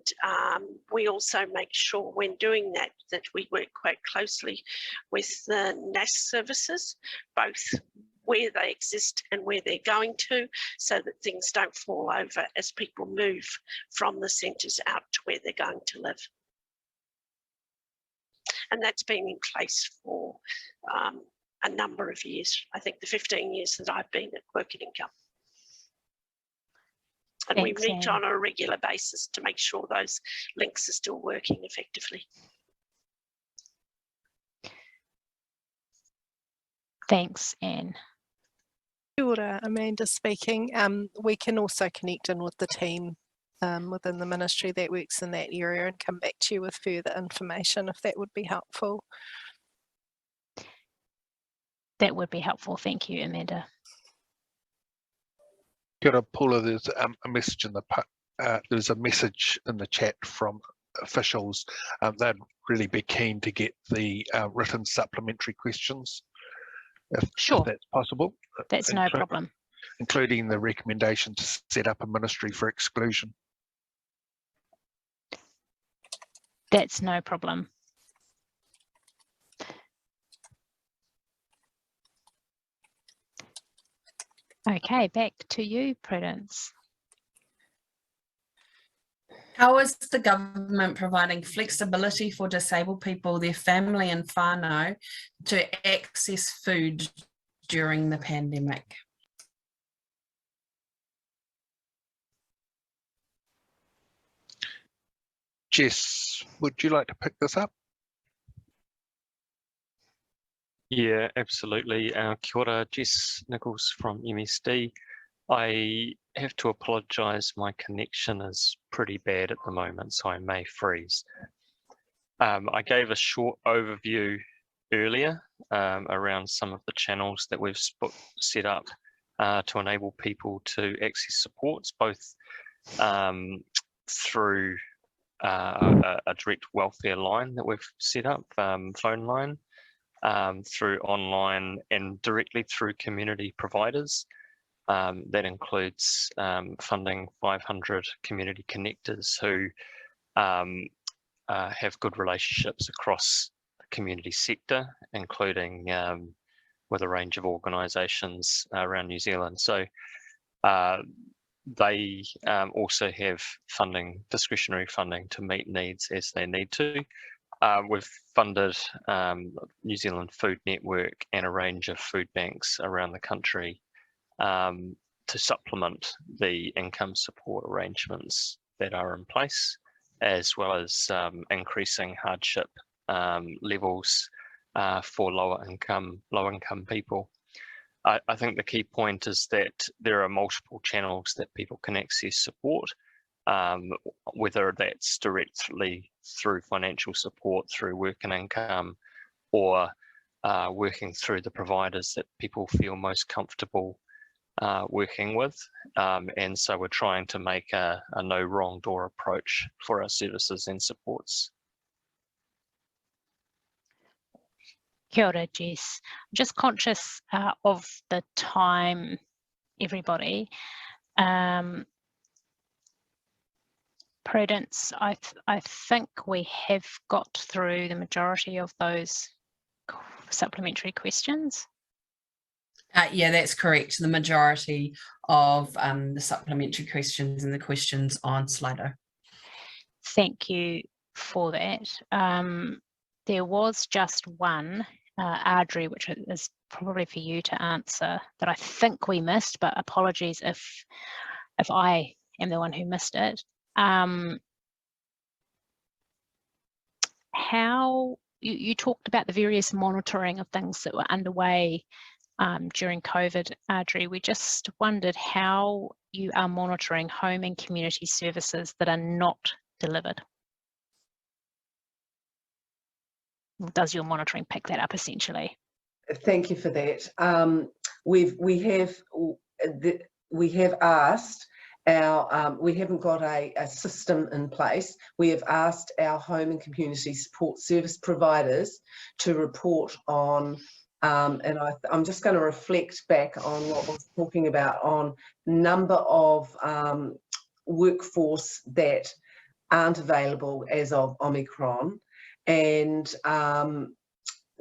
we also make sure when doing that, that we work quite closely with the NASC services, both where they exist and where they're going to, so that things don't fall over as people move from the centres out to where they're going to live. And that's been in place for a number of years. I think the 15 years that I've been at Work and Income. And Thanks, we meet Anne. on a regular basis to make sure those links are still working effectively. Thanks, Anne. Kia ora, Amanda speaking. We can also connect in with the team within the ministry that works in that area and come back to you with further information if that would be helpful. That would be helpful. Thank you, Amanda. Kia ora, Paula, there's a message in the chat from officials. They'd really be keen to get the written supplementary questions, if that's possible. That's no problem. Including the recommendation to set up a ministry for exclusion. That's no problem. Okay, back to you, Prudence. How is the government providing flexibility for disabled people, their family in Whanau to access food during the pandemic? Jess, would you like to pick this up? Yeah, absolutely. Kia ora, Jess Nichols from MSD. I have to apologise, my connection is pretty bad at the moment, so I may freeze. I gave a short overview earlier around some of the channels that we've set up to enable people to access supports, both through a direct welfare line that we've set up, phone line, through online and directly through community providers. That includes funding 500 community connectors who have good relationships across the community sector, including with a range of organisations around New Zealand. So they also have funding, discretionary funding, to meet needs as they need to. We've funded New Zealand Food Network and a range of food banks around the country to supplement the income support arrangements that are in place, as well as increasing hardship levels for low income people. I think the key point is that there are multiple channels that people can access support, whether that's directly through financial support, through work and income, or working through the providers that people feel most comfortable working with. And so we're trying to make a no wrong door approach for our services and supports. Kia ora, Jess. Just conscious of the time, everybody. Prudence, I think we have got through the majority of those supplementary questions. Yeah, that's correct. The majority of the supplementary questions and the questions on Slido. Thank you for that. There was just one, Audrey, which is probably for you to answer, that I think we missed, but apologies if I am the one who missed it. How you talked about the various monitoring of things that were underway during COVID, Audrey. We just wondered how you are monitoring home and community services that are not delivered. Does your monitoring pick that up essentially? Thank you for that. We have asked our, we haven't got a system in place. We have asked our home and community support service providers to report on, and I'm just going to reflect back on what I was talking about on number of workforce that aren't available as of Omicron. And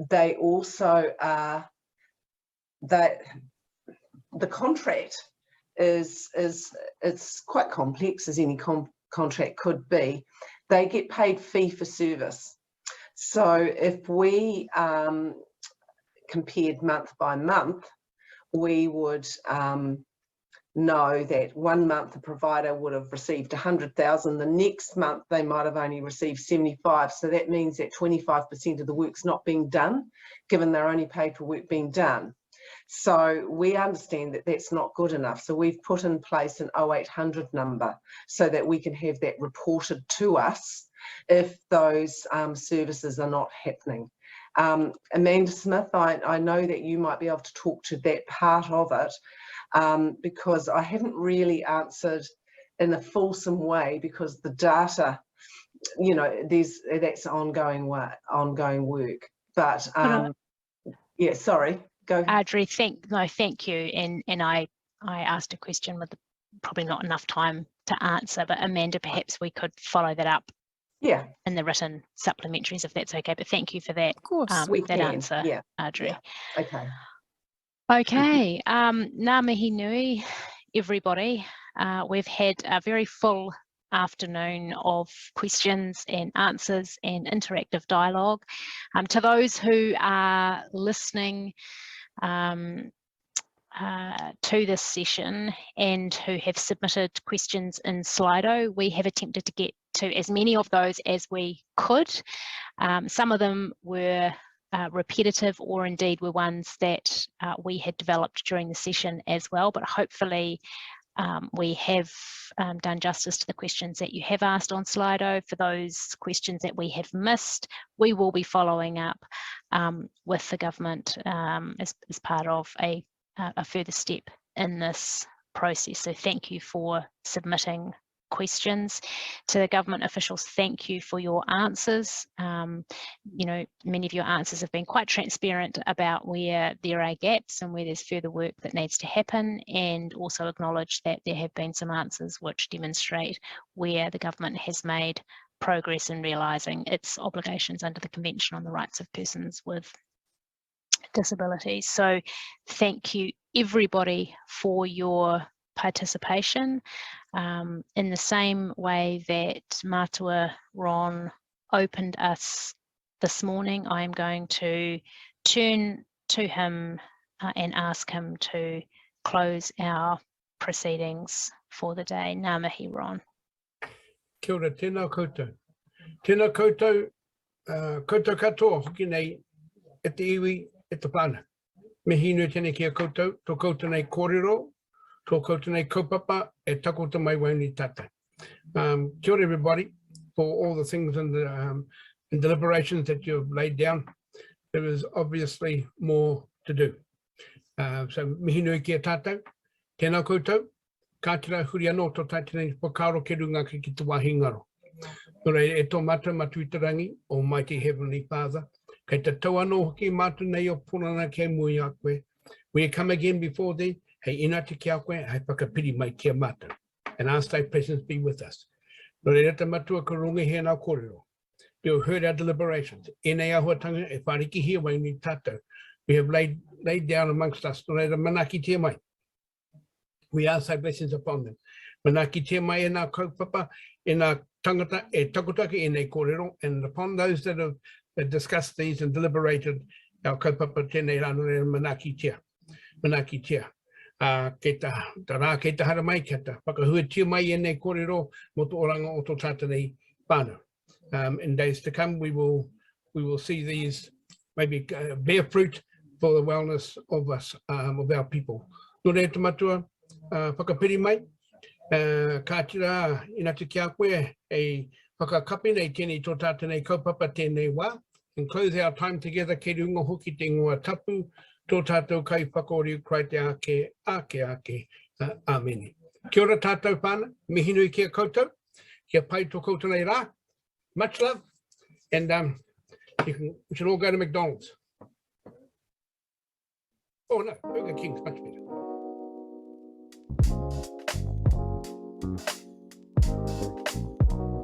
they also are that the contract is it's quite complex, as any contract could be. They get paid fee for service. So if we compared month by month, we would know that 1 month the provider would have received 100,000, the next month they might have only received 75. So that means that 25% of the work's not being done, given they're only paid for work being done. So we understand that that's not good enough. So we've put in place an 0800 number so that we can have that reported to us if those services are not happening. Amanda Smith, I know that you might be able to talk to that part of it, because I haven't really answered in a fulsome way, because the data, you know, that's ongoing work. But yeah, sorry, go. Audrey, thank you. And I asked a question with probably not enough time to answer, but Amanda, perhaps we could follow that up. Yeah, in the written supplementaries, if that's okay. But thank you for that, Of course. we that can. answer, Yeah, Audrey. yeah. Okay. Okay, ngā mihi nui, everybody. We've had a very full afternoon of questions and answers and interactive dialogue. To those who are listening to this session and who have submitted questions in Slido, we have attempted to get to as many of those as we could. Some of them were repetitive, or indeed were ones that we had developed during the session as well, but hopefully we have done justice to the questions that you have asked on Slido. For those questions that we have missed, we will be following up with the government as part of a further step in this process. So thank you for submitting questions. To the government officials, thank you for your answers. You know, many of your answers have been quite transparent about where there are gaps and where there's further work that needs to happen, and also acknowledge that there have been some answers which demonstrate where the government has made progress in realising its obligations under the Convention on the Rights of Persons with Disabilities. So thank you everybody for your participation. In the same way that Matua Ron opened us this morning, I am going to turn to him and ask him to close our proceedings for the day. Ngā mihi, Ron. Kia ora, tēnā koutou. Tēnā koutou, koutou katoa hoki nei e te iwi e te pāna. Me hinu tēnei kia koutou, tō koutou nei kōrero, tō koutou nei kaupapa e takota mai wauni tata. Kia ora everybody, for all the things and the deliberations that you've laid down. There is obviously more to do. So mihi nui kia tātou, tēnā koutou, ka tira huri anō tō tātene pakaro ke runga ki te wāhi ngaro. Nō rei e tō matu i te rangi o Mighty Heavenly Father, kei te tau anō hoki mātu nei o pūrana kei mui a koe. We come again before thee, hei inati ki a koe, hei whakapiri mai kia mātu. And ask thy presence be with us. Nō rei rata matua ka runga hea nā kōrero. You have heard our deliberations. E nei ahuatanga e whariki hia wai ni tātou. We have laid down amongst us. Nō reira manaki tia mai. We ask thy blessings upon them. Manaki tia mai e nā kaupapa, e nā tangata, e takotaki e nei kōrero. And upon those that have discussed these and deliberated, our kaupapa tēnei rā, nō reira manaki tia. Manaki tia. Kei tā rā, kei tā hara mai, kei tā whakahua tia mai e nei kōrero, mo tō oranga o tō tātanei pāna. In days to come, we will see these maybe bear fruit for the wellness of us, of our people. Nō reira te matua, whakapiri mai, ka tira ina te kia koe, e whakakapi nei tēnei tō tātanei kaupapa tēnei wā, and close our time together kei runga hoki te ngoa tapu, tō tātou kai whakaori ukrai te ake, āmeni. Kia ora tātou pāna, mihi nui kia koutou, kia pai tō koutou nei rā. Much love, and we should all go to McDonald's. Oh no, Burger King's much better.